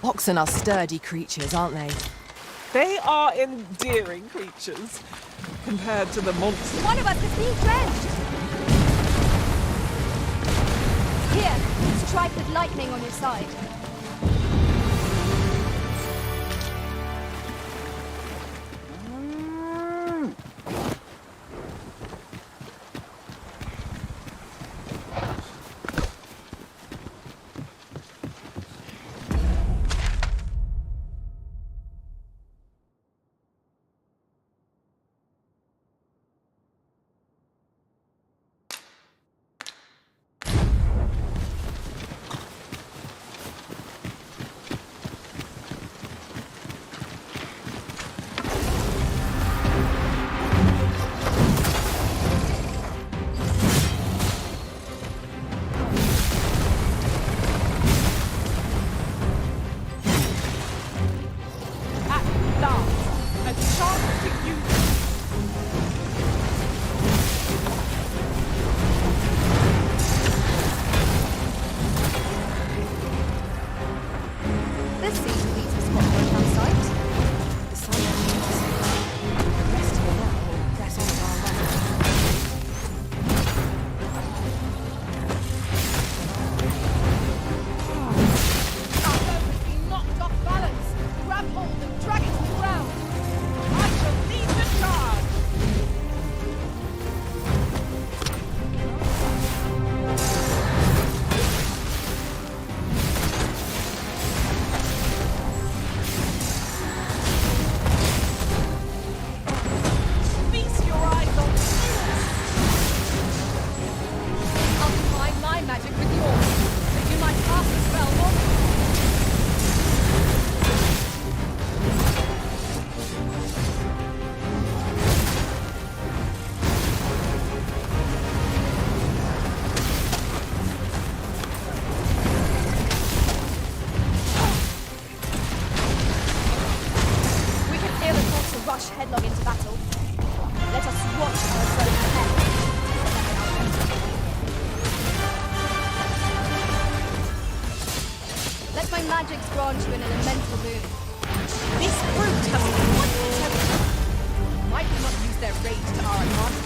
Oxen are sturdy creatures, aren't they? They are endearing creatures compared to the monsters. One of us is being drenched! Here, strike with lightning on your side. Magic's grant you an elemental boon. This brute has one. Might we not use their rage to our advantage?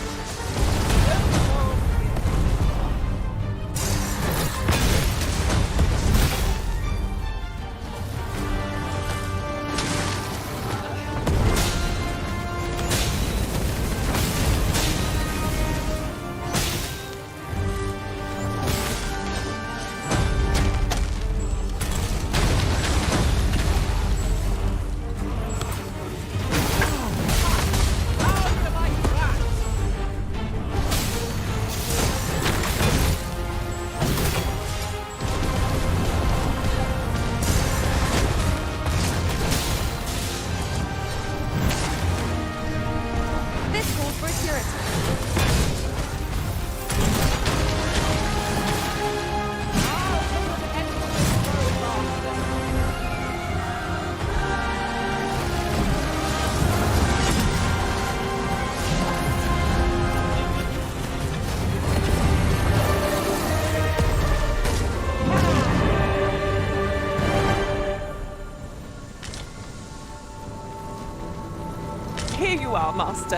Master.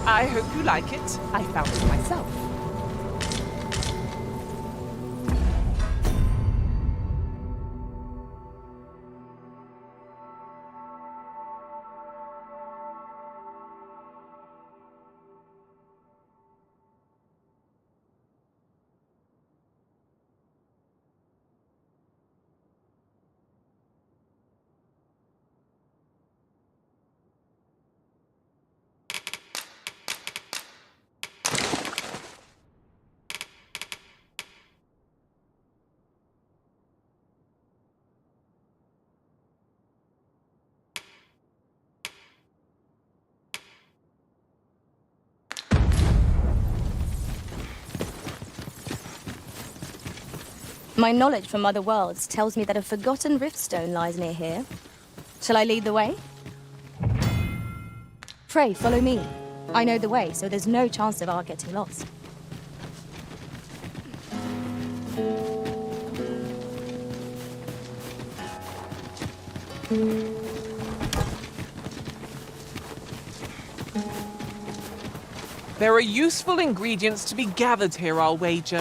I hope you like it. I found it myself. My knowledge from other worlds tells me that a forgotten riftstone lies near here. Shall I lead the way? Pray, follow me. I know the way, so there's no chance of our getting lost. There are useful ingredients to be gathered here, I'll wager.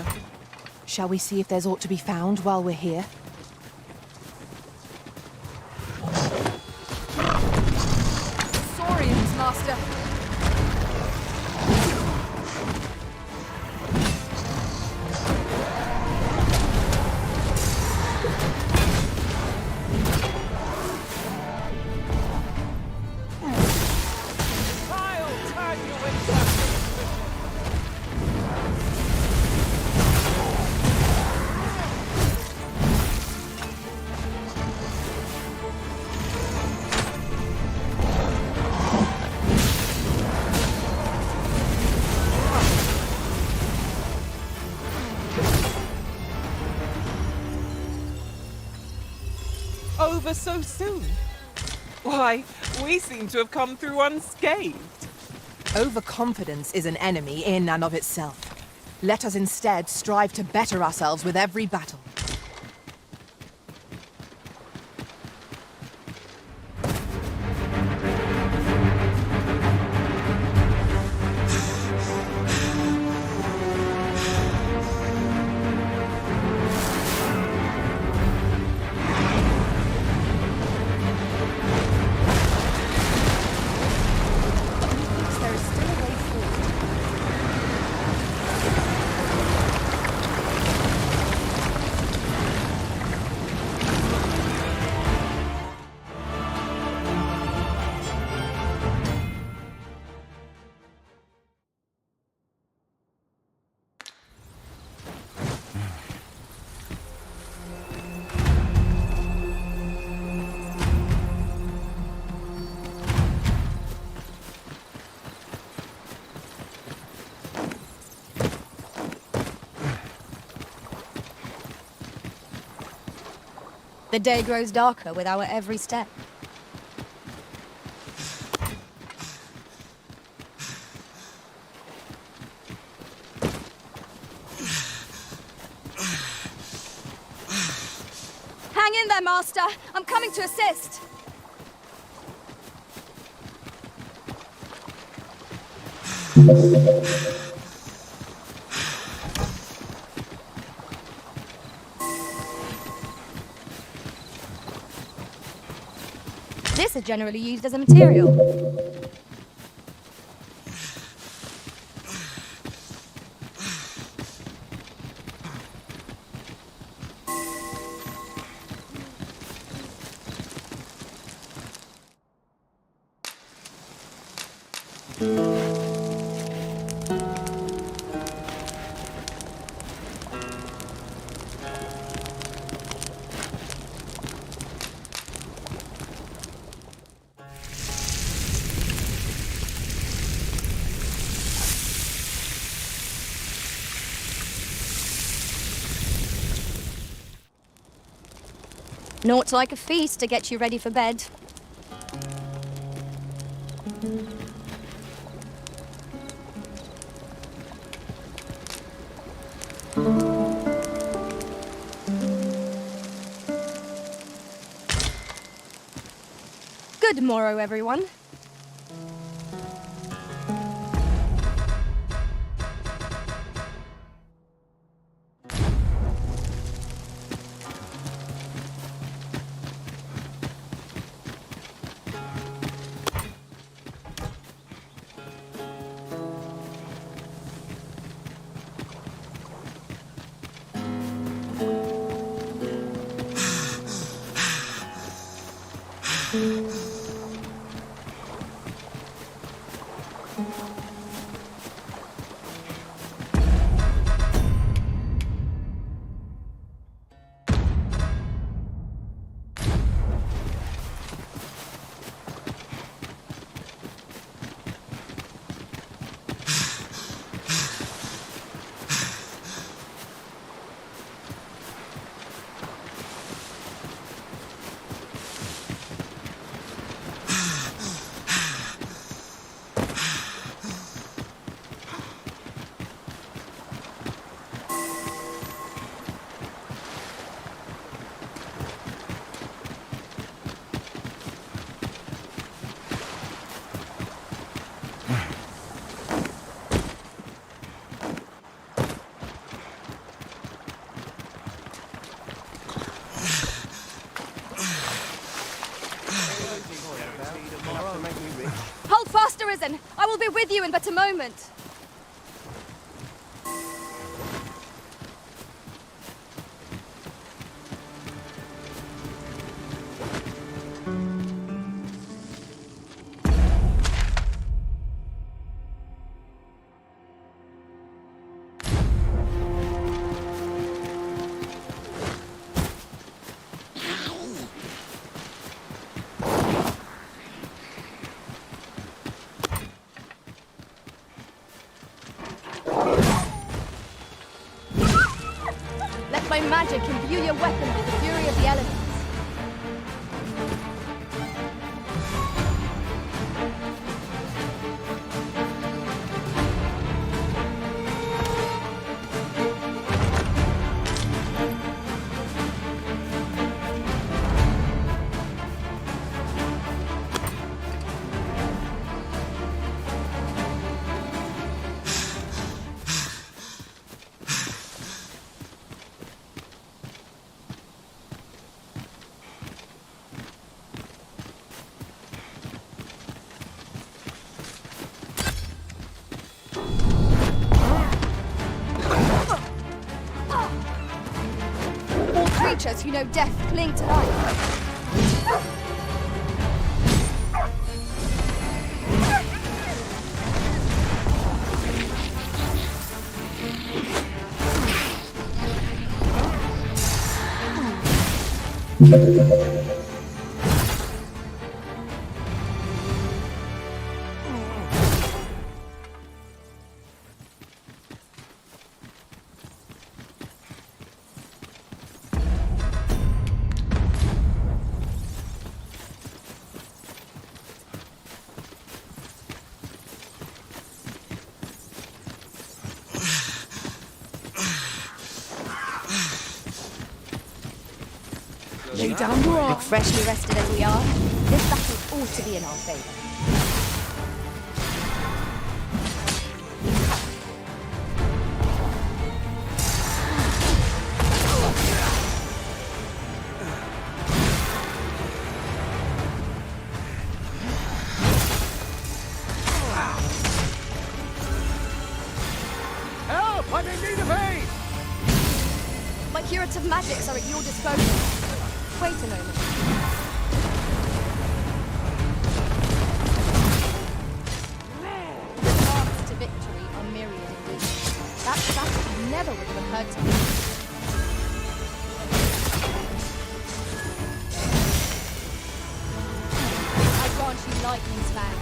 Shall we see if there's aught to be found while we're here? Saurians, Master. Over so soon? Why, we seem to have come through unscathed. Overconfidence is an enemy in and of itself. Let us instead strive to better ourselves with every battle. The day grows darker with our every step. Hang in there, Master. I'm coming to assist. This is generally used as a material. Naught like a feast to get you ready for bed. Good morrow, everyone. Hold fast, Arisen! I will be with you in but a moment. My magic imbue your weapon with the fury of the elements. Creatures who know death cling to life. Lay down your arm. Look freshly rested as we are, this battle ought to be in our favour. Help! I'm in need of aid! My curative magics are at your disposal. Wait a moment. The paths to victory are myriad indeed. That strategy never would have occurred to me. I grant you lightning's fangs.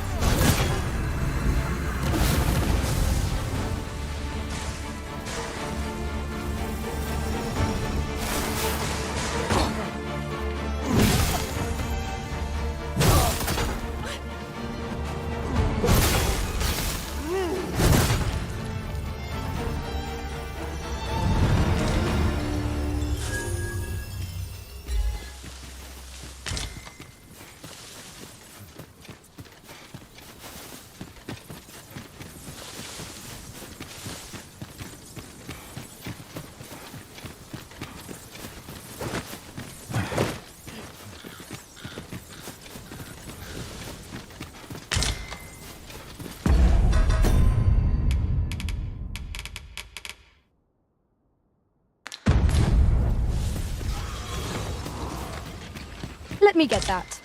Let me get that.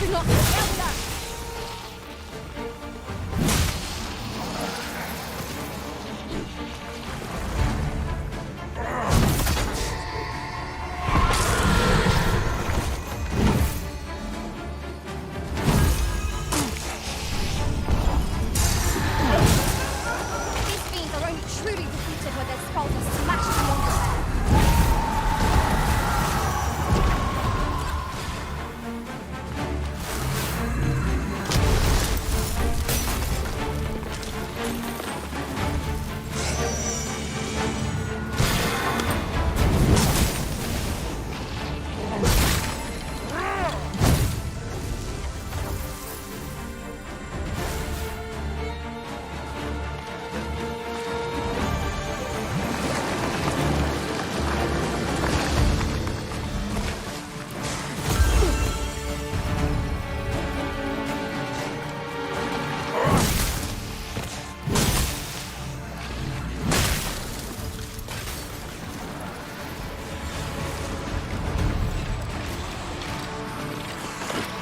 Do not surrender! These fiends are only truly defeated when their skulls are smashed beyond repair.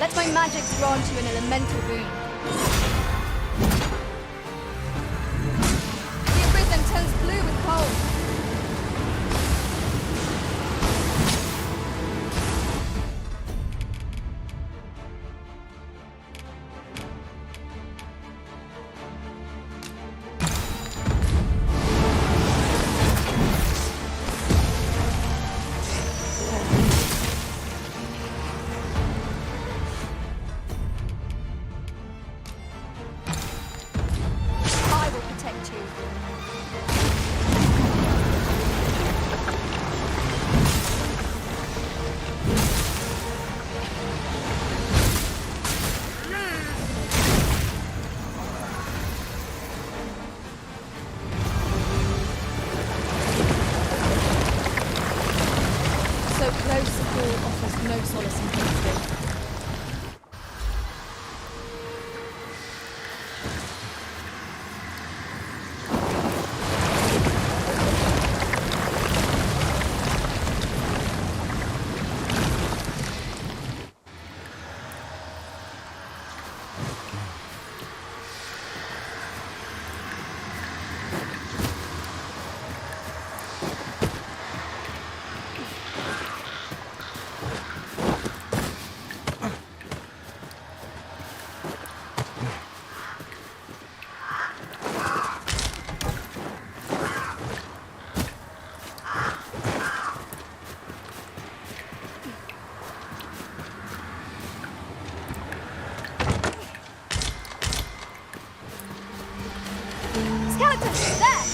Let my magic grant you an elemental boon. The Arisen turns blue with cold. I will protect you. So close support offers no solace in Kingston. Skeletons! There!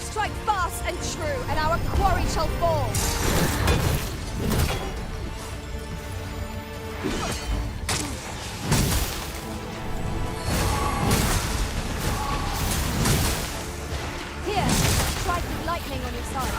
Strike fast and true, and our quarry shall fall. Here, strike with lightning on your side.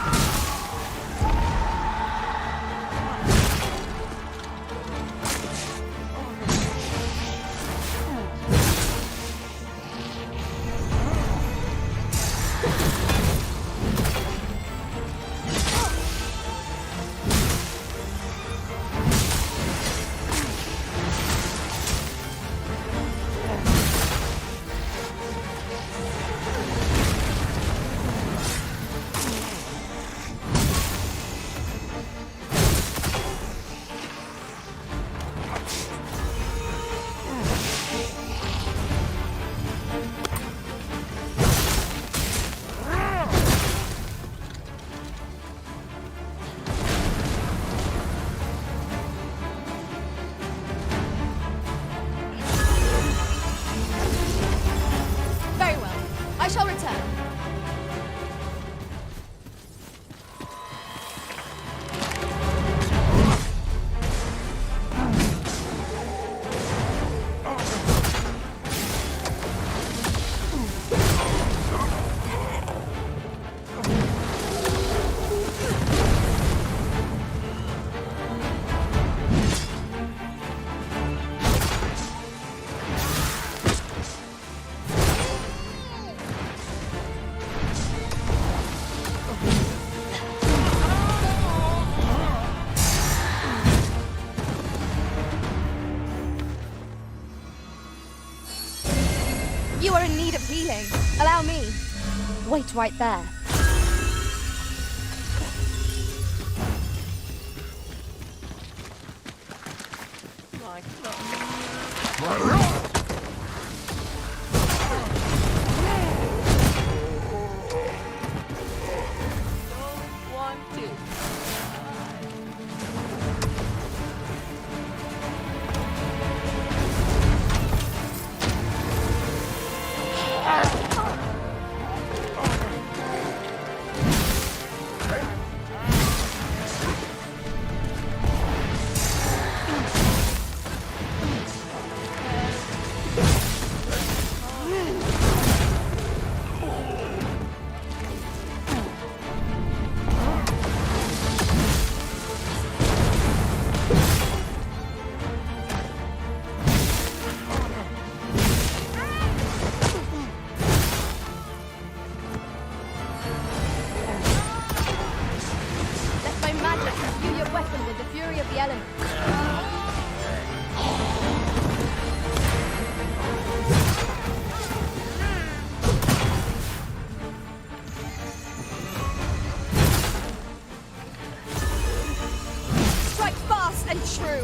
You are in need of healing. Allow me. Wait right there.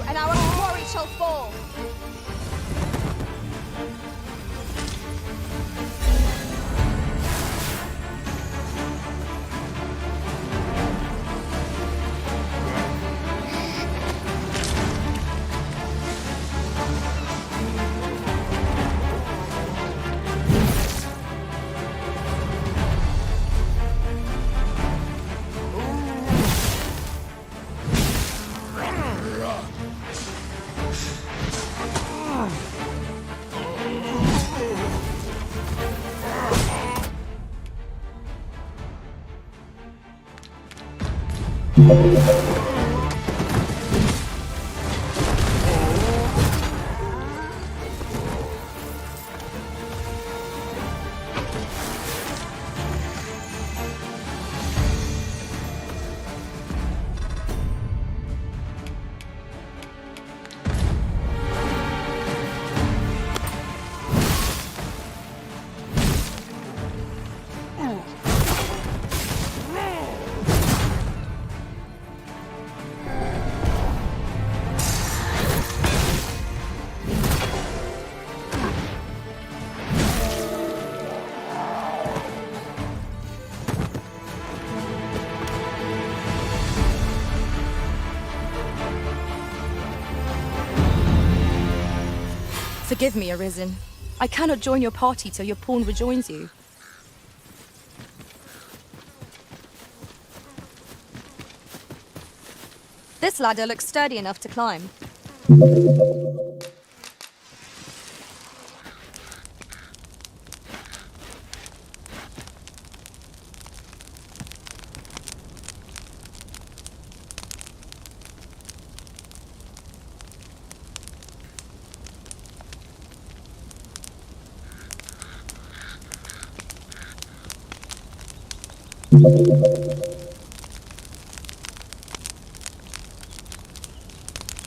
And our quarry shall fall. Forgive me, Arisen. I cannot join your party till your pawn rejoins you. This ladder looks sturdy enough to climb.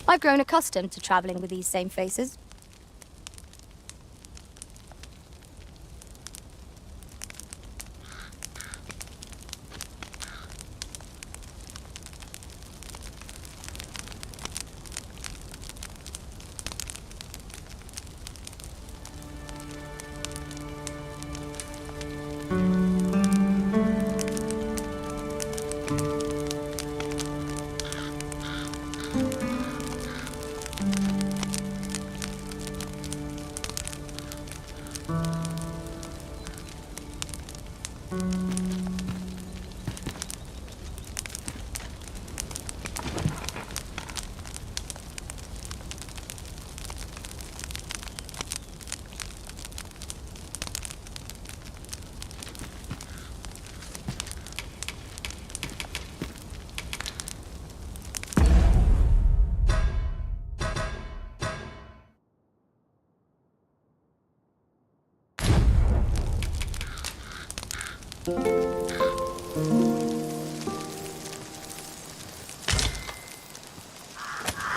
I've grown accustomed to traveling with these same faces.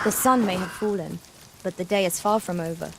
The sun may have fallen, but the day is far from over.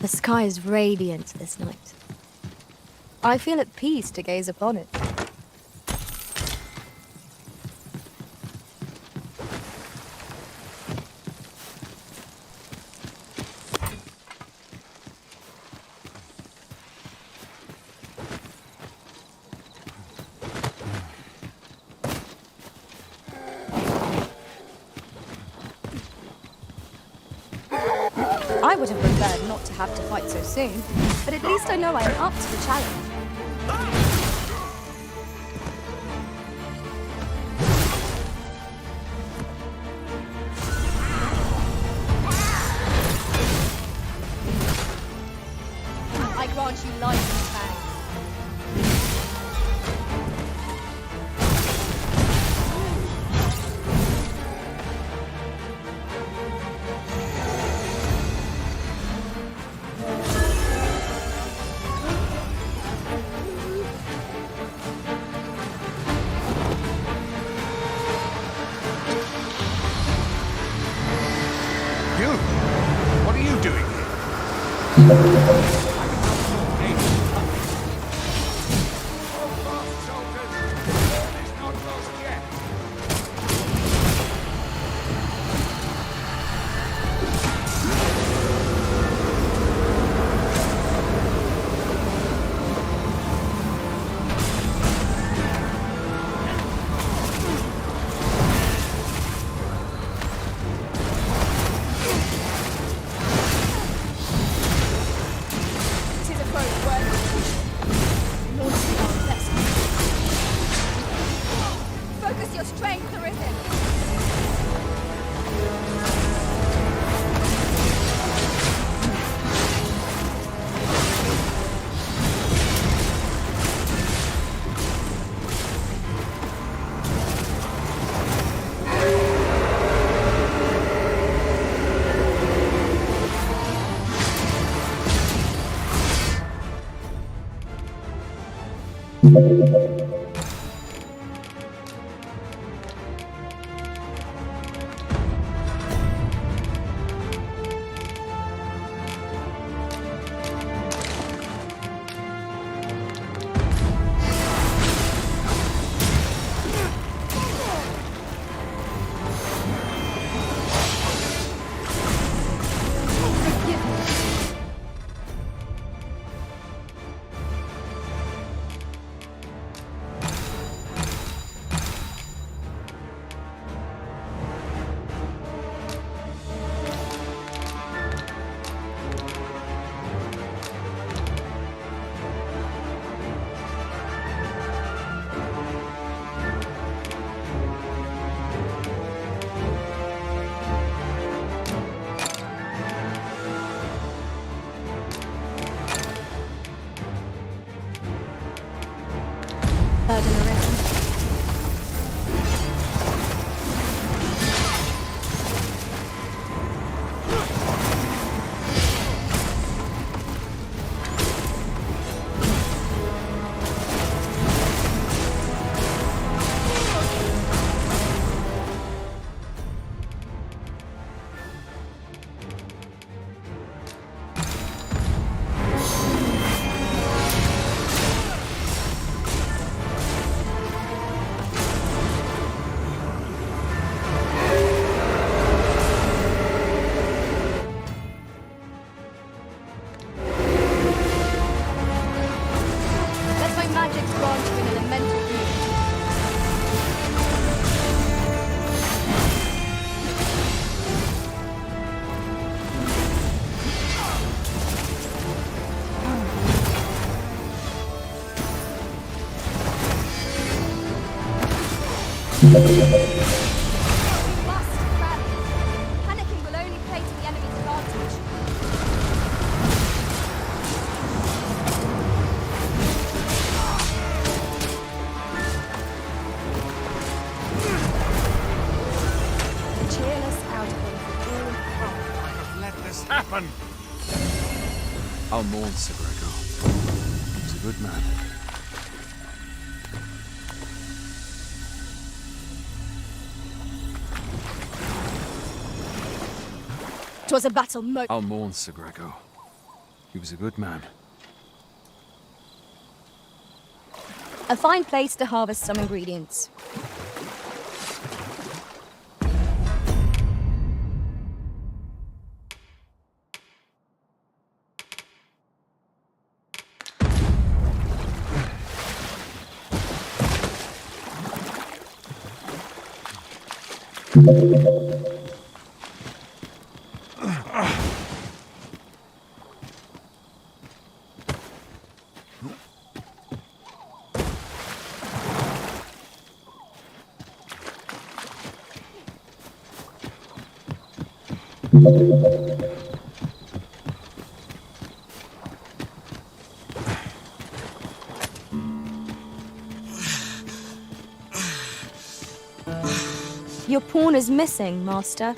The sky is radiant this night. I feel at peace to gaze upon it. I would have preferred not to have to fight so soon, but at least I know I am up to the challenge. I grant you life in fang. What are you doing here? Focus your strength, Arisen. Panicking will only play to the enemy's advantage. Cheerless out of him for all I have let this happen. I'll mourn Sir Gregor. He's a good man. 'Twas a battle I'll mourn Sir Gregor. He was a good man. A fine place to harvest some ingredients. Your pawn is missing, Master.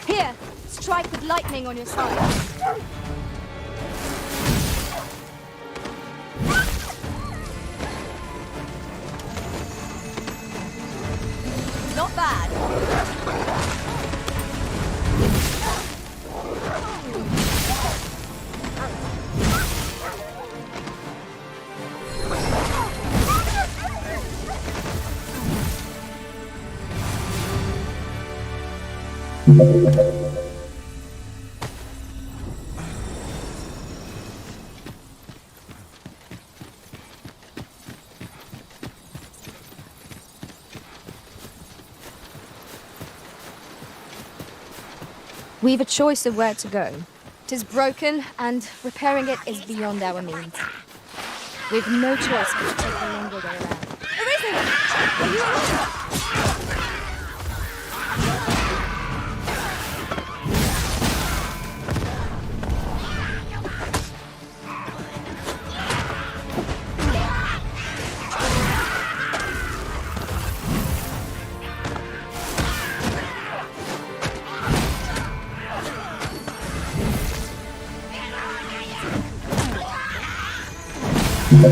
Here, strike with lightning on your side. Not bad. We've a choice of where to go. 'Tis broken, and repairing it is beyond our means. We've no choice but to take the longer way around. Are you alright? You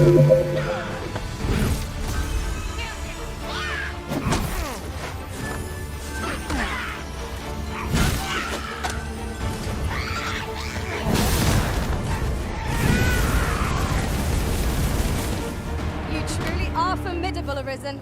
truly are formidable, Arisen.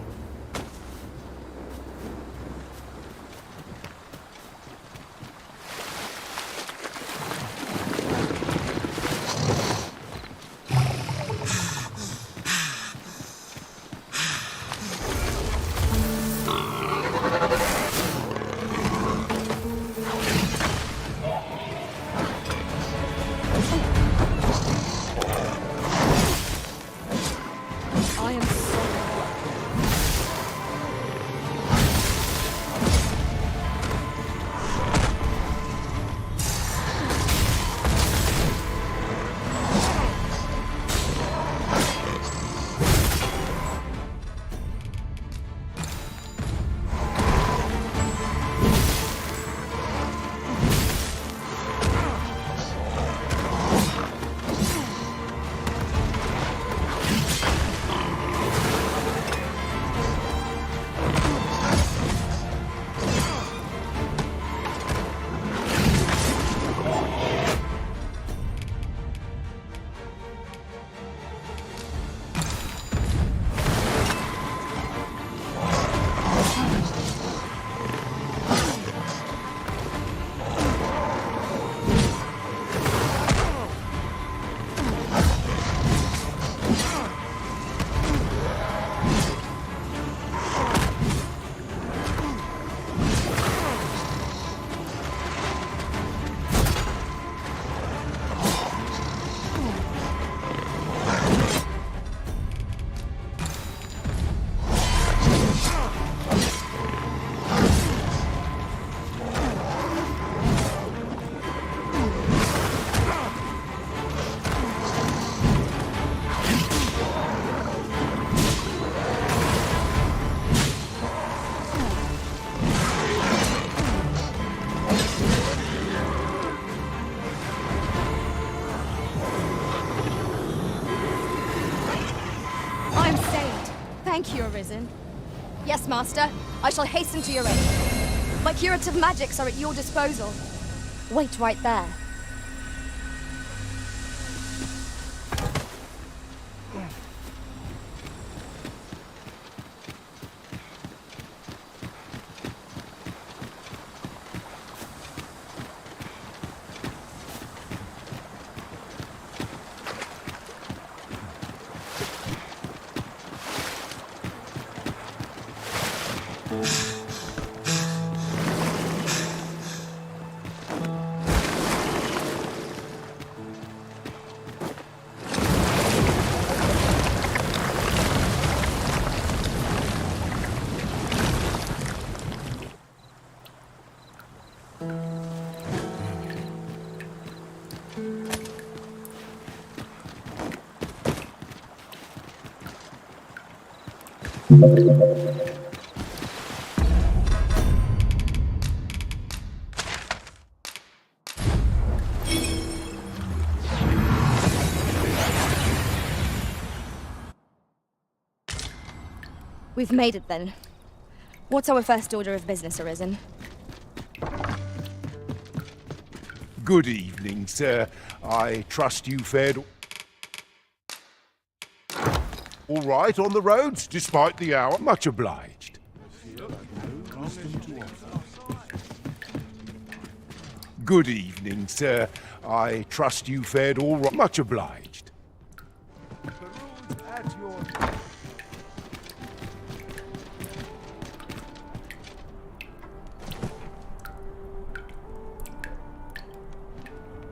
Thank you, Arisen. Yes, Master. I shall hasten to your aid. My curative magics are at your disposal. Wait right there. We've made it then. What's our first order of business, Arisen? Good evening, sir. I trust you fared all right on the roads, despite the hour. Much obliged. Good evening, sir. I trust you fared all right. Much obliged.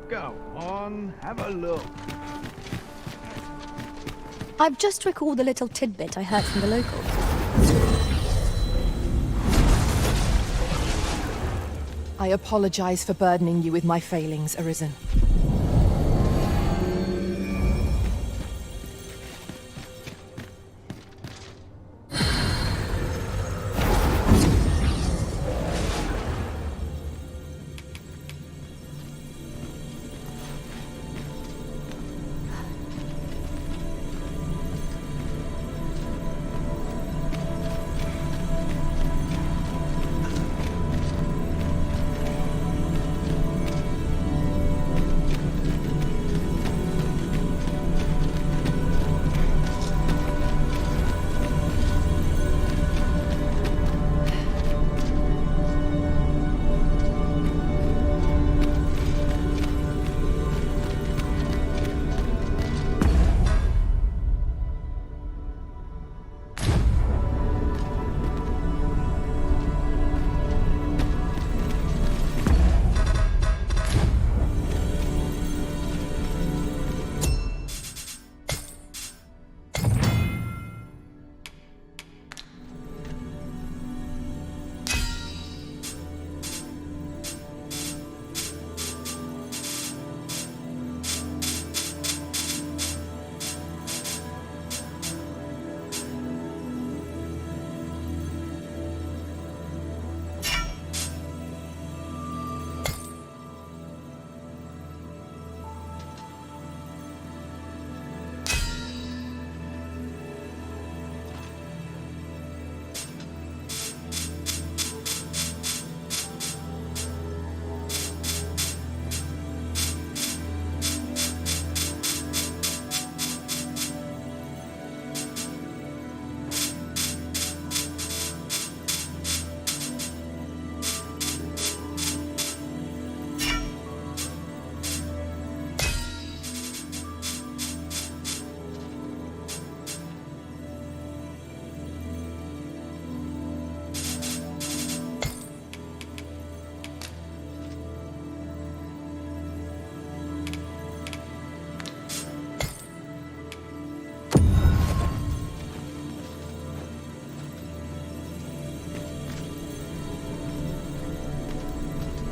Go on, have a look. I've just recalled a little tidbit I heard from the locals. I apologize for burdening you with my failings, Arisen.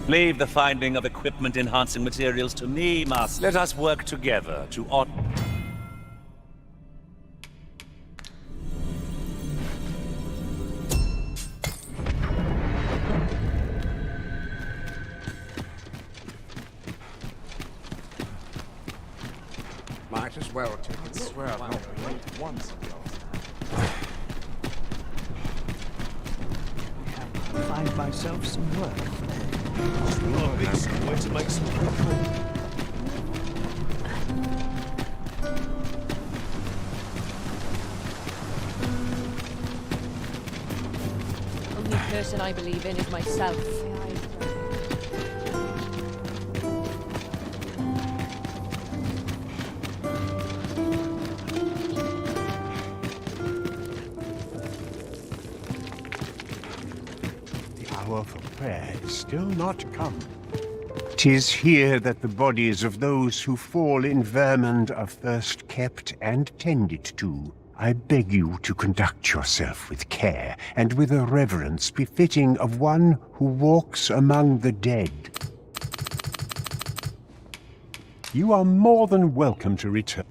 Leave the finding of equipment-enhancing materials to me, Master. Let us work together to Might as well take it. I swear I've not played once. find myself some work. Oh, big somewhere to make some quick money. Only person I believe in is myself. The hour for prayer is still not come. 'Tis here that the bodies of those who fall in vermin are first kept and tended to. I beg you to conduct yourself with care and with a reverence befitting of one who walks among the dead. You are more than welcome to return.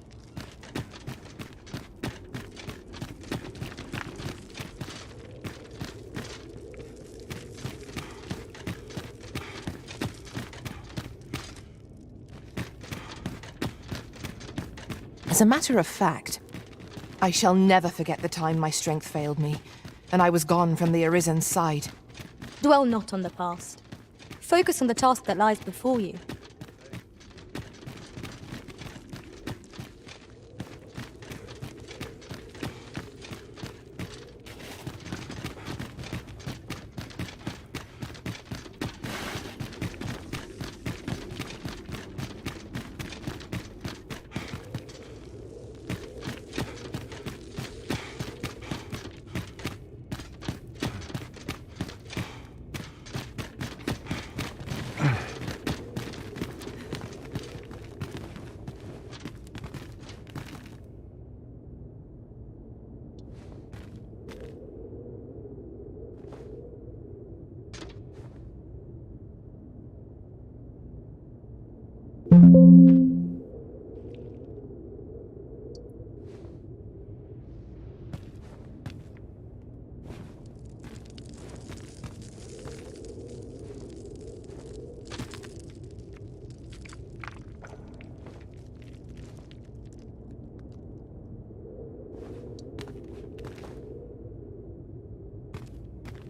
As a matter of fact, I shall never forget the time my strength failed me, and I was gone from the Arisen's side. Dwell not on the past. Focus on the task that lies before you.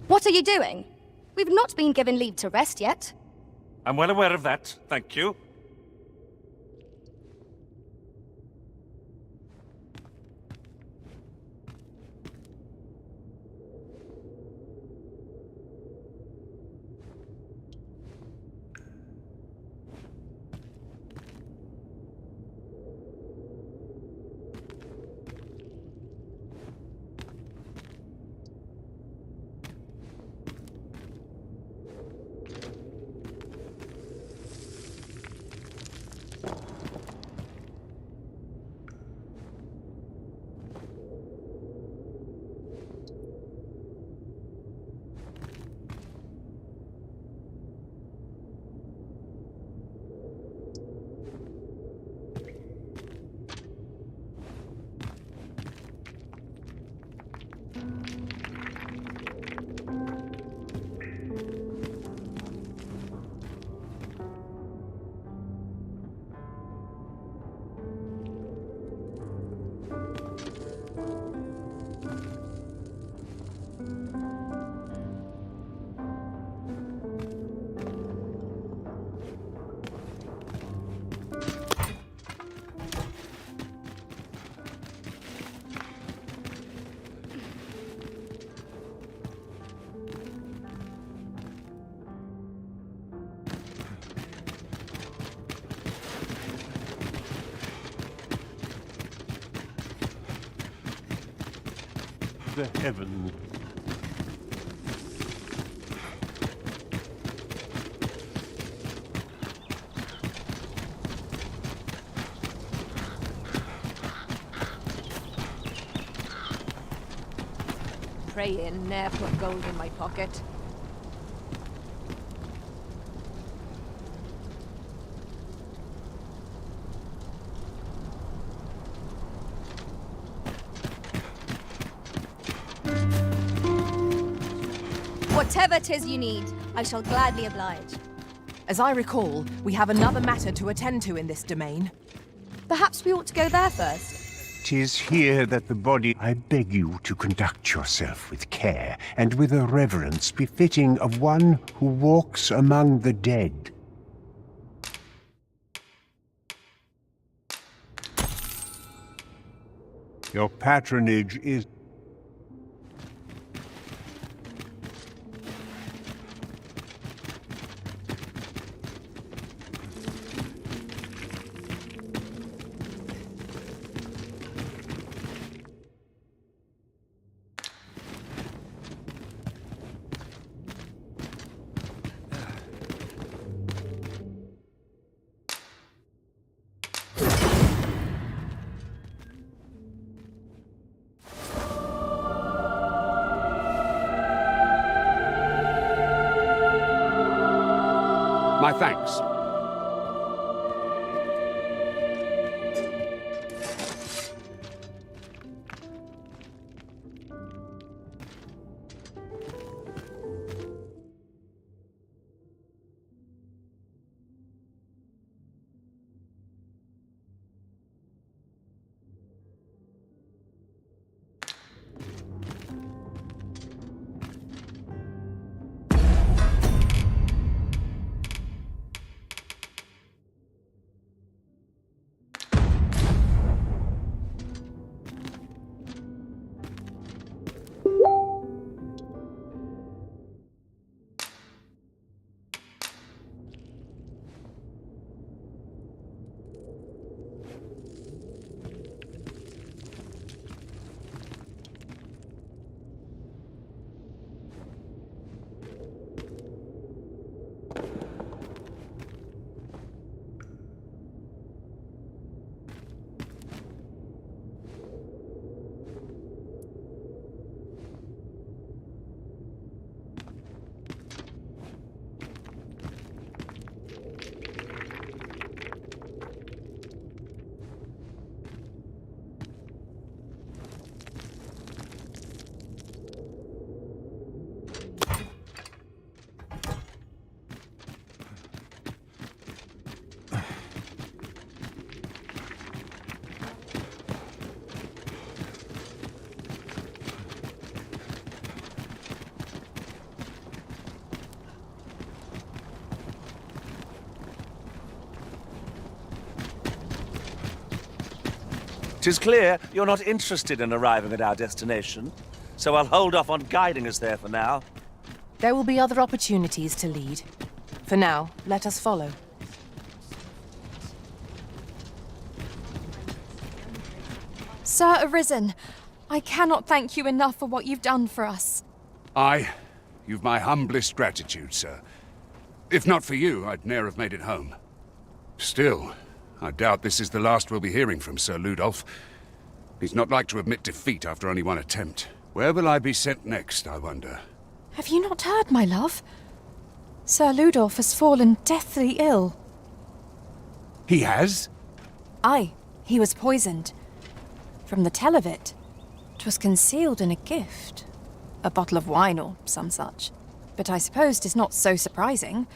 What are you doing? We've not been given leave to rest yet. I'm well aware of that, thank you. The heavens. Praying, ne'er put gold in my pocket. Whatever 'tis you need, I shall gladly oblige. As I recall, we have another matter to attend to in this domain. Perhaps we ought to go there first. 'Tis here that the body... I beg you to conduct yourself with care, and with a reverence befitting of one who walks among the dead. Your patronage is... My thanks. Tis clear you're not interested in arriving at our destination, so I'll hold off on guiding us there for now. There will be other opportunities to lead. For now, let us follow. Sir Arisen, I cannot thank you enough for what you've done for us. You've my humblest gratitude, sir. If not for you, I'd ne'er have made it home. Still, I doubt this is the last we'll be hearing from Sir Ludolf. He's not like to admit defeat after only one attempt. Where will I be sent next, I wonder? Have you not heard, my love? Sir Ludolf has fallen deathly ill. He has? Aye, he was poisoned. From the tell of it, 'twas concealed in a gift. A bottle of wine or some such. But I suppose 'tis not so surprising.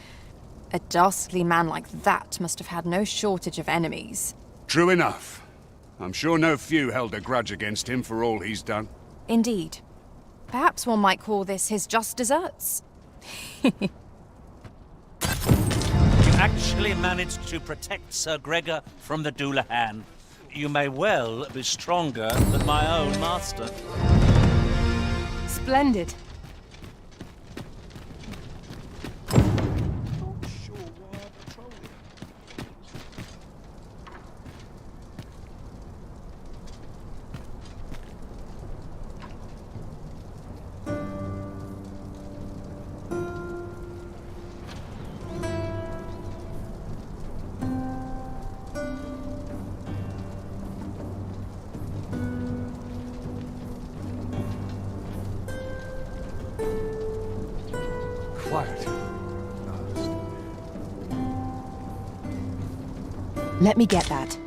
A dastardly man like that must have had no shortage of enemies. True enough. I'm sure no few held a grudge against him for all he's done. Indeed. Perhaps one might call this his just deserts. You actually managed to protect Sir Gregor from the Doulahan. You may well be stronger than my own master. Splendid. Let me get that.